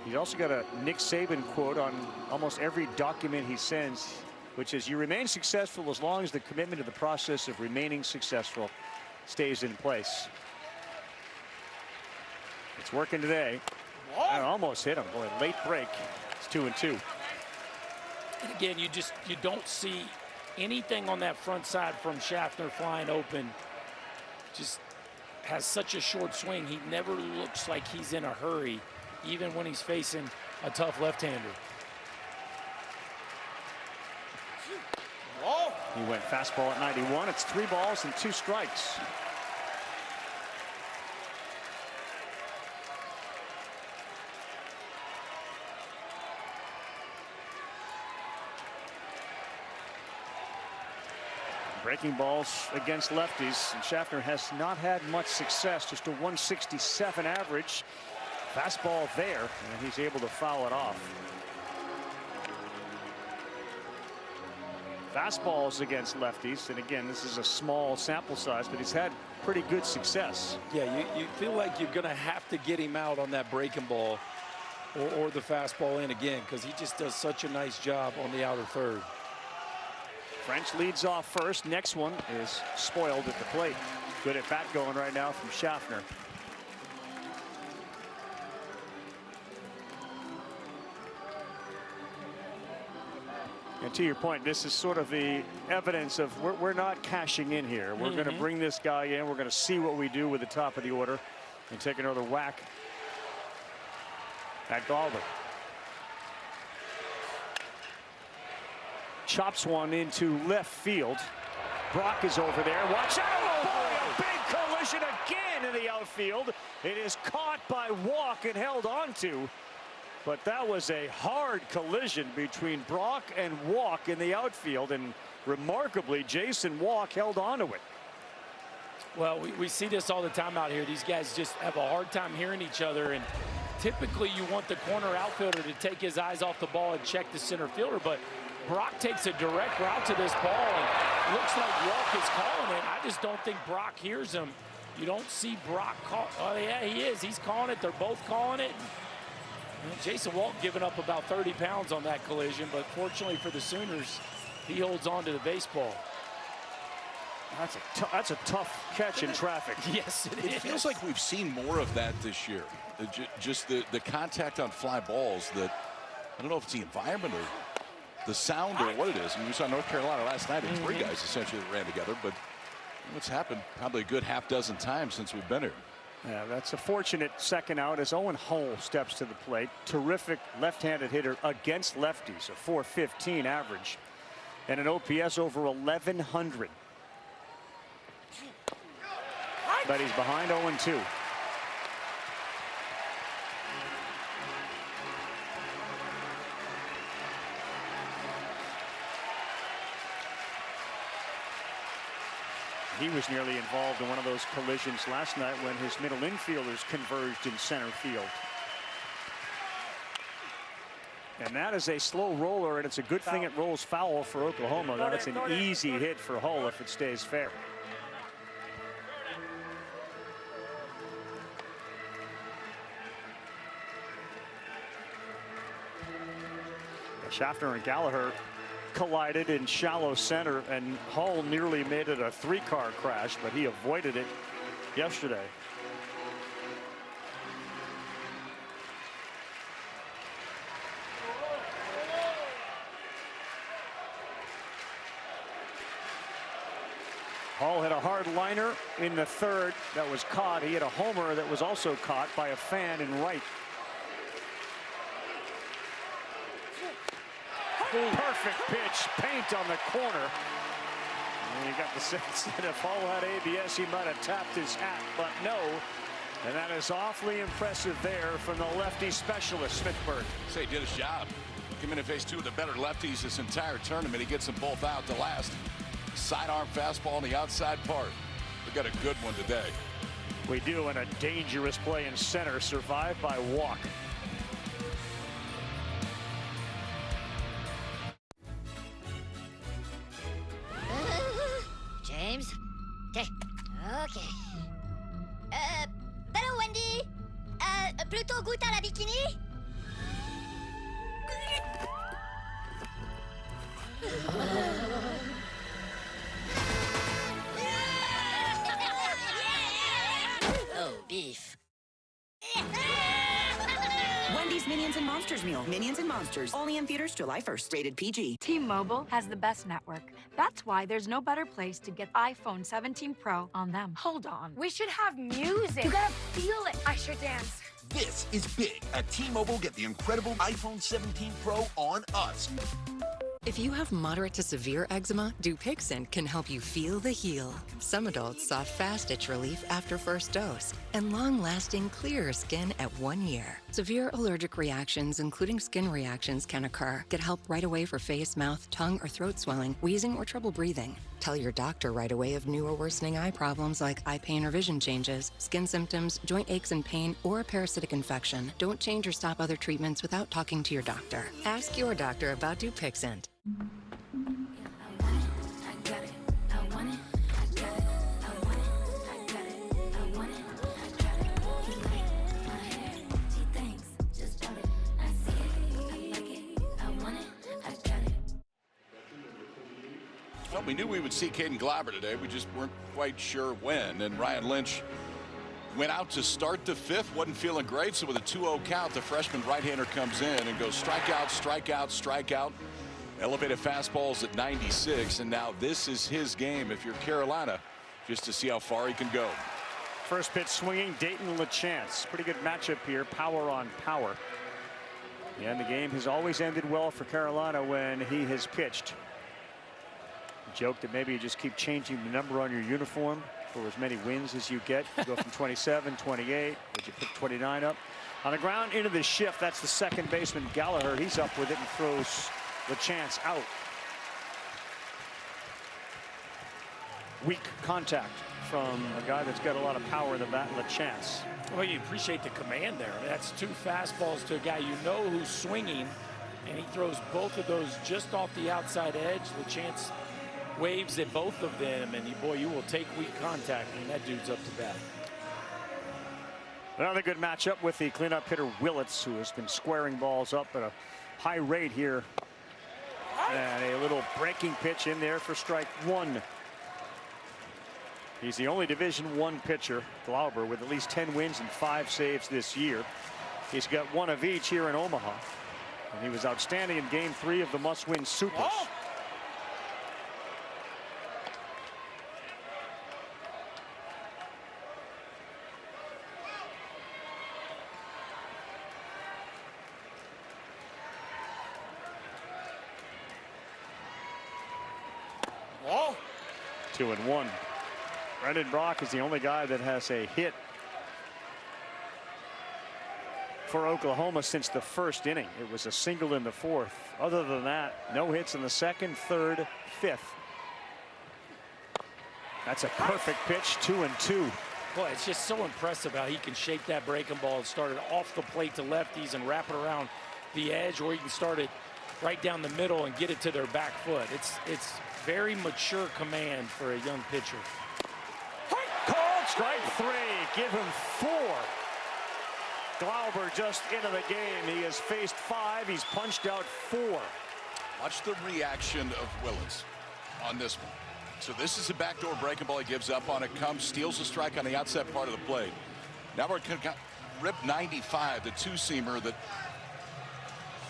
He's also got a Nick Saban quote on almost every document he sends, which is, you remain successful as long as the commitment to the process of remaining successful stays in place. It's working today. I almost hit him. Boy, late break. It's 2-2. And again, you don't see anything on that front side from Schaffner flying open. Just has such a short swing. He never looks like he's in a hurry, even when he's facing a tough left-hander. He went fastball at 91. It's 3 balls and 2 strikes. Breaking balls against lefties, and Schaffner has not had much success, just a 167 average. Fastball there, and he's able to foul it off. Fastballs against lefties, and again, this is a small sample size, but he's had pretty good success. Yeah, you feel like you're going to have to get him out on that breaking ball or the fastball in again, because he just does such a nice job on the outer third. French leads off first. Next one is spoiled at the plate. Good at bat going right now from Schaffner. And to your point, this is sort of the evidence of we're not cashing in here. We're going to bring this guy in. We're going to see what we do with the top of the order and take another whack at Galver. Chops one into left field. Brock is over there. Watch out! Oh boy, a big collision again in the outfield. It is caught by Walk and held onto. But that was a hard collision between Brock and Walk in the outfield, and remarkably, Jason Walk held onto it. Well, we see this all the time out here. These guys just have a hard time hearing each other, and typically you want the corner outfielder to take his eyes off the ball and check the center fielder, but Brock takes a direct route to this ball, and looks like Walk is calling it. I just don't think Brock hears him. You don't see Brock call. Oh, yeah, he is. He's calling it. They're both calling it. Jason Walk giving up about 30 pounds on that collision, but fortunately for the Sooners, he holds on to the baseball. That's a tough catch in traffic. Yes, it is. It feels like we've seen more of that this year. Just the contact on fly balls that, I don't know if it's the environment or the sound or what it is. I mean, we saw North Carolina last night, and 3 guys essentially that ran together, but what's happened probably a good half dozen times since we've been here. Yeah, that's a fortunate second out as Owen Hull steps to the plate. Terrific left-handed hitter against lefties, a .415 average, and an OPS over 1,100. But he's behind 0-2. He was nearly involved in one of those collisions last night when his middle infielders converged in center field. And that is a slow roller, and it's a good thing it rolls foul for Oklahoma. That's an easy hit for Hull if it stays fair. Schaffner and Gallagher collided in shallow center, and Hull nearly made it a 3-car crash, but he avoided it yesterday. Hull hit a hard liner in the third that was caught. He hit a homer that was also caught by a fan in right. Perfect pitch, paint on the corner. And you got the sense that if Hull had ABS, he might have tapped his hat, but no. And that is awfully impressive there from the lefty specialist, Smithburg. Say he did his job. Came in and faced 2 of the better lefties this entire tournament. He gets them both out to last. Sidearm fastball on the outside part. We got a good one today. We do, and a dangerous play in center, survived by Walk. James? Okay. Hello, Wendy. Plutôt goûte à la bikini? Oh, beef. Wendy's Minions and Monsters meal. Minions and Monsters. Only in theaters July 1st. Rated PG. T-Mobile has the best network. That's why there's no better place to get iPhone 17 Pro on them. Hold on. We should have music. You gotta feel it. I should dance. This is big. At T-Mobile, get the incredible iPhone 17 Pro on us. If you have moderate to severe eczema, Dupixent can help you feel the heal. Some adults saw fast itch relief after first dose and long-lasting clearer skin at 1 year. Severe allergic reactions, including skin reactions, can occur. Get help right away for face, mouth, tongue, or throat swelling, wheezing, or trouble breathing. Tell your doctor right away of new or worsening eye problems like eye pain or vision changes, skin symptoms, joint aches and pain, or a parasitic infection. Don't change or stop other treatments without talking to your doctor. Ask your doctor about Dupixent. Well, we knew we would see Caden Glauber today. We just weren't quite sure when. And Ryan Lynch went out to start the 5th. Wasn't feeling great. So with a 2-0 count, the freshman right-hander comes in and goes strikeout, strikeout, strikeout. Elevated fastballs at 96, and now this is his game if you're Carolina, just to see how far he can go. First pitch swinging, Dayton LaChance. Pretty good matchup here, power on power. And the game has always ended well for Carolina when he has pitched. Joke that maybe you just keep changing the number on your uniform for as many wins as you get. You go from 27, 28, would you put 29 up? On the ground into the shift, that's the second baseman Gallagher. He's up with it and throws LaChance out. Weak contact from a guy that's got a lot of power in the bat, LaChance. Well, you appreciate the command there. That's 2 fastballs to a guy you know who's swinging, and he throws both of those just off the outside edge. LaChance waves at both of them, and boy, you will take weak contact when that dude's up to bat. Another good matchup with the cleanup hitter Willits, who has been squaring balls up at a high rate here. And a little breaking pitch in there for strike 1. He's the only Division I pitcher, Glauber, with at least 10 wins and 5 saves this year. He's got 1 of each here in Omaha. And he was outstanding in Game 3 of the must-win Supers. Oh. Oh. 2-1. Brendan Brock is the only guy that has a hit for Oklahoma since the first inning. It was a single in the 4th. Other than that, no hits in the 2nd, 3rd, 5th. That's a perfect pitch, 2-2. Boy, it's just so impressive how he can shape that breaking ball and start it off the plate to lefties and wrap it around the edge, or he can start it right down the middle and get it to their back foot. It's very mature command for a young pitcher. Called strike 3. Give him 4. Glauber just into the game. He has faced 5. He's punched out 4. Watch the reaction of Willits on this one. So this is a backdoor breaking ball. He gives up on it, comes, steals a strike on the outside part of the plate. Now we're going to rip 95, the 2-seamer that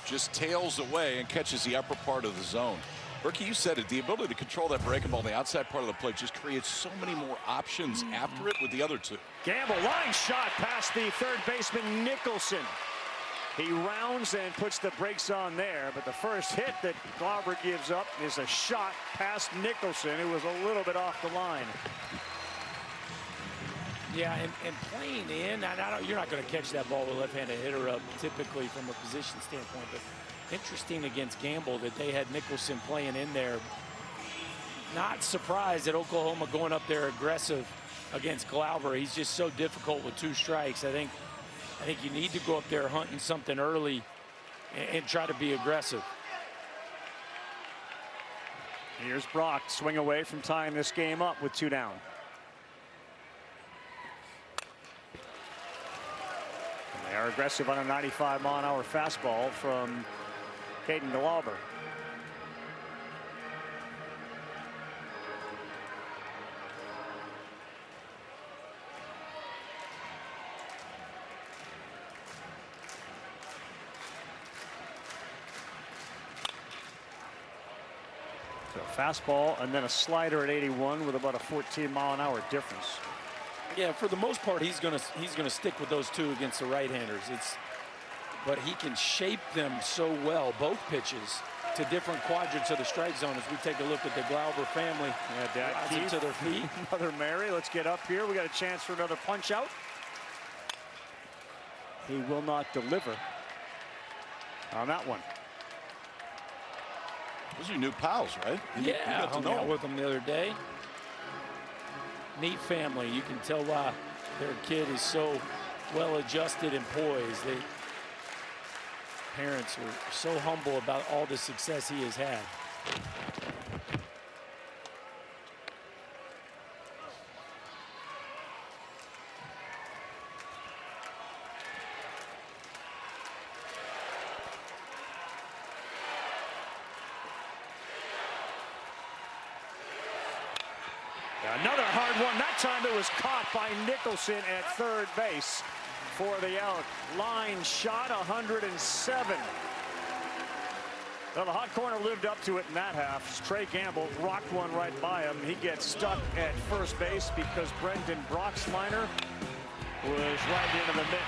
just tails away and catches the upper part of the zone. Berkey, you said it, the ability to control that breaking ball on the outside part of the plate just creates so many more options after it with the other 2. Gamble, line shot past the third baseman Nicholson. He rounds and puts the brakes on there, but the first hit that Glauber gives up is a shot past Nicholson, who was a little bit off the line. Yeah, and playing in, you're not going to catch that ball with a left-handed hitter up typically from a position standpoint, but interesting against Gamble that they had Nicholson playing in there. Not surprised at Oklahoma going up there aggressive against Glauber. He's just so difficult with 2 strikes. I think you need to go up there hunting something early and try to be aggressive. Here's Brock, swing away from tying this game up with 2 down. And they are aggressive on a 95-mile-an-hour fastball from Caden Glauber. So fastball and then a slider at 81 with about a 14-mile-an-hour difference. Yeah, for the most part, he's gonna stick with those 2 against the right-handers. But he can shape them so well, both pitches, to different quadrants of the strike zone. As we take a look at the Glauber family, rising to their feet. Mother Mary, let's get up here. We got a chance for another punch out. He will not deliver on that one. Those are your new pals, right? Yeah, I hung out with them the other day. Neat family. You can tell why their kid is so well adjusted and poised. Parents were so humble about all the success he has had. Another hard one. That time it was caught by Nicholson at third base for the out. Line shot, 107. Well, the hot corner lived up to it in that half. Trey Gamble rocked one right by him. He gets stuck at first base because Brendan Broxliner was right into the mitt.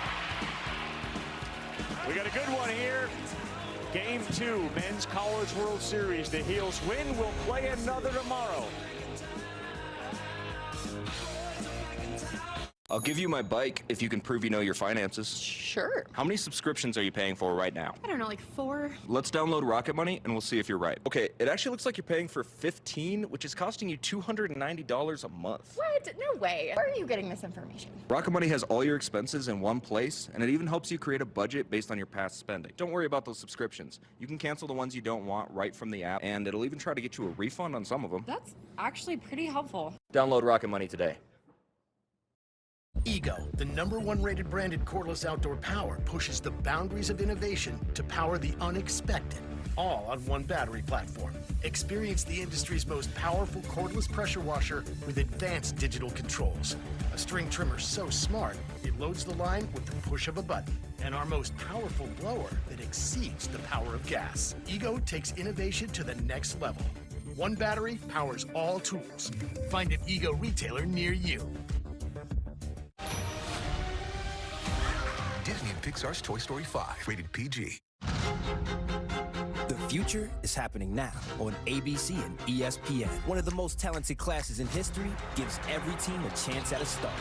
We got a good one here. Game 2, Men's College World Series. The Heels win. We'll play another tomorrow. I'll give you my bike if you can prove you know your finances. Sure. How many subscriptions are you paying for right now? I don't know, like 4. Let's download Rocket Money and we'll see if you're right. Okay, it actually looks like you're paying for 15, which is costing you $290 a month. What? No way. Where are you getting this information? Rocket Money has all your expenses in one place, and it even helps you create a budget based on your past spending. Don't worry about those subscriptions. You can cancel the ones you don't want right from the app, and it'll even try to get you a refund on some of them. That's actually pretty helpful. Download Rocket Money today. Ego, the #1 rated branded cordless outdoor power, pushes the boundaries of innovation to power the unexpected, all on one battery platform. Experience the industry's most powerful cordless pressure washer with advanced digital controls. A string trimmer so smart, it loads the line with the push of a button. And our most powerful blower that exceeds the power of gas. Ego takes innovation to the next level. One battery powers all tools. Find an Ego retailer near you. Disney and Pixar's Toy Story 5, rated PG. The future is happening now on ABC and ESPN. One of the most talented classes in history gives every team a chance at a star.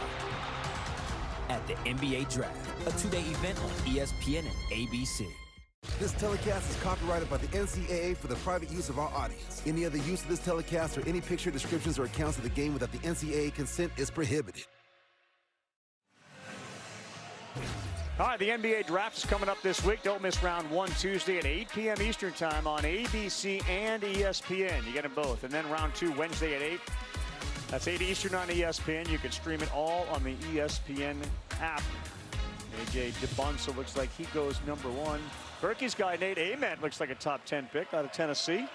At the NBA Draft, a 2-day event on ESPN and ABC. This telecast is copyrighted by the NCAA for the private use of our audience. Any other use of this telecast or any picture, descriptions, or accounts of the game without the NCAA consent is prohibited. All right, the NBA Draft is coming up this week. Don't miss round 1 Tuesday at 8 p.m. Eastern time on ABC and ESPN. You get them both. And then round 2 Wednesday at 8. That's 8 Eastern on ESPN. You can stream it all on the ESPN app. AJ DeBonsa looks like he goes #1. Berkey's guy, Nate Ament, looks like a top 10 pick out of Tennessee.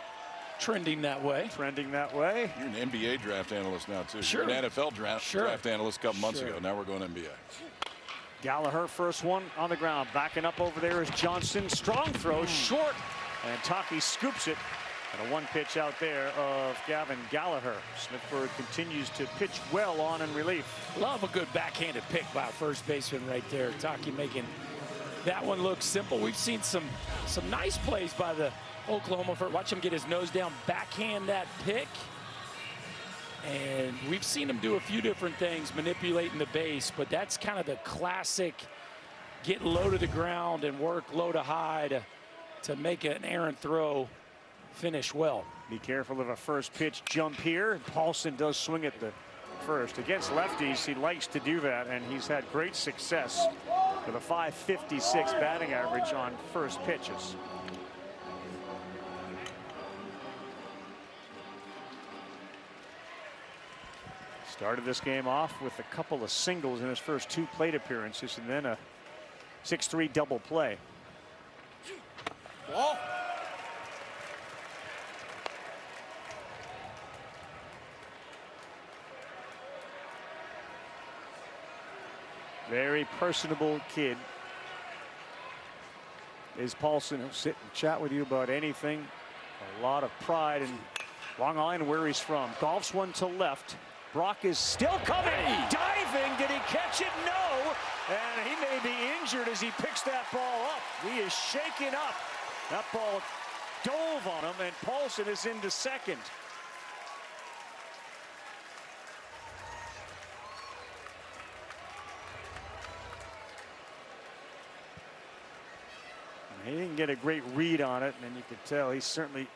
Trending that way. Trending that way. You're an NBA draft analyst now, too. Sure. You're an NFL draft analyst a couple months ago. Now we're going NBA. Gallagher, first one on the ground. Backing up over there is Johnson. Strong throw, short. And Taki scoops it. And a 1-pitch out there of Gavin Gallagher. Smithburg continues to pitch well on in relief. Love a good backhanded pick by a first baseman right there. Taki making that one look simple. We've seen some nice plays by the Oklahoma. Watch him get his nose down, backhand that pick. And we've seen him do a few different things, manipulating the base, but that's kind of the classic get low to the ground and work low to high to make an errant throw finish well. Be careful of a first pitch jump here. Paulson does swing at the first. Against lefties, he likes to do that, and he's had great success with a .556 batting average on first pitches. Started this game off with a couple of singles in his first 2 plate appearances, and then a 6-3 double play. Ball. Very personable kid is Paulson. He'll sit and chat with you about anything. A lot of pride in Long Island, where he's from. Golfs one to left. Brock is still coming, diving. Did he catch it? No. And he may be injured as he picks that ball up. He is shaken up. That ball dove on him, and Paulson is into second. He didn't get a great read on it, and you could tell he certainly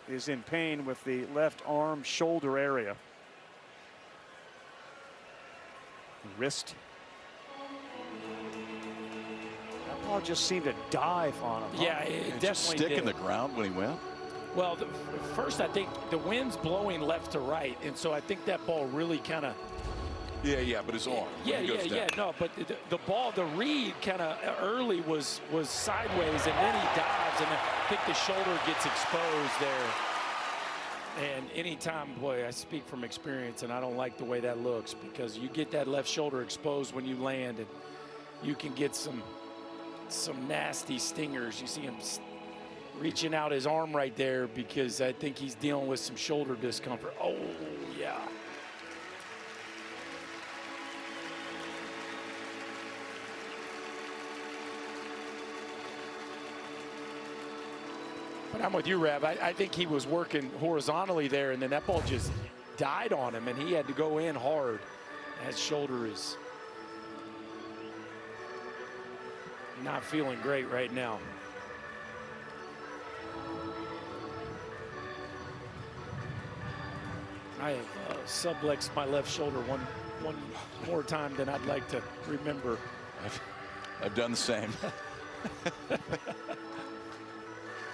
is in pain with the left arm shoulder area. Wrist. That ball just seemed to dive on him. Yeah, it definitely just stick in the ground when he went. Well, first I think the wind's blowing left to right, and so I think that ball really kind of. Yeah, but his arm. Yeah. No, but the ball, the read kind of early was sideways, and then he dives, and I think the shoulder gets exposed there. And anytime, boy, I speak from experience, and I don't like the way that looks, because you get that left shoulder exposed when you land, and you can get some nasty stingers. You see him reaching out his arm right there because I think he's dealing with some shoulder discomfort. Oh, yeah. But I'm with you, Rav. I think he was working horizontally there, and then that ball just died on him, and he had to go in hard. His shoulder is not feeling great right now. I have sublexed my left shoulder one more time than I'd like to remember. I've done the same.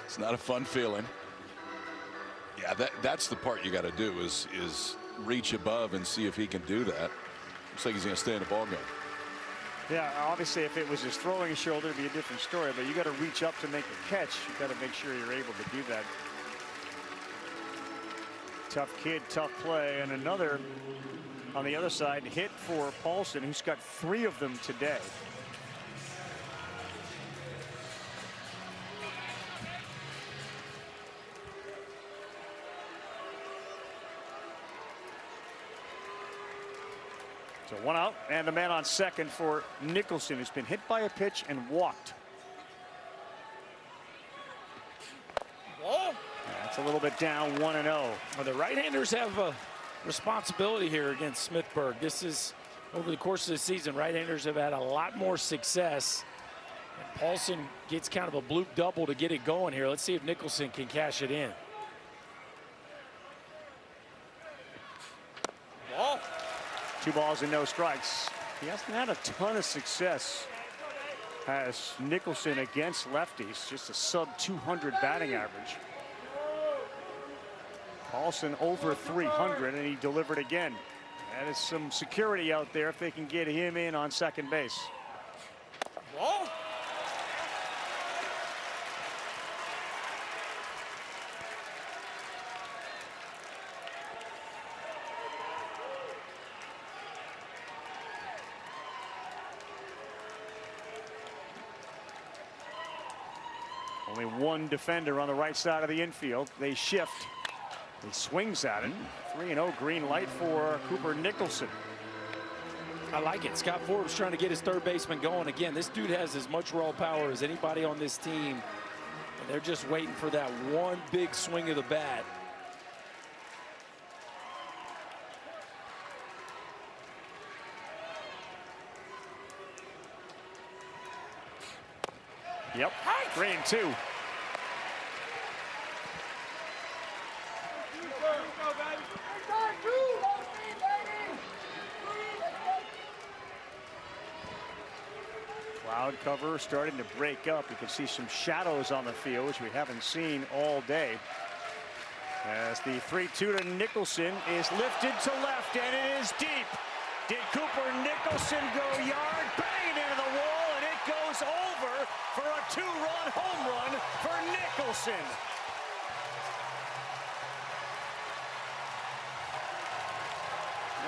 It's not a fun feeling. Yeah, that's the part you got to do is reach above and see if he can do that. Looks like he's going to stay in the ball game. Yeah, obviously, if it was his throwing shoulder, it'd be a different story. But you got to reach up to make a catch. You got to make sure you're able to do that. Tough kid, tough play, and another on the other side hit for Paulson, who's got 3 of them today. So 1 out, and the man on second for Nicholson, who's been hit by a pitch and walked. That's a little bit down, 1-0. Well, the right-handers have a responsibility here against Smithburg. This is over the course of the season. Right-handers have had a lot more success. And Paulson gets kind of a bloop double to get it going here. Let's see if Nicholson can cash it in. Ball. 2 balls and no strikes. He hasn't had a ton of success as Nicholson against lefties. Just a sub 200 batting average. Paulson over 300, and he delivered again. That is some security out there if they can get him in on second base. Ball. Only 1 defender on the right side of the infield. They shift. He swings at it. 3-0 green light for Cooper Nicholson. I like it. Scott Forbes trying to get his third baseman going. Again, this dude has as much raw power as anybody on this team. And they're just waiting for that one big swing of the bat. Yep, 3-2. Cloud cover starting to break up. You can see some shadows on the field, which we haven't seen all day. As the 3-2 to Nicholson is lifted to left, and it is deep. Did Cooper Nicholson go yard? Bang into the wall, and it goes over for a 2-run home run for Nicholson.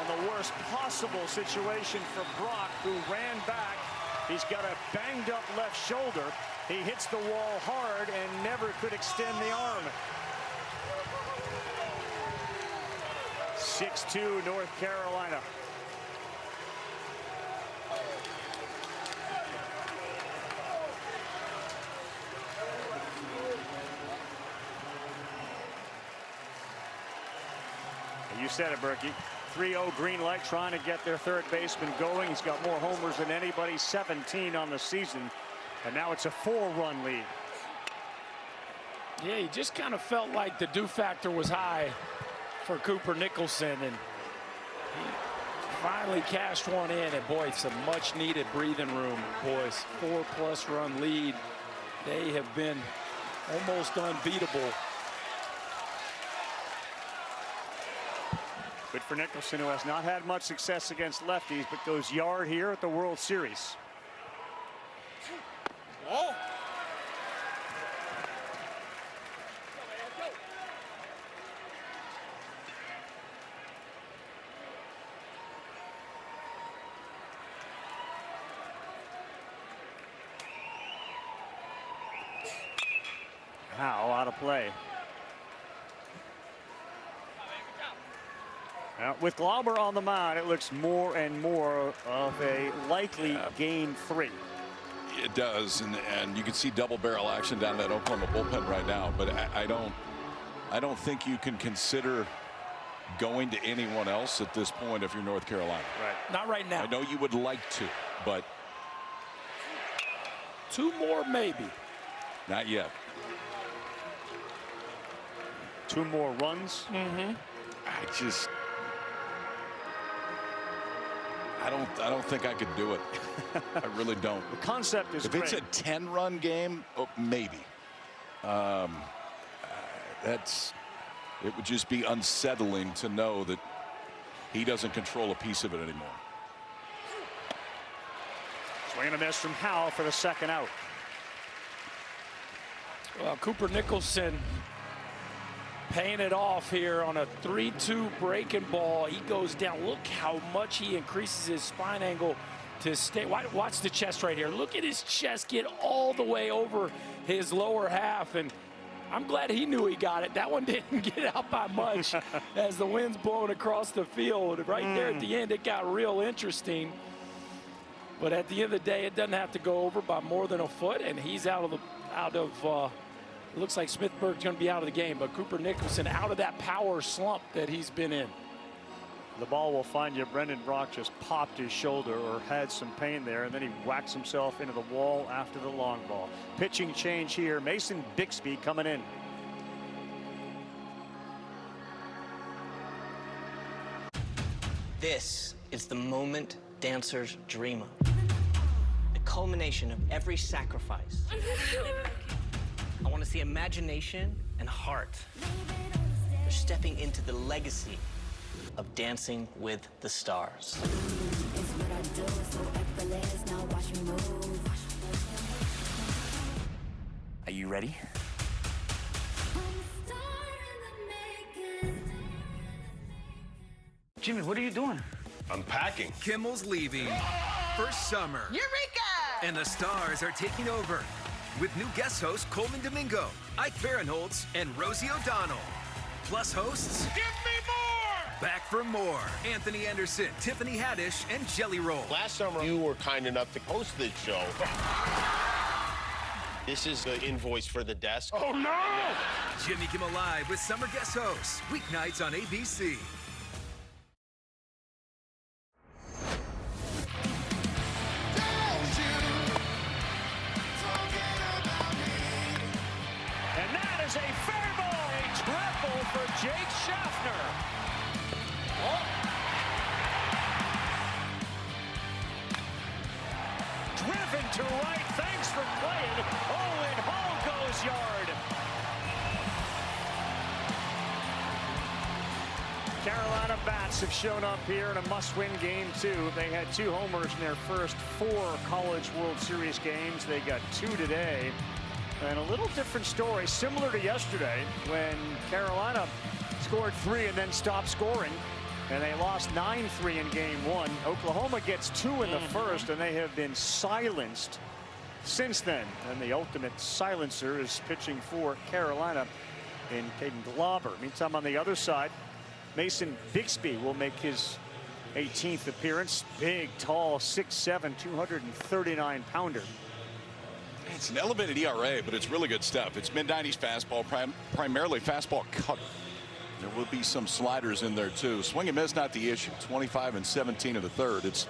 And the worst possible situation for Brock, who ran back. He's got a banged up left shoulder. He hits the wall hard and never could extend the arm. 6-2 North Carolina. You said it, Berkey. 3-0 green light, trying to get their third baseman going. He's got more homers than anybody, 17 on the season. And now it's a 4-run lead. Yeah, he just kind of felt like the do factor was high for Cooper Nicholson, and he finally cashed one in. And boy, some much needed breathing room, boys. 4+ run lead. They have been almost unbeatable. Good for Nicholson, who has not had much success against lefties, but goes yard here at the World Series. Oh. Howe out of play. Now, with Glauber on the mound, it looks more and more of a likely game 3. It does, and you can see double barrel action down that Oklahoma bullpen right now. But I don't think you can consider going to anyone else at this point if you're North Carolina. Right. Not right now. I know you would like to, but 2 more maybe. Not yet. 2 more runs. I don't think I could do it. I really don't. The concept is if great. it's a 10-run game, maybe. It would just be unsettling to know that he doesn't control a piece of it anymore. Swing and a miss from Howe for the second out. Well, Cooper Nicholson paying it off here on a 3-2 breaking ball. He goes down. Look how much he increases his spine angle to stay. Watch the chest right here. Look at his chest get all the way over his lower half. And I'm glad he knew he got it. That one didn't get out by much as the wind's blowing across the field. Right there at the end, it got real interesting. But at the end of the day, it doesn't have to go over by more than a foot, and he's out of it looks like Smithburg's going to be out of the game, but Cooper Nicholson out of that power slump that he's been in. The ball will find you. Brendan Brock just popped his shoulder or had some pain there, and then he whacks himself into the wall after the long ball. Pitching change here. Mason Bixby coming in. This is the moment dancers dream of. The culmination of every sacrifice. I want to see imagination and heart. They're stepping into the legacy of Dancing with the Stars. Are you ready? Jimmy, what are you doing? I'm packing. Kimmel's leaving. First summer. Eureka! And the Stars are taking over. With new guest hosts Coleman Domingo, Ike Barinholtz, and Rosie O'Donnell. Plus hosts... Give me more! Back for more. Anthony Anderson, Tiffany Haddish, and Jelly Roll. Last summer, you were kind enough to host this show. This is the invoice for the desk. Oh, no! Jimmy Kimmel Live with summer guest hosts. Weeknights on ABC. And that is a fair ball, a triple for Jake Schaffner. Driven to right, thanks for playing. Owen Hall goes yard. Carolina bats have shown up here in a must-win game, too. They had 2 homers in their first 4 College World Series games. They got 2 today. And a little different story, similar to yesterday, when Carolina scored 3 and then stopped scoring. And they lost 9-3 in game 1. Oklahoma gets 2 in the first, and they have been silenced since then. And the ultimate silencer is pitching for Carolina in Caden Glauber. Meantime, on the other side, Mason Bixby will make his 18th appearance. Big, tall, 6'7", 239-pounder. It's an elevated ERA, but it's really good stuff. It's mid-90s fastball, primarily fastball cutter. There will be some sliders in there, too. Swing and miss, not the issue. 25 and 17 of the third. It's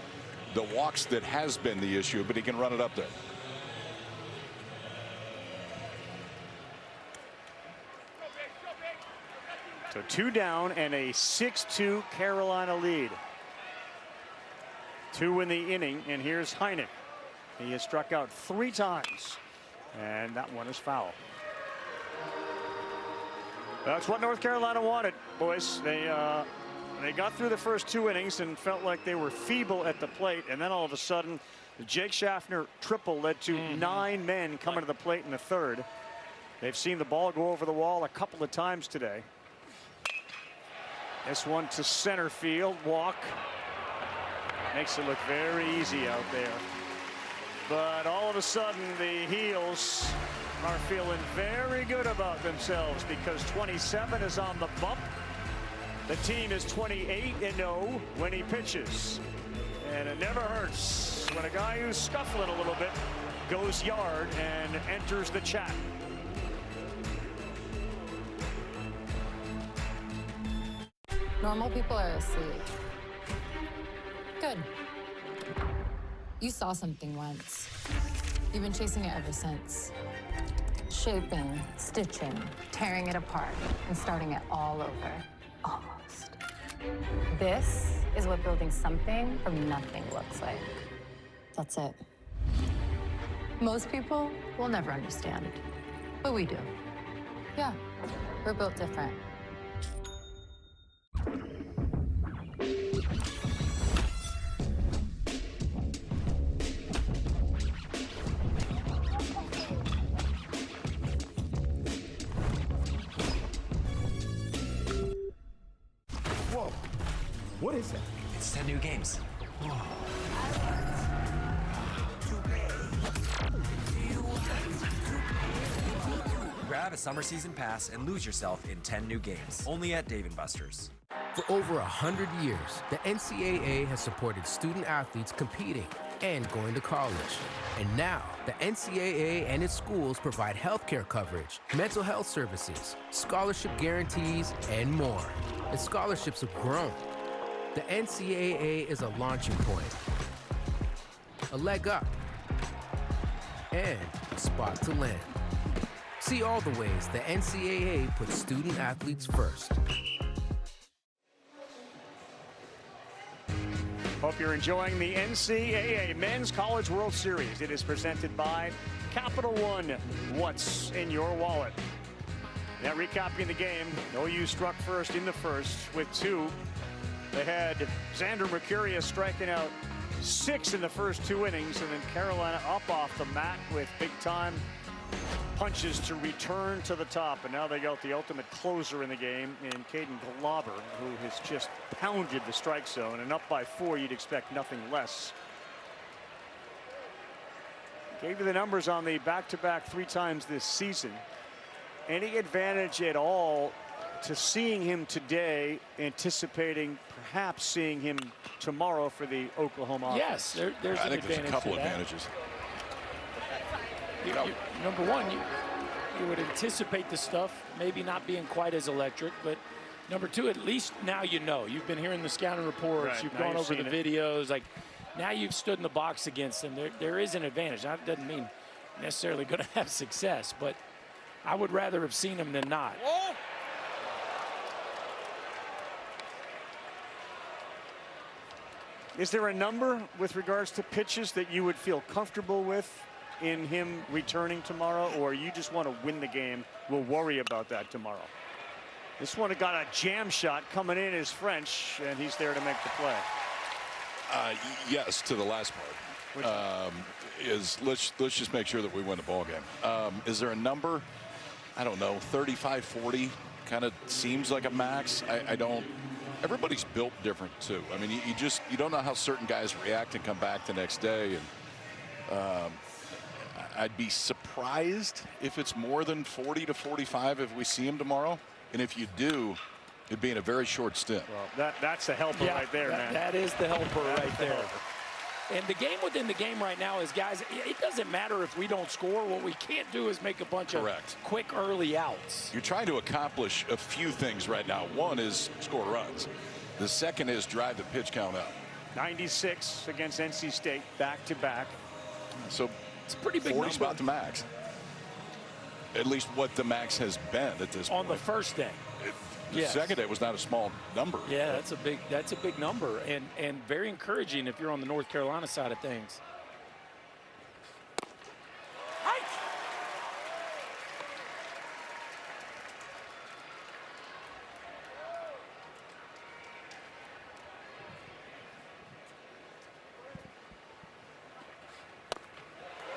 the walks that has been the issue, but he can run it up there. So 2 down and a 6-2 Carolina lead. 2 in the inning, and here's Heineck. He has struck out 3 times, and that one is foul. That's what North Carolina wanted, boys. They got through the first 2 innings and felt like they were feeble at the plate, and then all of a sudden, the Jake Schaffner triple led to 9 men coming to the plate in the third. They've seen the ball go over the wall a couple of times today. This one to center field, walk. Makes it look very easy out there. But all of a sudden, the Heels are feeling very good about themselves because 27 is on the bump. The team is 28-0 when he pitches. And it never hurts when a guy who's scuffling a little bit goes yard and enters the chat. Normal people are asleep. Good. You saw something once. You've been chasing it ever since. Shaping, stitching, tearing it apart, and starting it all over. Almost. This is what building something from nothing looks like. That's it. Most people will never understand, but we do. Yeah, we're built different. Whoa, what is that? It's 10 new games. Grab a summer season pass and lose yourself in 10 new games. Only at Dave & Buster's. For over 100 years, the NCAA has supported student athletes competing and going to college. And now, the NCAA and its schools provide healthcare coverage, mental health services, scholarship guarantees, and more. And scholarships have grown. The NCAA is a launching point, a leg up, and a spot to land. See all the ways the NCAA puts student athletes first. Hope you're enjoying the NCAA Men's College World Series. It is presented by Capital One. What's in your wallet? Now recapping the game, OU struck first in the first with 2. They had Xander Mercurius striking out 6 in the first 2 innings, and then Carolina up off the mat with big-time punches to return to the top. And now they got the ultimate closer in the game in Caden Glauber, who has just pounded the strike zone. And up by 4, you'd expect nothing less. Gave you the numbers on the back-to-back 3 times this season. Any advantage at all to seeing him today, anticipating perhaps seeing him tomorrow for the Oklahoma Yes, offense? there's I think there's a couple advantages. Number one, you would anticipate the stuff maybe not being quite as electric, but number 2, at least now you know. You've been hearing the scouting reports, Right, you've now gone you've over the seen it. videos. Like, now you've stood in the box against them. There is an advantage. That doesn't mean necessarily going to have success, but I would rather have seen him than not. Is there a number with regards to pitches that you would feel comfortable with in him returning tomorrow, or you just want to win the game? We'll worry about that tomorrow. This one got a jam shot coming in is French, and he's there to make the play. Yes, to the last part. Let's just make sure that we win the ball game. Is there a number? I don't know. 35, 40 kind of seems like a max. I don't. Everybody's built different too. I mean, you don't know how certain guys react and come back the next day. And I'd be surprised if it's more than 40 to 45 if we see him tomorrow. And if you do, it'd be in a very short stint. Well, that's the helper right there, man. That is the helper right there. And the game within the game right now is, guys, it doesn't matter if we don't score. What we can't do is make a bunch of quick early outs. You're trying to accomplish a few things right now. One is score runs. The second is drive the pitch count up. 96 against NC State, back-to-back. So it's a pretty big 40's number. about the max. At least what the max has been at this point. On the first day. The second day was not a small number. Yeah, that's a big number, and very encouraging if you're on the North Carolina side of things.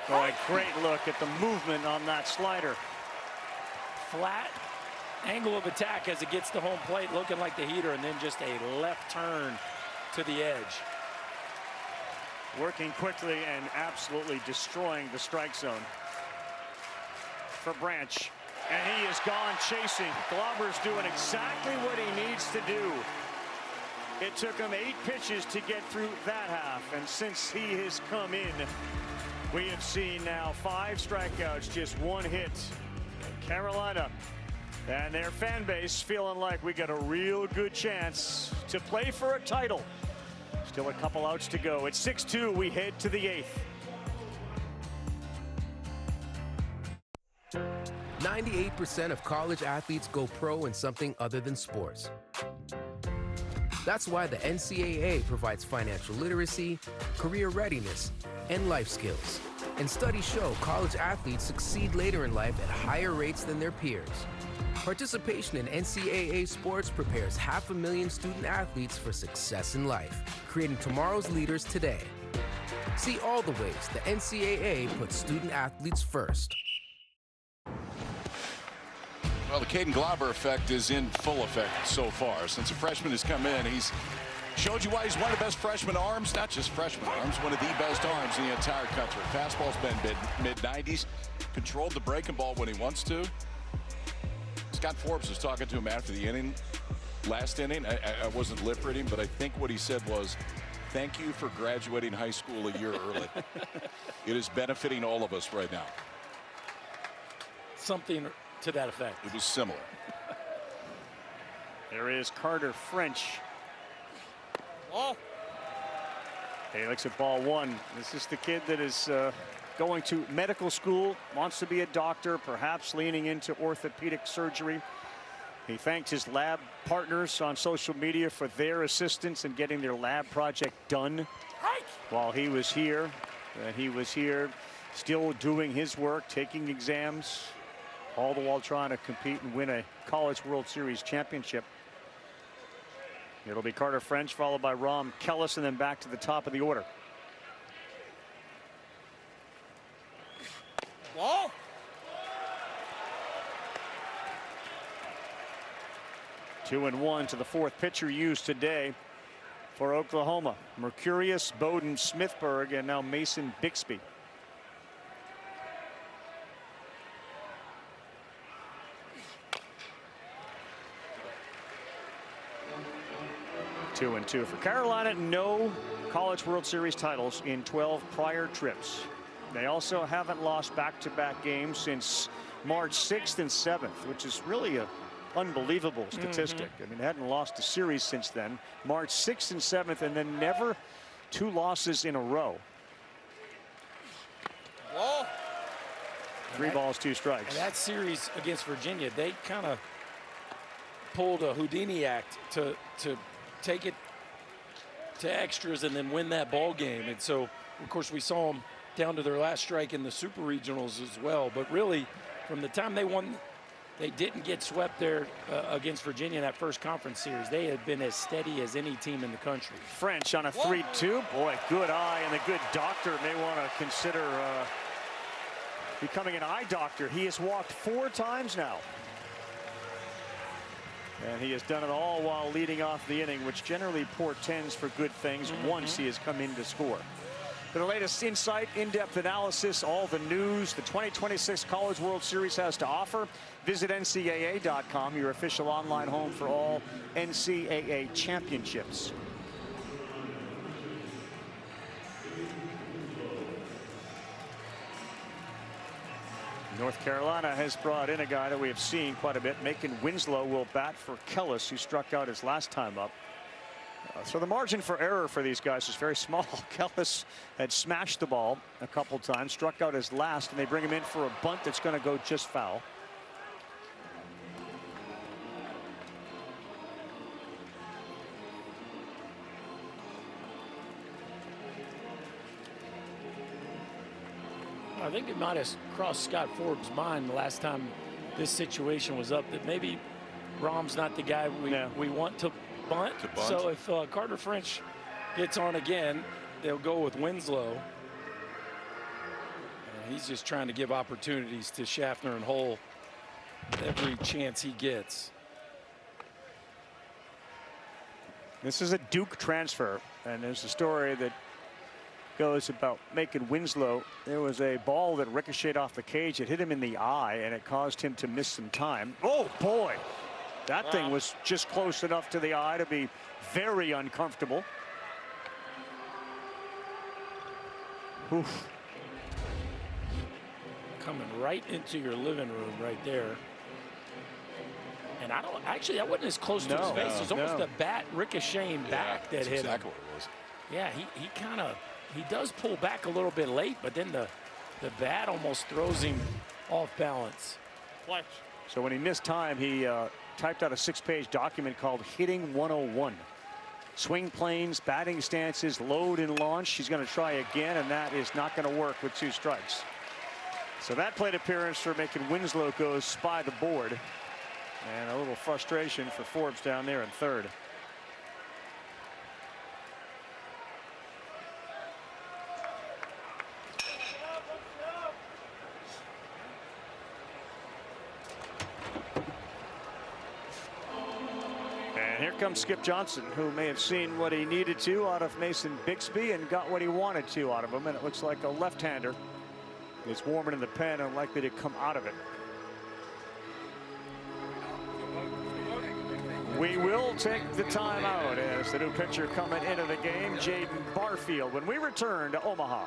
Oh, a great look at the movement on that slider. Flat angle of attack as it gets to home plate, looking like the heater, and then just a left turn to the edge. Working quickly and absolutely destroying the strike zone. for Branch. And he is gone chasing. Glauber's doing exactly what he needs to do. It took him 8 pitches to get through that half. And since he has come in, we have seen now 5 strikeouts, just 1 hit. Carolina and their fan base feeling like we got a real good chance to play for a title. Still a couple outs to go. It's 6-2. We head to the 8th. 98% of college athletes go pro in something other than sports. That's why the NCAA provides financial literacy, career readiness, and life skills. And studies show college athletes succeed later in life at higher rates than their peers. Participation in NCAA sports prepares 500,000 student athletes for success in life, creating tomorrow's leaders today. See all the ways the NCAA puts student athletes first. Well, the Caden Glauber effect is in full effect so far. Since a freshman has come in, he's showed you why he's one of the best freshman arms, not just freshman arms, one of the best arms in the entire country. Fastball's been mid-90s, controlled the breaking ball when he wants to. Scott Forbes was talking to him after the inning, last inning. I wasn't lip reading, but I think what he said was, thank you for graduating high school a year early. It is benefiting all of us right now. Something to that effect. It was similar. There is Carter French. Oh. He looks at ball 1. This is the kid that is going to medical school, wants to be a doctor, perhaps leaning into orthopedic surgery. He thanked his lab partners on social media for their assistance in getting their lab project done while he was here. He was here still doing his work, taking exams, all the while trying to compete and win a College World Series championship. It'll be Carter French, followed by Rom Kellis, and then back to the top of the order. Ball. Two and one to the 4th pitcher used today for Oklahoma. Mercurius, Bowden, Smithburg, and now Mason Bixby. Two and two for Carolina. No College World Series titles in 12 prior trips. They also haven't lost back-to-back games since March 6th and 7th, which is really a unbelievable statistic. I mean, they hadn't lost a series since then. March 6th and 7th, and then never 2 losses in a row. Ball. 3 balls, 2 strikes. And that series against Virginia, they kind of pulled a Houdini act to take it to extras and then win that ball game. And so, of course, we saw them down to their last strike in the Super Regionals as well. But really, from the time they won, they didn't get swept there against Virginia in that first conference series. They had been as steady as any team in the country. French on a 3-2. Boy, good eye, and the good doctor may want to consider becoming an eye doctor. He has walked 4 times now. And he has done it all while leading off the inning, which generally portends for good things once he has come in to score. For the latest insight, in-depth analysis, all the news the 2026 College World Series has to offer, visit NCAA.com, your official online home for all NCAA championships. North Carolina has brought in a guy that we have seen quite a bit. Macon Winslow will bat for Kellis, who struck out his last time up. So the margin for error for these guys is very small. Kellis had smashed the ball a couple times, struck out his last, and they bring him in for a bunt that's going to go just foul. I think it might have crossed Scott Forbes' mind the last time this situation was up that maybe Rom's not the guy we want to bunt. So if Carter French gets on again, they'll go with Winslow. And he's just trying to give opportunities to Schaffner and Hull every chance he gets. This is a Duke transfer, and there's a story that goes about making Winslow. There was a ball that ricocheted off the cage. It hit him in the eye, and it caused him to miss some time. Oh, boy. That thing was just close enough to the eye to be very uncomfortable. Oof. Coming right into your living room right there. And I don't actually, that wasn't as close to his face. It was almost the bat ricocheting back that hit exactly him. what it was. Yeah, he does pull back a little bit late, but then the bat almost throws him off balance. So when he missed time, he typed out a 6-page document called Hitting 101. Swing planes, batting stances, load and launch. He's going to try again, and that is not going to work with 2 strikes. So that plate appearance for making Winslow go spy the board. And a little frustration for Forbes down there in third. And here comes Skip Johnson, who may have seen what he needed to out of Mason Bixby and got what he wanted to out of him. And it looks like a left-hander is warming in the pen and likely to come out of it. We will take the timeout as the new pitcher coming into the game, Jaden Barfield, when we return to Omaha.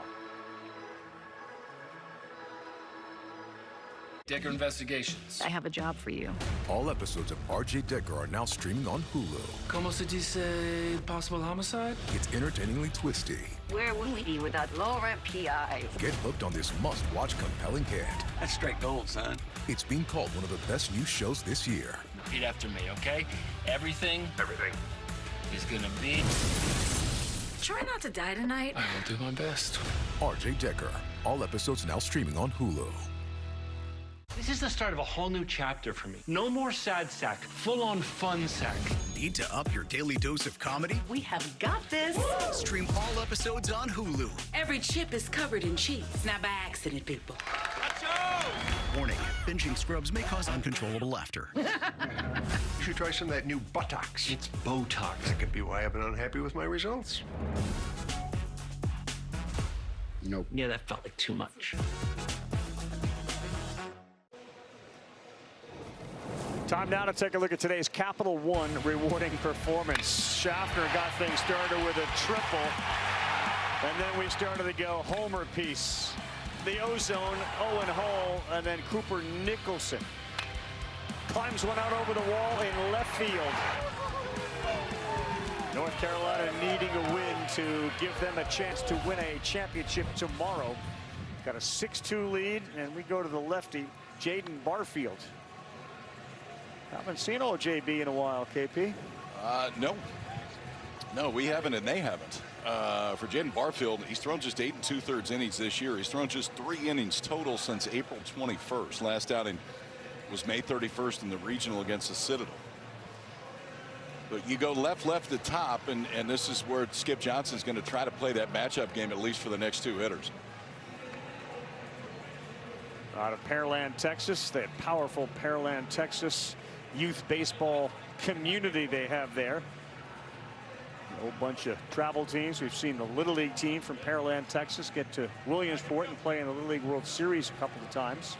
Decker Investigations. I have a job for you. All episodes of R.J. Decker are now streaming on Hulu. Como se dice possible homicide? It's entertainingly twisty. Where would we be without low-rent PIs? Get hooked on this must-watch compelling cant. That's straight gold, son. It's being called one of the best new shows this year. Repeat after me, okay? Everything is gonna be... Try not to die tonight. I will do my best. R.J. Decker. All episodes now streaming on Hulu. This is the start of a whole new chapter for me. No more sad sack, full-on fun sack. Need to up your daily dose of comedy? We have got this. Stream all episodes on Hulu. Every chip is covered in cheese. Not by accident, people. Warning, binging Scrubs may cause uncontrollable laughter. You should try some of that new Botox. It's Botox. That could be why I've been unhappy with my results. Nope. Yeah, that felt like too much. Time now to take a look at today's Capital One rewarding performance. Schaffner got things started with a triple. And then we started to go homer piece. The ozone, Owen Hall, and then Cooper Nicholson. Climbs one out over the wall in left field. North Carolina needing a win to give them a chance to win a championship tomorrow. Got a 6-2 lead, and we go to the lefty, Jaden Barfield. Haven't seen old JB in a while, KP. No, we haven't, and they haven't. For Jaden Barfield, he's thrown just 8 2/3 innings this year. He's thrown just 3 innings total since April 21st. Last outing was May 31st in the regional against the Citadel. But you go left at the top, and this is where Skip Johnson's going to try to play that matchup game, at least for the next 2 hitters. Out of Pearland, Texas, that powerful Pearland, Texas youth baseball community they have there. A whole bunch of travel teams. We've seen the Little League team from Pearland, Texas get to Williamsport and play in the Little League World Series a couple of times.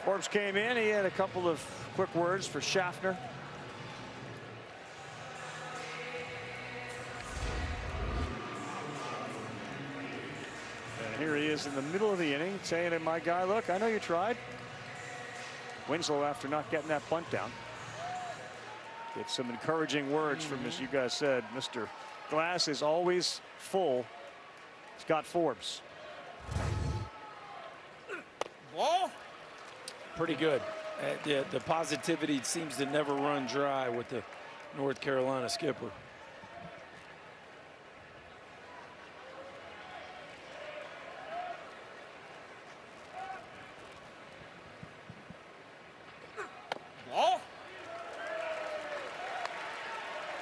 Forbes came in. He had a couple of quick words for Schaffner. And here he is in the middle of the inning saying to my guy, look, I know you tried. Winslow, after not getting that bunt down, get some encouraging words from, as you guys said, Mr. Glass is always full. Scott Forbes. Ball. Pretty good. The positivity seems to never run dry with the North Carolina skipper.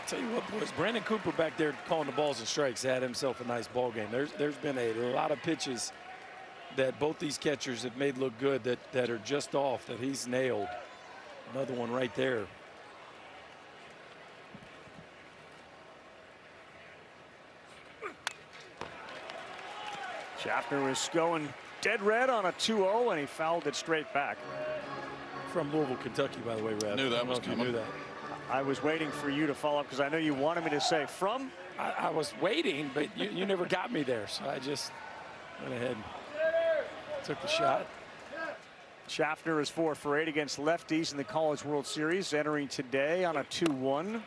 Tell you what, boys, Brandon Cooper back there calling the balls and strikes had himself a nice ball game. There's been a lot of pitches that both these catchers have made look good that are just off that he's nailed. Another one right there. Schaffner was going dead red on a 2-0, and he fouled it straight back. From Louisville, Kentucky, by the way, Rev. I knew that was coming. coming. You knew that. I was waiting for you to follow up because I know you wanted me to say from. I was waiting, but you never got me there, so I just went ahead and took the shot. Schaffner is 4 for 8 against lefties in the College World Series, entering today on a 2-1.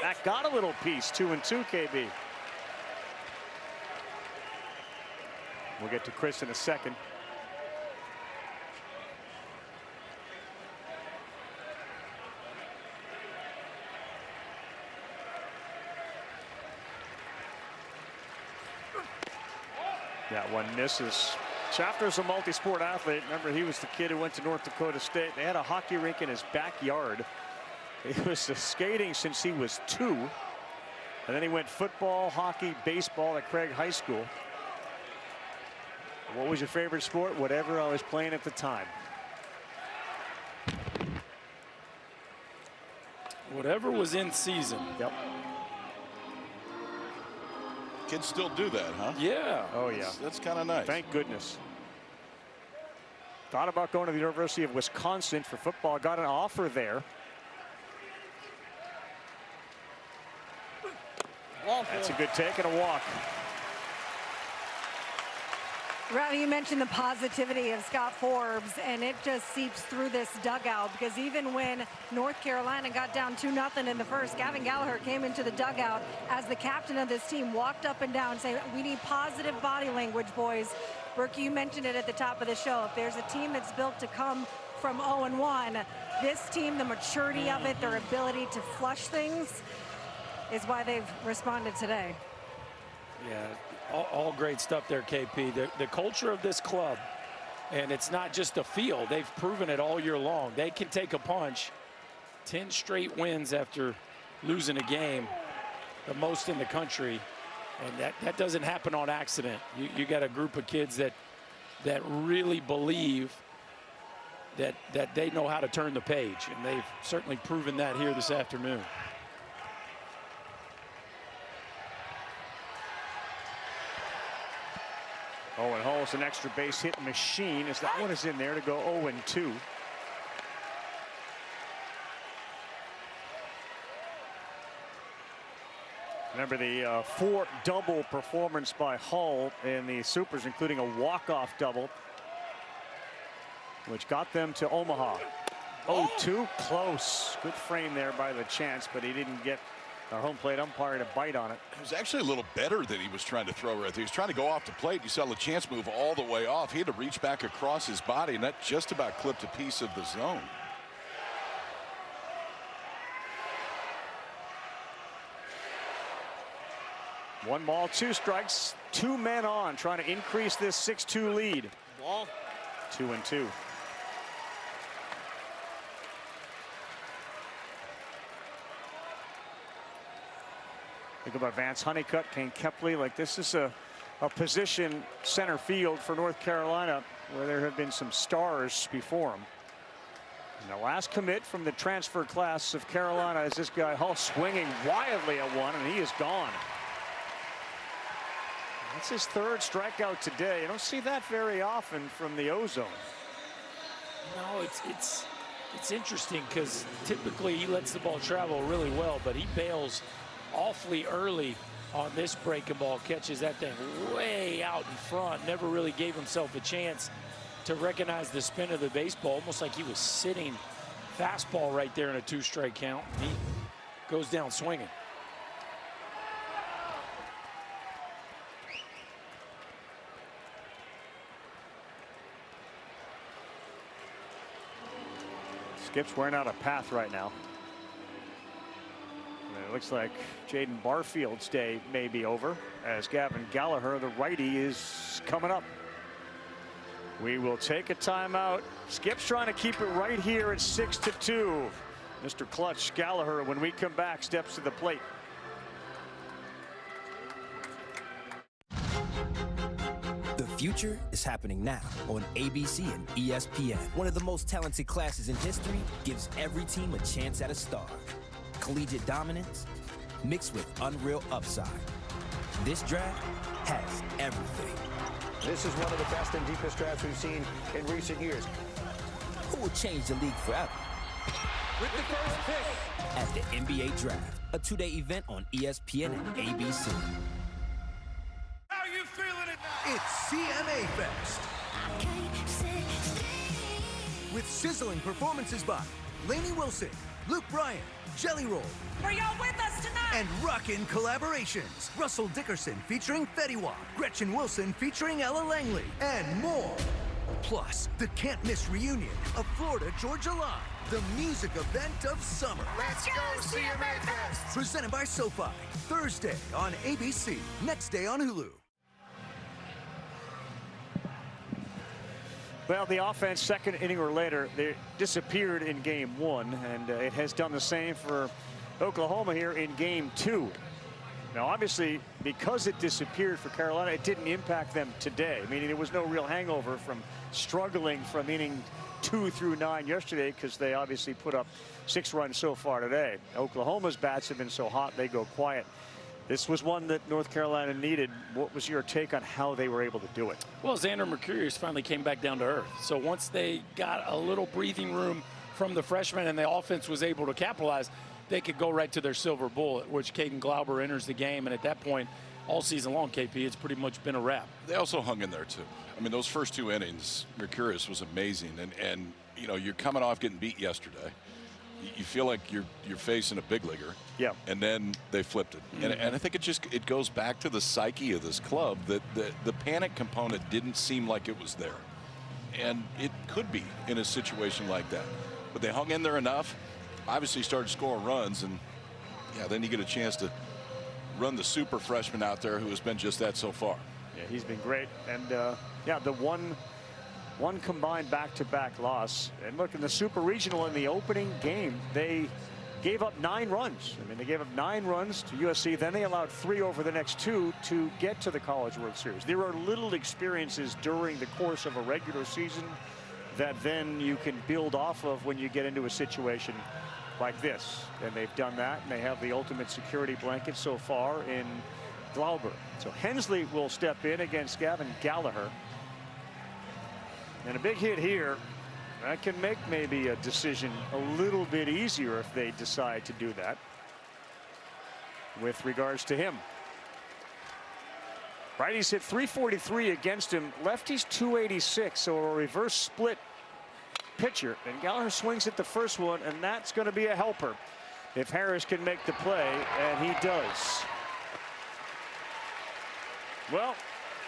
That got a little piece, 2-2, KB. We'll get to Chris in a second. That one misses. Schaffner's a multi-sport athlete. Remember, he was the kid who went to North Dakota State. They had a hockey rink in his backyard. He was skating since he was 2. And then he went football, hockey, baseball at Craig High School. What was your favorite sport? Whatever I was playing at the time. Whatever was in season. Yep. Kids still do that, huh? Yeah. Oh, yeah. That's kind of nice. Thank goodness. Thought about going to the University of Wisconsin for football. Got an offer there. That's a good take and a walk. Ravi, you mentioned the positivity of Scott Forbes, and it just seeps through this dugout, because even when North Carolina got down 2-0 in the first, Gavin Gallagher came into the dugout as the captain of this team, walked up and down saying, we need positive body language, boys. Berkey, you mentioned it at the top of the show. If there's a team that's built to come from 0-1, this team, the maturity of it, their ability to flush things is why they've responded today. Yeah. All great stuff there, KP. The culture of this club, and it's not just a feel. They've proven it all year long. They can take a punch. 10 straight wins after losing a game, the most in the country, and that doesn't happen on accident. You got a group of kids that really believe that they know how to turn the page, and they've certainly proven that here this afternoon. Owen Hall's an extra base hit machine as that one is in there to go 0-2. Remember the 4 double performance by Hall in the Supers, including a walk-off double, which got them to Omaha. 0-2, close. Good frame there by the Chance, but he didn't get our home plate umpire to bite on it. It was actually a little better than he was trying to throw right there. He was trying to go off the plate. You saw LeChance move all the way off. He had to reach back across his body, and that just about clipped a piece of the zone. One ball, 2 strikes, 2 men on, trying to increase this 6-2 lead. Ball. 2-2. Think about Vance Honeycutt, Kane Kepley. Like, this is a position center field for North Carolina where there have been some stars before him. And the last commit from the transfer class of Carolina is this guy Hall, swinging wildly at one, and he is gone. That's his 3rd strikeout today. You don't see that very often from the ozone. No, it's interesting because typically he lets the ball travel really well, but he bails awfully early on this breaking ball, catches that thing way out in front, never really gave himself a chance to recognize the spin of the baseball, almost like he was sitting fastball right there in a 2-strike count. He goes down swinging. Skip's wearing out a path right now. And it looks like Jaden Barfield's day may be over as Gavin Gallagher, the righty, is coming up. We will take a timeout. Skip's trying to keep it right here at 6-2. Mr. Clutch Gallagher, when we come back, steps to the plate. The future is happening now on ABC and ESPN. One of the most talented classes in history gives every team a chance at a star. Collegiate dominance mixed with unreal upside. This draft has everything. This is one of the best and deepest drafts we've seen in recent years. Who will change the league forever? With the first pick At the NBA Draft, a two-day event on ESPN and ABC. How you feeling it now? It's CMA Fest. With sizzling performances by Lainey Wilson, Luke Bryan, Jelly Roll, Are y'all with us tonight? and rockin' collaborations. Russell Dickerson featuring Fetty Wap, Gretchen Wilson featuring Ella Langley, and more. Plus, the can't-miss reunion of Florida Georgia Line, the music event of summer. Let's go, CMA Fest! Presented by SoFi, Thursday on ABC, next day on Hulu. Well, the offense, second inning or later, they disappeared in game one, and it has done the same for Oklahoma here in game two. Now, obviously, because it disappeared for Carolina, it didn't impact them today, meaning there was no real hangover from struggling from inning 2 through 9 yesterday, because they obviously put up 6 runs so far today. Oklahoma's bats have been so hot, they go quiet. This was one that North Carolina needed. What was your take on how they were able to do it? Well, Xander Mercurius finally came back down to earth. So once they got a little breathing room from the freshman and the offense was able to capitalize, they could go right to their silver bullet, which Caden Glauber enters the game. And at that point, all season long, KP, it's pretty much been a wrap. They also hung in there, too. I mean, those first 2 innings, Mercurius was amazing. And you know, you're coming off getting beat yesterday. You feel like you're facing a big leaguer. Yeah. And then they flipped it. And I think it goes back to the psyche of this club that the panic component didn't seem like it was there. And it could be in a situation like that. But they hung in there enough, obviously started scoring runs, and yeah, then you get a chance to run the super freshman out there who has been just that so far. Yeah, he's been great. And yeah, the one combined back-to-back loss. And look, in the Super Regional in the opening game, they gave up 9 runs. I mean, they gave up 9 runs to USC. Then they allowed 3 over the next 2 to get to the College World Series. There are little experiences during the course of a regular season that then you can build off of when you get into a situation like this. And they've done that, and they have the ultimate security blanket so far in Glauber. So Hensley will step in against Gavin Gallagher. And a big hit here that can make maybe a decision a little bit easier if they decide to do that with regards to him. Righties hit .343 against him. Lefties .286, so a reverse split pitcher. And Gallagher swings at the first one, and that's going to be a helper if Harris can make the play, and he does. Well,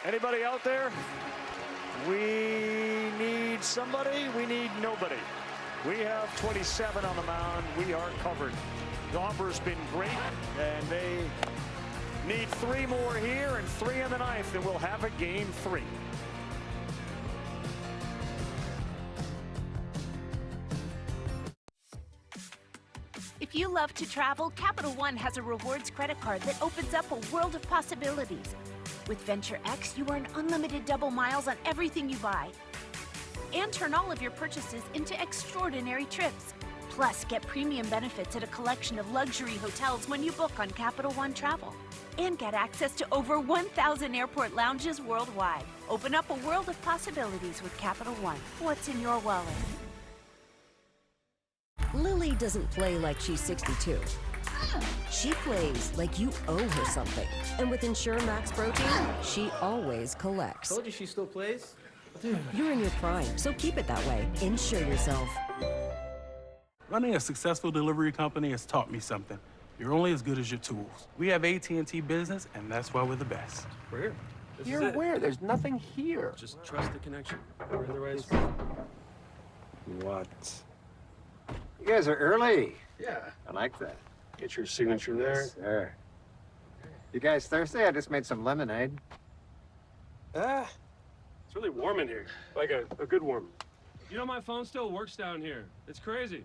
anybody out there? We need somebody. We need nobody. We have 27 on the mound. We are covered. Glauber's been great, and they need 3 more here and 3 in the 9th, and we'll have a game 3. If you love to travel, Capital One has a rewards credit card that opens up a world of possibilities. With Venture X, you earn unlimited double miles on everything you buy. And turn all of your purchases into extraordinary trips. Plus, get premium benefits at a collection of luxury hotels when you book on Capital One Travel. And get access to over 1,000 airport lounges worldwide. Open up a world of possibilities with Capital One. What's in your wallet? Lily doesn't play like she's 62. She plays like you owe her something. And with Ensure Max Protein, she always collects. Told you she still plays? You're in your prime, so keep it that way. Insure yourself. Running a successful delivery company has taught me something. You're only as good as your tools. We have AT&T Business, and that's why we're the best. We're here. You're where? There's nothing here. Just trust the connection. We're in the right spot. What? You guys are early. Yeah. I like that. Get your signature there. There. You guys thirsty? I just made some lemonade. It's really warm in here. Like a good warm. You know, my phone still works down here. It's crazy.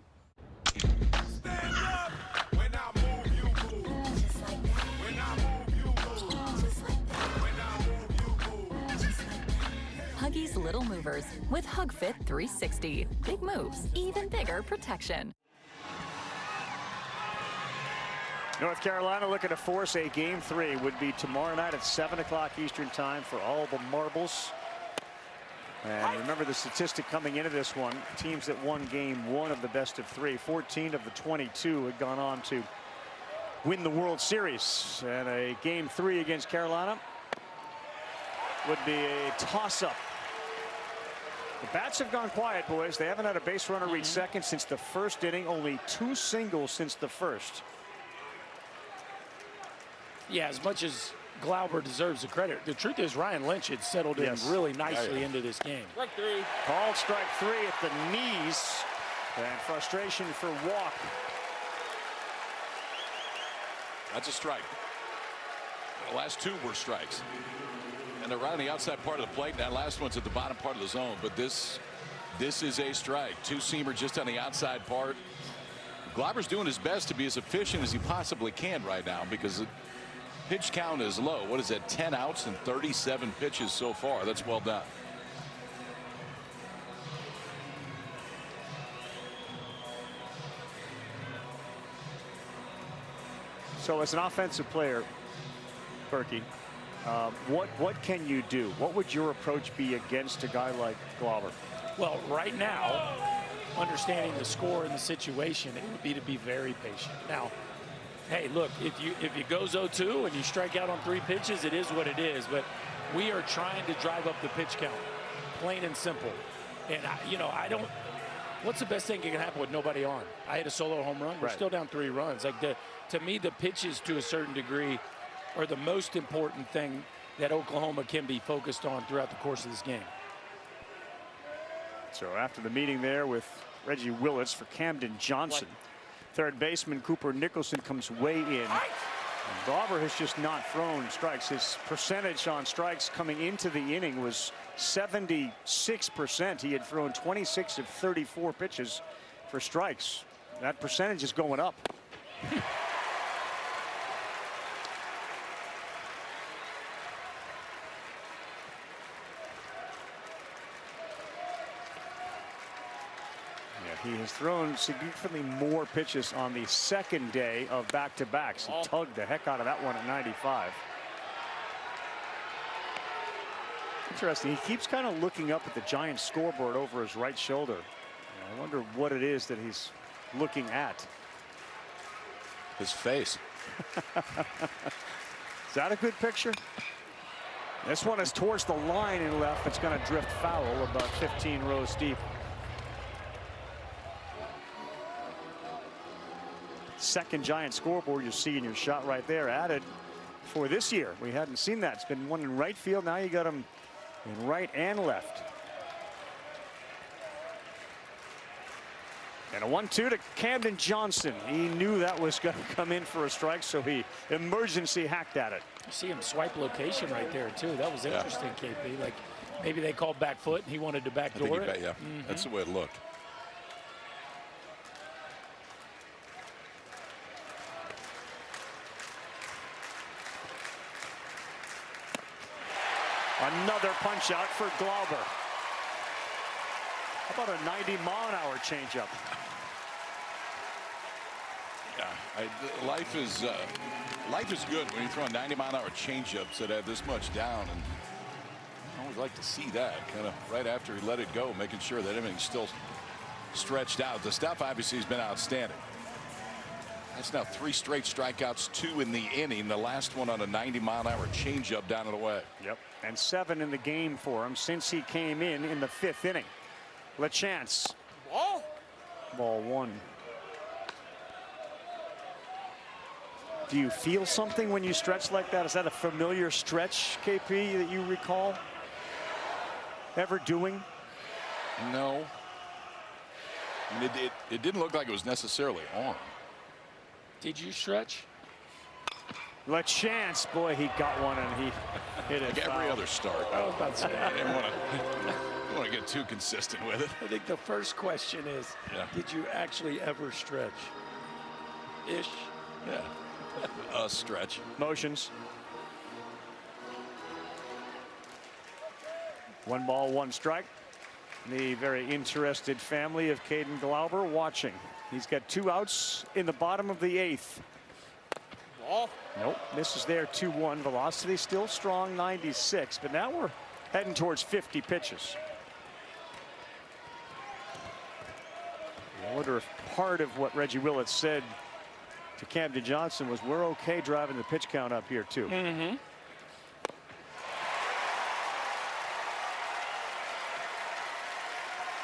Stand up. When I move, you move. Just like that. When I move, you move. Just like that. When I move, you move. Just like that. Huggies Little Movers with HugFit 360. Big moves, even bigger protection. North Carolina looking to force a game 3. Would be tomorrow night at 7 o'clock Eastern time for all the marbles. And remember the statistic coming into this one. Teams that won game 1 of the best of 3. 14 of the 22 had gone on to win the World Series. And a game 3 against Carolina would be a toss-up. The bats have gone quiet, boys. They haven't had a base runner reach second since the first inning. Only 2 singles since the first. Yeah, as much as Glauber deserves the credit, the truth is Ryan Lynch had settled in really nicely into this game. Strike 3. Called strike 3 at the knees. And frustration for Walk. That's a strike. The last 2 were strikes. And they're right on the outside part of the plate. That last one's at the bottom part of the zone. But this is a strike. 2-seamer just on the outside part. Glauber's doing his best to be as efficient as he possibly can right now because the pitch count is low. What is that? 10 outs and 37 pitches so far. That's well done. So as an offensive player, Berkey, what can you do? What would your approach be against a guy like Glauber? Well, right now, understanding the score and the situation, it would be to be very patient. Now, hey, look, if it goes 0-2 and you strike out on 3 pitches, it is what it is. But we are trying to drive up the pitch count, plain and simple. And I don't. What's the best thing that can happen with nobody on? I hit a solo home run. We're still down 3 runs. Like to me, the pitches to a certain degree are the most important thing that Oklahoma can be focused on throughout the course of this game. So after the meeting there with Reggie Willis for Camden Johnson, third baseman Cooper Nicholson comes way in. Glauber has just not thrown strikes. His percentage on strikes coming into the inning was 76%. He had thrown 26 of 34 pitches for strikes. That percentage is going up. He has thrown significantly more pitches on the second day of back-to-backs. He tugged the heck out of that one at 95. Interesting. He keeps kind of looking up at the Giants scoreboard over his right shoulder. I wonder what it is that he's looking at. His face. Is that a good picture? This one is towards the line in left. It's going to drift foul about 15 rows deep. Second Giant scoreboard you see in your shot right there added for this year. We hadn't seen that. It's been one in right field. Now you got him in right and left. And a 1-2 to Camden Johnson. He knew that was going to come in for a strike, so he emergency hacked at it. You see him swipe location right there too. That was interesting, KP. Like maybe they called back foot and he wanted to backdoor it. Yeah, that's the way it looked. Another punch out for Glauber. How about a 90-mile-an-hour changeup? Yeah, life is good when you throw 90-mile-an-hour changeups that have this much down, and I always like to see that kind of right after he let it go, making sure that everything's still stretched out. The stuff obviously has been outstanding. That's now 3 straight strikeouts, 2 in the inning. The last one on a 90-mile-an-hour changeup down and away. Yep, and 7 in the game for him since he came in the 5th inning. LaChance. Ball 1. Do you feel something when you stretch like that? Is that a familiar stretch, KP, that you recall ever doing? No. I mean, it didn't look like it was necessarily on. Did you stretch? LaChance, boy, he got one and he hit it. Like every other start. I was about to say. I didn't want to get too consistent with it. I think the first question is, did you actually ever stretch? Ish. Yeah. A stretch. Motions. 1 ball, 1 strike. The very interested family of Caden Glauber watching. He's got 2 outs in the bottom of the 8th. ball. Nope, misses there, 2-1. Velocity still strong, 96, but now we're heading towards 50 pitches. I wonder if part of what Reggie Willett said to Camden Johnson was, we're okay driving the pitch count up here too. Mm-hmm.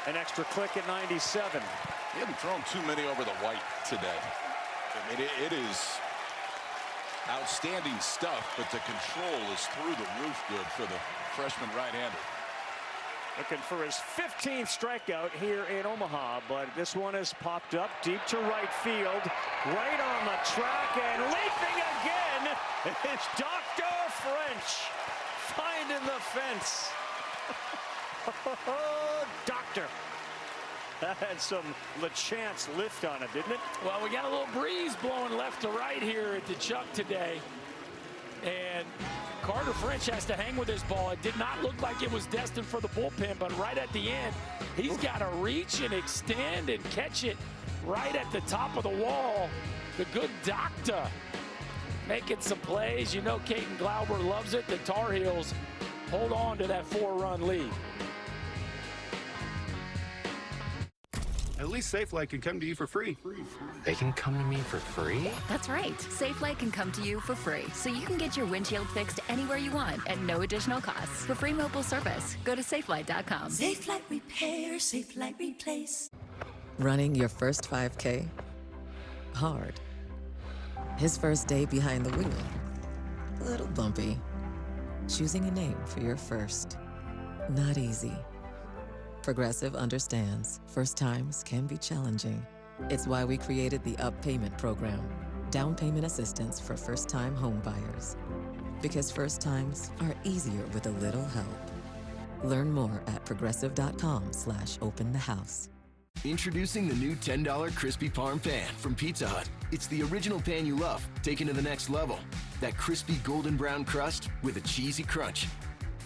An extra click at 97. He hasn't thrown too many over the white today. I mean, it is outstanding stuff, but the control is through the roof good for the freshman right-hander. Looking for his 15th strikeout here in Omaha, but this one is popped up deep to right field, right on the track, and leaping again is Dr. French, finding the fence. Doctor. That had some LeChance lift on it, didn't it? Well, we got a little breeze blowing left to right here at the Chuck today. And Carter French has to hang with his ball. It did not look like it was destined for the bullpen, but right at the end, he's got to reach and extend and catch it right at the top of the wall. The good doctor making some plays. You know Caden Glauber loves it. The Tar Heels hold on to that 4-run lead. At least SafeLight can come to you for free. They can come to me for free? That's right. SafeLight can come to you for free, so you can get your windshield fixed anywhere you want at no additional cost. For free mobile service, go to safelight.com. SafeLight Repair, SafeLight Replace. Running your first 5K? Hard. His first day behind the wheel? A little bumpy. Choosing a name for your first? Not easy. Progressive understands first times can be challenging. It's why we created the Up Payment Program, down payment assistance for first-time home buyers. Because first times are easier with a little help. Learn more at progressive.com/open the house. Introducing the new $10 Crispy Parm Pan from Pizza Hut. It's the original pan you love, taken to the next level. That crispy golden brown crust with a cheesy crunch.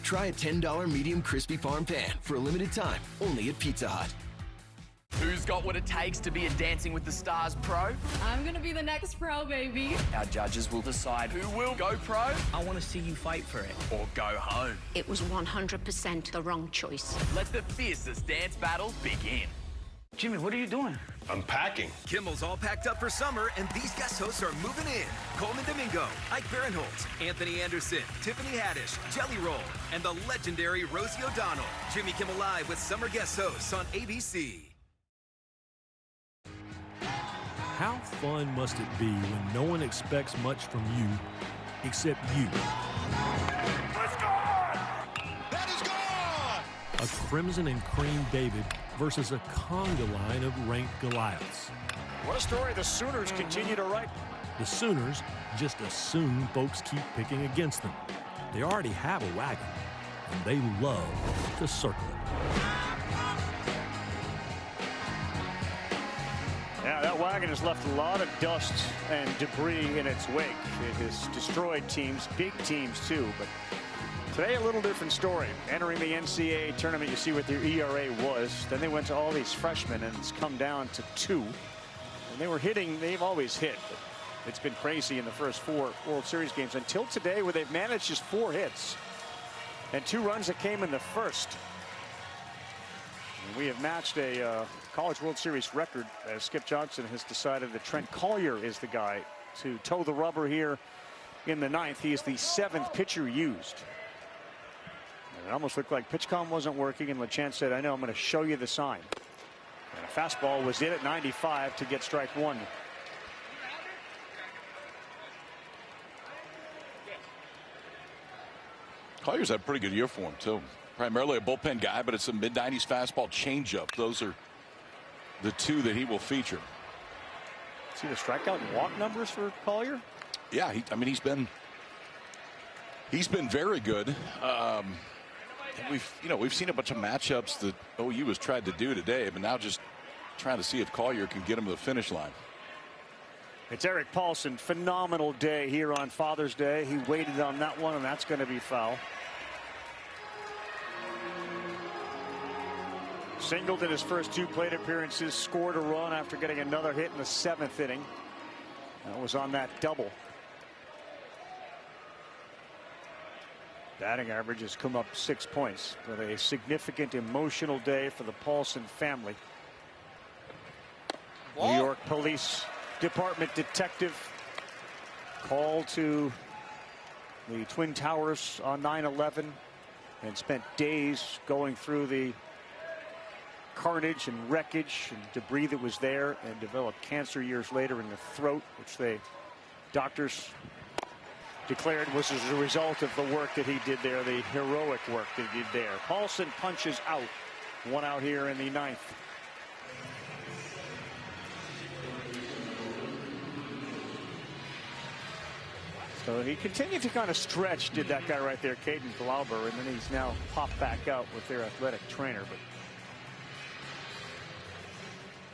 Try a $10 medium crispy parm pan for a limited time, only at Pizza Hut. Who's got what it takes to be a Dancing with the Stars pro? I'm gonna be the next pro, baby. Our judges will decide who will go pro. I want to see you fight for it or go home. It was 100% the wrong choice. Let the fiercest dance battle begin. Jimmy, what are you doing? I'm packing. Kimmel's all packed up for summer, and these guest hosts are moving in. Coleman Domingo, Ike Barinholtz, Anthony Anderson, Tiffany Haddish, Jelly Roll, and the legendary Rosie O'Donnell. Jimmy Kimmel Live with summer guest hosts on ABC. How fun must it be when no one expects much from you except you? It's gone! That is gone! A crimson and cream David versus a conga line of ranked Goliaths. What a story. The Sooners continue to write. The Sooners just assume folks keep picking against them. They already have a wagon, and they love to circle it. Yeah, that wagon has left a lot of dust and debris in its wake. It has destroyed teams, big teams too, but today a little different story. Entering the NCAA tournament, you see what their ERA was. Then they went to all these freshmen, and it's come down to 2. And they were hitting, they've always hit. But it's been crazy in the first 4 World Series games until today, where they've managed just 4 hits and 2 runs that came in the first. And we have matched a College World Series record as Skip Johnson has decided that Trent Collier is the guy to toe the rubber here in the 9th. He is the 7th pitcher used. And it almost looked like PitchCom wasn't working, and LeChance said, I know, I'm going to show you the sign. And a fastball was in at 95 to get strike 1. Collier's had a pretty good year for him, too. Primarily a bullpen guy, but it's a mid-90s fastball changeup. Those are the 2 that he will feature. See the strikeout and walk numbers for Collier? Yeah, I mean, he's been very good. And we've seen a bunch of matchups that OU has tried to do today, but now just trying to see if Collier can get him to the finish line. It's Eric Paulson. Phenomenal day here on Father's Day. He waited on that one, and that's going to be foul. Singled in his first 2 plate appearances, scored a run after getting another hit in the 7th inning. That was on that double. Batting average has come up 6 points, but a significant emotional day for the Paulson family. New York Police Department detective called to the Twin Towers on 9/11 and spent days going through the carnage and wreckage and debris that was there, and developed cancer years later in the throat, which doctors declared was as a result of the work that he did there, the heroic work that he did there. Paulson punches out. 1 out here in the 9th. So he continued to kind of stretch, did that guy right there, Caden Glauber, and then he's now popped back out with their athletic trainer. But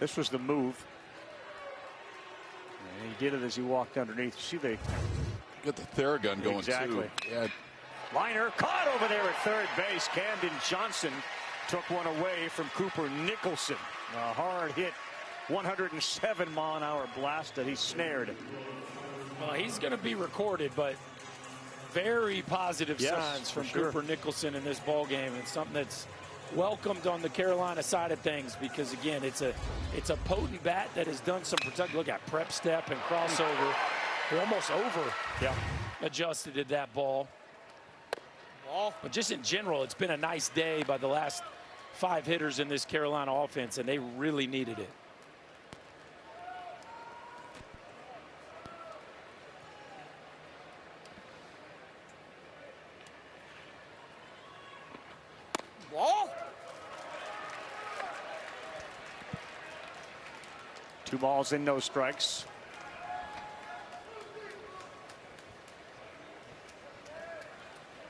this was the move. And he did it as he walked underneath. See, they get the Theragun going exactly. too. Yeah. Liner caught over there at third base. Camden Johnson took one away from Cooper Nicholson. A hard hit, 107-mile-an-hour blast that he snared. Well, he's going to be recorded, but very positive signs from Cooper Nicholson in this ball game, and something that's welcomed on the Carolina side of things, because again, it's a potent bat that has done some protection. Look at prep step and crossover. They're almost over adjusted at that ball. But just in general, it's been a nice day by the last 5 hitters in this Carolina offense, and they really needed it. Ball. 2 balls and no strikes.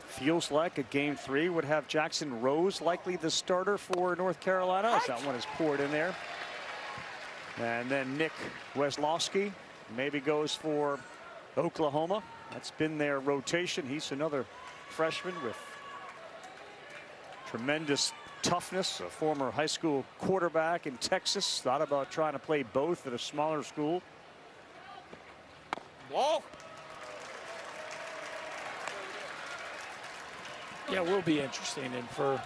Feels like a game 3 would have Jackson Rose likely the starter for North Carolina. As that one is poured in there. And then Nick Weslowski maybe goes for Oklahoma. That's been their rotation. He's another freshman with tremendous toughness, a former high school quarterback in Texas. Thought about trying to play both at a smaller school. Ball. Yeah, it will be interesting. And for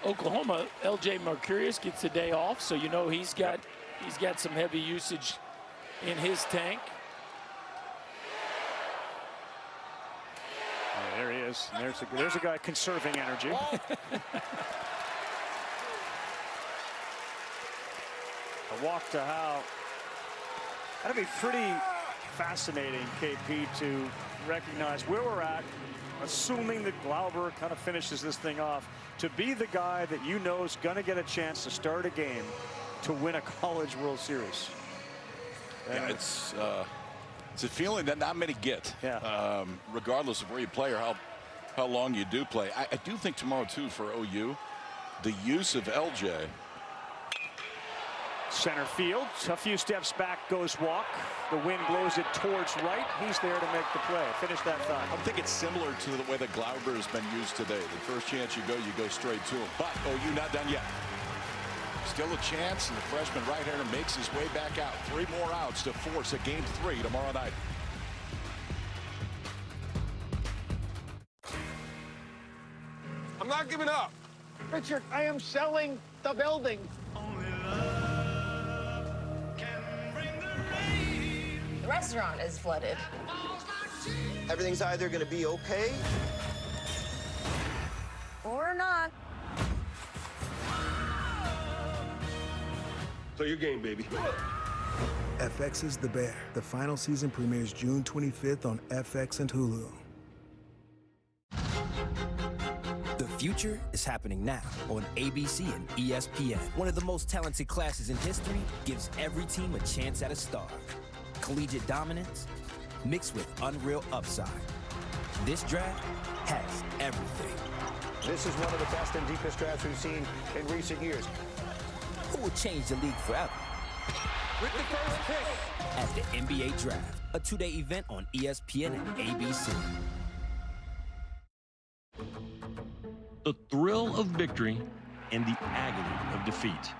Oklahoma, LJ Mercurius gets a day off, so you know he's got some heavy usage in his tank. Yeah, there he is. And there's a guy conserving energy. A walk to Howe. That'd be pretty fascinating, KP, to recognize where we're at, assuming that Glauber kind of finishes this thing off, to be the guy that you know is going to get a chance to start a game to win a College World Series. Yeah, it's a feeling that not many get, regardless of where you play or how long you do play. I do think tomorrow, too, for OU, the use of LJ. Center field, a few steps back goes walk. The wind blows it towards right. He's there to make the play. Finish that thought. I think it's similar to the way that Glauber has been used today. The first chance you go straight to him. But OU not done yet. Still a chance, and the freshman right-hander makes his way back out. 3 more outs to force a game 3 tomorrow night. I'm not giving up. Richard, I am selling the building. The restaurant is flooded. Everything's either going to be okay or not. So your game, baby. FX's The Bear. The final season premieres June 25th on FX and Hulu. The future is happening now on ABC and ESPN. One of the most talented classes in history gives every team a chance at a star. Collegiate dominance mixed with unreal upside. This draft has everything. This is one of the best and deepest drafts we've seen in recent years. Who will change the league forever? With the first pick at the NBA Draft, a 2-day event on ESPN and ABC. The thrill of victory and the agony of defeat.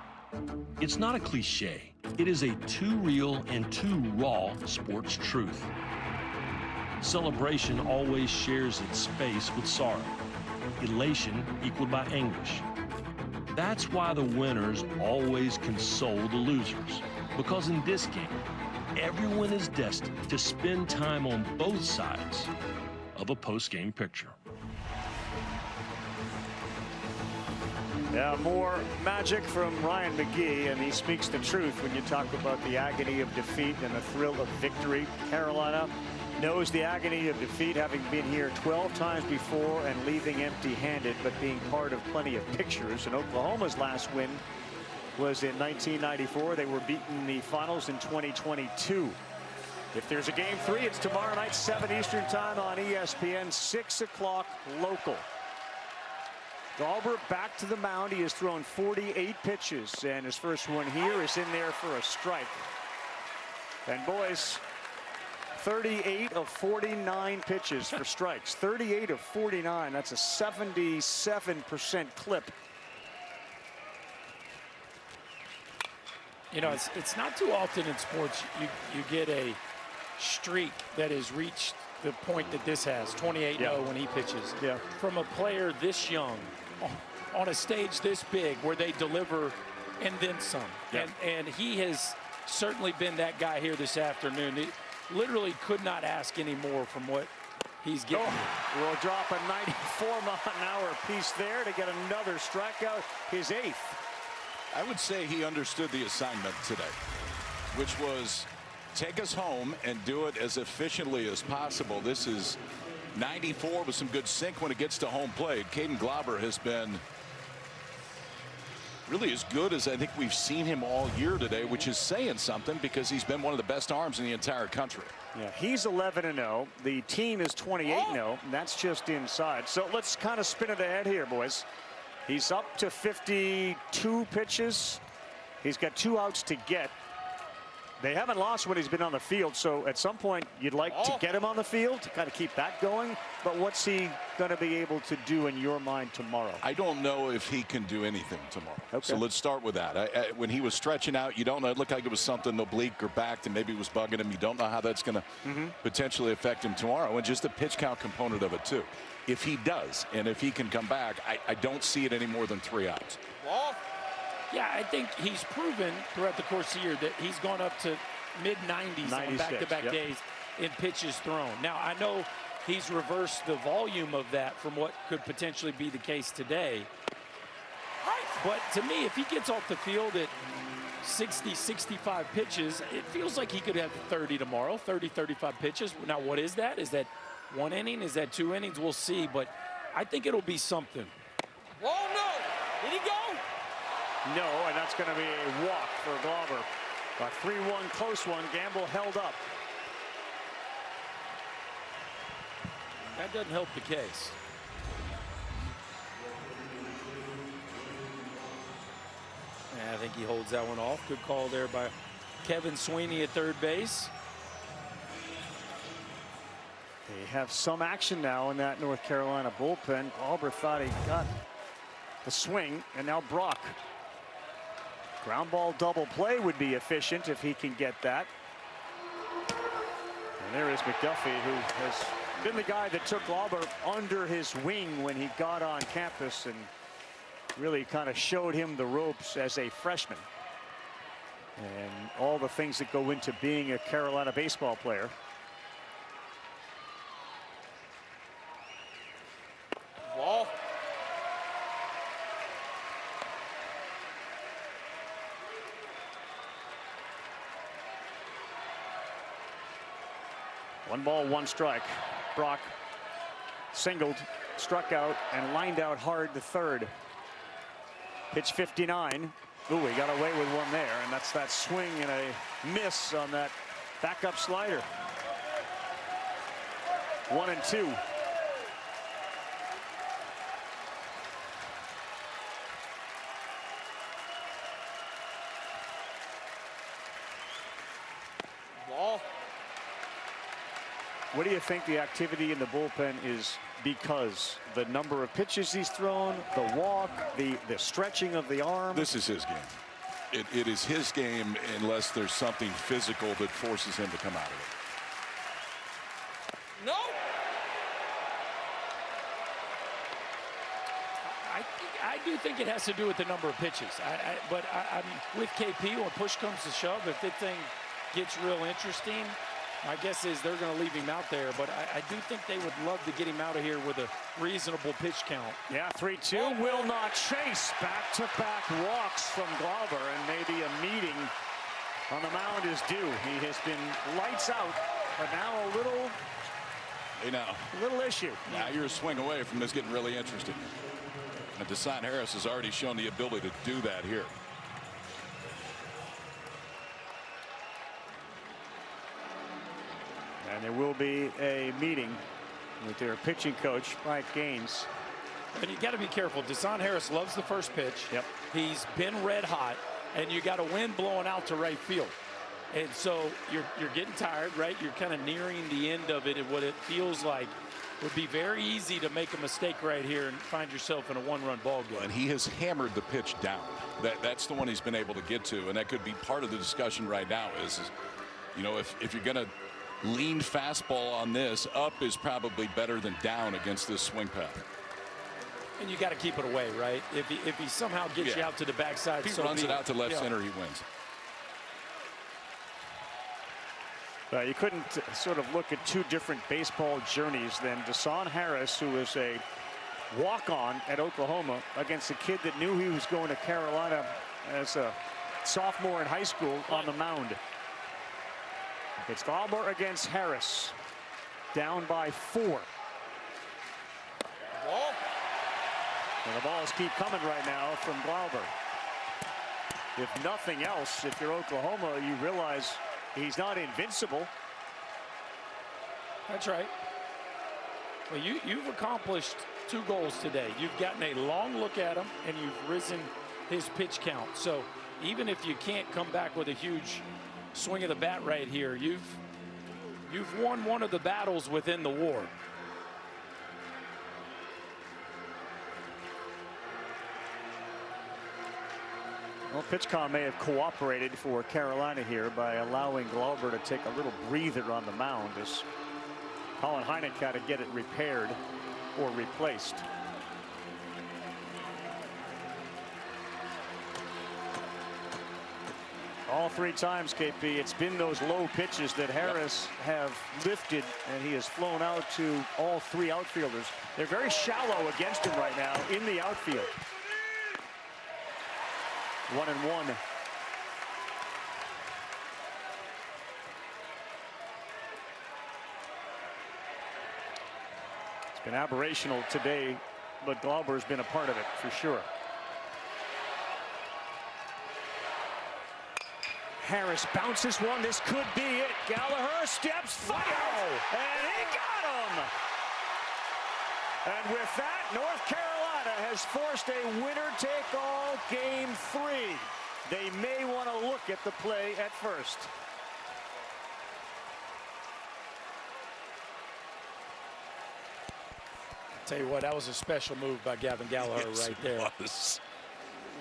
It's not a cliche. It is a too real and too raw sports truth. Celebration always shares its space with sorrow. Elation equaled by anguish. That's why the winners always console the losers. Because in this game, everyone is destined to spend time on both sides of a post-game picture. Yeah, more magic from Ryan McGee, and he speaks the truth when you talk about the agony of defeat and the thrill of victory. Carolina knows the agony of defeat, having been here 12 times before and leaving empty-handed, but being part of plenty of pictures. And Oklahoma's last win was in 1994. They were beaten in the finals in 2022. If there's a game 3, it's tomorrow night, 7 Eastern time on ESPN, 6 o'clock local. Glauber back to the mound. He has thrown 48 pitches, and his first one here is in there for a strike. And boys, 38 of 49 pitches for strikes. 38 of 49. That's a 77% clip. You know, it's not too often in sports you get a streak that has reached the point that this has, 28-0 when he pitches. Yeah. From a player this young, on a stage this big, where they deliver and then some. Yeah. And he has certainly been that guy here this afternoon. He literally could not ask any more from what he's getting. Oh, will drop a 94-mile-an-hour piece there to get another strikeout, his 8th. I would say he understood the assignment today, which was take us home and do it as efficiently as possible. This is 94 with some good sink when it gets to home plate. Caden Glauber has been really as good as I think we've seen him all year today, which is saying something because he's been one of the best arms in the entire country. Yeah, he's 11-0. The team is 28-0, and that's just inside. So let's kind of spin it ahead here, boys. He's up to 52 pitches. He's got 2 outs to get. They haven't lost when he's been on the field, so at some point you'd like to get him on the field to kind of keep that going. But what's he going to be able to do in your mind tomorrow? I don't know if he can do anything tomorrow. Okay. So let's start with that. When he was stretching out, you don't know. It looked like it was something oblique or back, and maybe it was bugging him. You don't know how that's going to potentially affect him tomorrow, and just the pitch count component of it too. If he does, and if he can come back, I don't see it any more than 3 outs. Yeah, I think he's proven throughout the course of the year that he's gone up to mid-90s on back-to-back days in pitches thrown. Now, I know he's reversed the volume of that from what could potentially be the case today. But to me, if he gets off the field at 60, 65 pitches, it feels like he could have 30 tomorrow, 30, 35 pitches. Now, what is that? Is that 1 inning? Is that 2 innings? We'll see, but I think it'll be something. Oh, no! Did he go? No, and that's going to be a walk for Glauber. A 3-1 close one. Gamble held up. That doesn't help the case. I think he holds that one off. Good call there by Kevin Sweeney at third base. They have some action now in that North Carolina bullpen. Glauber thought he got the swing, and now Brock. Ground ball double play would be efficient if he can get that. And there is McDuffie, who has been the guy that took Glauber under his wing when he got on campus and really kind of showed him the ropes as a freshman. And all the things that go into being a Carolina baseball player. Ball. One ball, one strike. Brock singled, struck out, and lined out hard to third. Pitch 59. Ooh, he got away with one there, and that's that swing and a miss on that backup slider. 1-2. Ball. What do you think the activity in the bullpen is because? The number of pitches he's thrown, the walk, the stretching of the arm? This is his game. It is his game unless there's something physical that forces him to come out of No. I do think it has to do with the number of pitches. But I'm with KP when push comes to shove. If the thing gets real interesting, my guess is they're going to leave him out there. But I do think they would love to get him out of here with a reasonable pitch count. Yeah, 3-2 will not chase. Back-to-back walks from Glauber, and maybe a meeting on the mound is due. He has been lights out, but now a little issue. Now you're a swing away from this getting really interesting. And Deshaun Harris has already shown the ability to do that here. And there will be a meeting with their pitching coach, Mike Gaines. And you got to be careful. Deshaun Harris loves the first pitch. Yep. He's been red hot, and you got a wind blowing out to right field. And so you're getting tired, right? You're kind of nearing the end of it, and what it feels like would be very easy to make a mistake right here and find yourself in a one-run ball game. And he has hammered the pitch down. That's the one he's been able to get to, and that could be part of the discussion right now is you know, if you're going to lean fastball on this, up is probably better than down against this swing pattern. And you got to keep it away, right? If he somehow gets you out to the backside, if he runs it out to left center, he wins. You couldn't sort of look at two different baseball journeys than Deshaun Harris, who is a walk-on at Oklahoma, against a kid that knew he was going to Carolina as a sophomore in high school on the mound. It's Glauber against Harris, down by 4. Ball. And the balls keep coming right now from Glauber. If nothing else, if you're Oklahoma, you realize he's not invincible. That's right. Well, you've accomplished 2 goals today. You've gotten a long look at him, and you've risen his pitch count. So even if you can't come back with a huge swing of the bat right here, you've won one of the battles within the war. Well, PitchCom may have cooperated for Carolina here by allowing Glauber to take a little breather on the mound as Colin Hynek had to get it repaired or replaced. All 3 times, KP, it's been those low pitches that Harris have lifted, and he has flown out to all 3 outfielders. They're very shallow against him right now in the outfield. 1-1. It's been aberrational today, but Glauber's been a part of it for sure. Harris bounces one. This could be it. Gallagher steps forward, and he got him. And with that, North Carolina has forced a winner-take-all game 3. They may want to look at the play at first. Tell you what, that was a special move by Gavin Gallagher right there.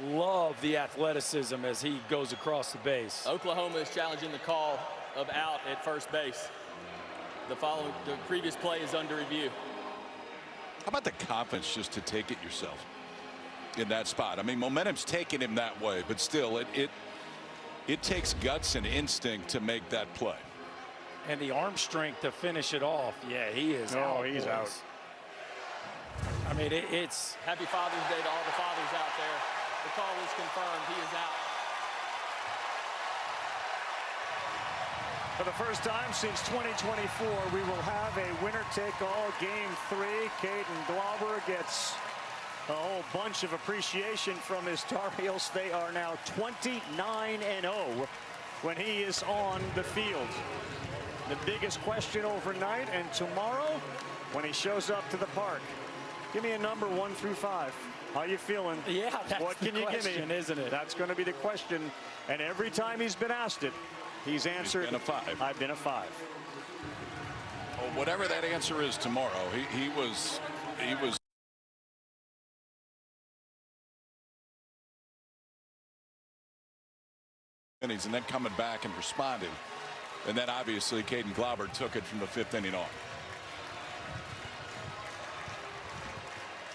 Love the athleticism as he goes across the base. Oklahoma is challenging the call of out at first base. The previous play is under review. How about the confidence just to take it yourself in that spot? I mean, momentum's taking him that way, but still, it takes guts and instinct to make that play. And the arm strength to finish it off. Yeah, he is out. Oh, he's out. I mean, it's... Happy Father's Day to all the fathers out there. The call is confirmed. He is out. For the first time since 2024, we will have a winner-take-all game 3. Caden Glauber gets a whole bunch of appreciation from his Tar Heels. They are now 29-0 when he is on the field. The biggest question overnight and tomorrow when he shows up to the park. Give me a number 1 through 5. How you feeling? Yeah, that's what can the you question, give me? Isn't it? That's going to be the question. And every time he's been asked it, he's answered, he's been a 5. I've been a 5. Well, whatever that answer is tomorrow, he was innings and then coming back and responding. And then obviously Caden Glauber took it from the 5th inning on.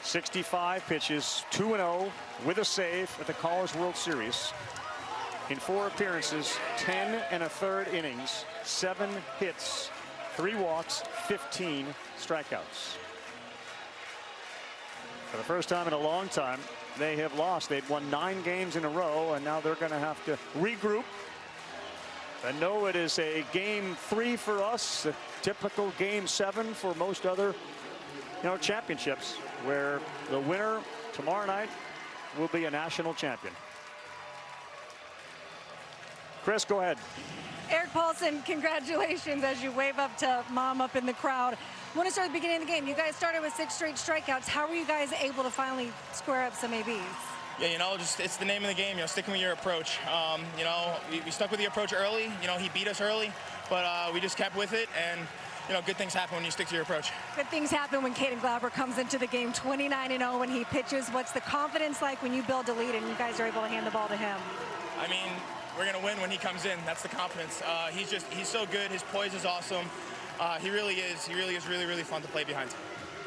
65 pitches, 2-0 with a save at the College World Series. In 4 appearances, 10 1/3 innings, 7 hits, 3 walks, 15 strikeouts. For the first time in a long time, they have lost. They'd won 9 games in a row, and now they're going to have to regroup. I know it is a game 3 for us, a typical game 7 for most other, championships, where the winner tomorrow night will be a national champion. Chris, go ahead. Eric Paulson, congratulations as you wave up to mom up in the crowd. I want to start at the beginning of the game. You guys started with 6 straight strikeouts. How were you guys able to finally square up some ABs? Yeah, just it's the name of the game, sticking with your approach. We stuck with the approach early. He beat us early, but we just kept with it, and good things happen when you stick to your approach. Good things happen when Caden Glauber comes into the game 29-0 when he pitches. What's the confidence like when you build a lead and you guys are able to hand the ball to him? I mean, we're going to win when he comes in. That's the confidence. He's so good. His poise is awesome. He really is really, really fun to play behind.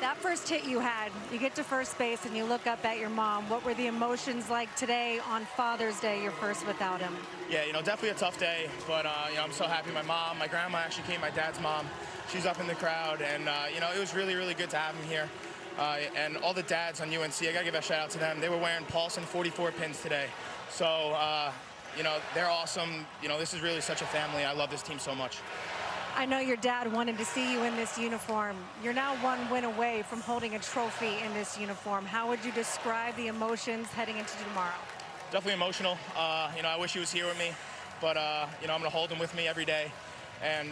That first hit you had, you get to first base and you look up at your mom. What were the emotions like today on Father's Day, your first without him? Yeah, definitely a tough day, but I'm so happy. My mom, my grandma actually came, my dad's mom. She's up in the crowd, and it was really, really good to have him here. And all the dads on UNC, I gotta give a shout out to them. They were wearing Paulson 44 pins today. So, they're awesome. This is really such a family. I love this team so much. I know your dad wanted to see you in this uniform. You're now 1 win away from holding a trophy in this uniform. How would you describe the emotions heading into tomorrow? Definitely emotional. I wish he was here with me, but I'm going to hold him with me every day and,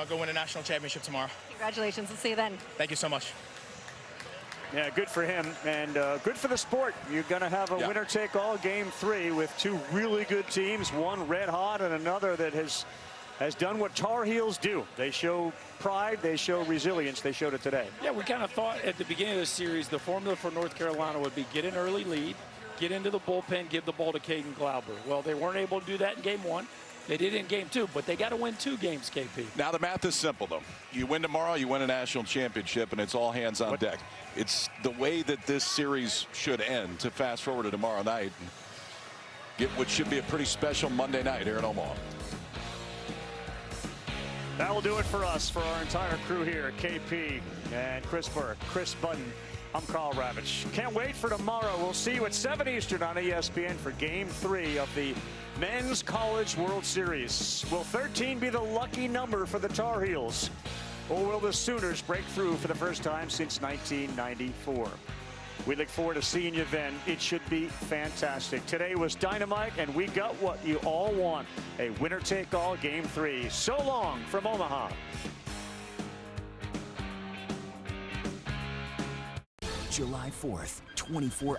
go win a national championship tomorrow. Congratulations. We'll see you then. Thank you so much. Yeah, good for him, and good for the sport. You're going to have a winner-take-all game 3 with 2 really good teams, one red hot and another that has done what Tar Heels do. They show pride, they show resilience. They showed it today. Yeah, we kind of thought at the beginning of the series the formula for North Carolina would be get an early lead, get into the bullpen, give the ball to Caden Glauber. Well, they weren't able to do that in game 1. They did in game 2, but they got to win 2 games, KP. Now the math is simple, though. You win tomorrow, you win a national championship, and it's all hands on deck. It's the way that this series should end to fast forward to tomorrow night and get what should be a pretty special Monday night here in Omaha. That will do it for us, for our entire crew here at KP and Chris Burke, Chris Button. I'm Carl Ravitch. Can't wait for tomorrow. We'll see you at 7 Eastern on ESPN for Game 3 of the Men's College World Series. Will 13 be the lucky number for the Tar Heels? Or will the Sooners break through for the first time since 1994? We look forward to seeing you then. It should be fantastic. Today was dynamite, and we got what you all want. A winner-take-all Game 3. So long from Omaha. July 4th, 24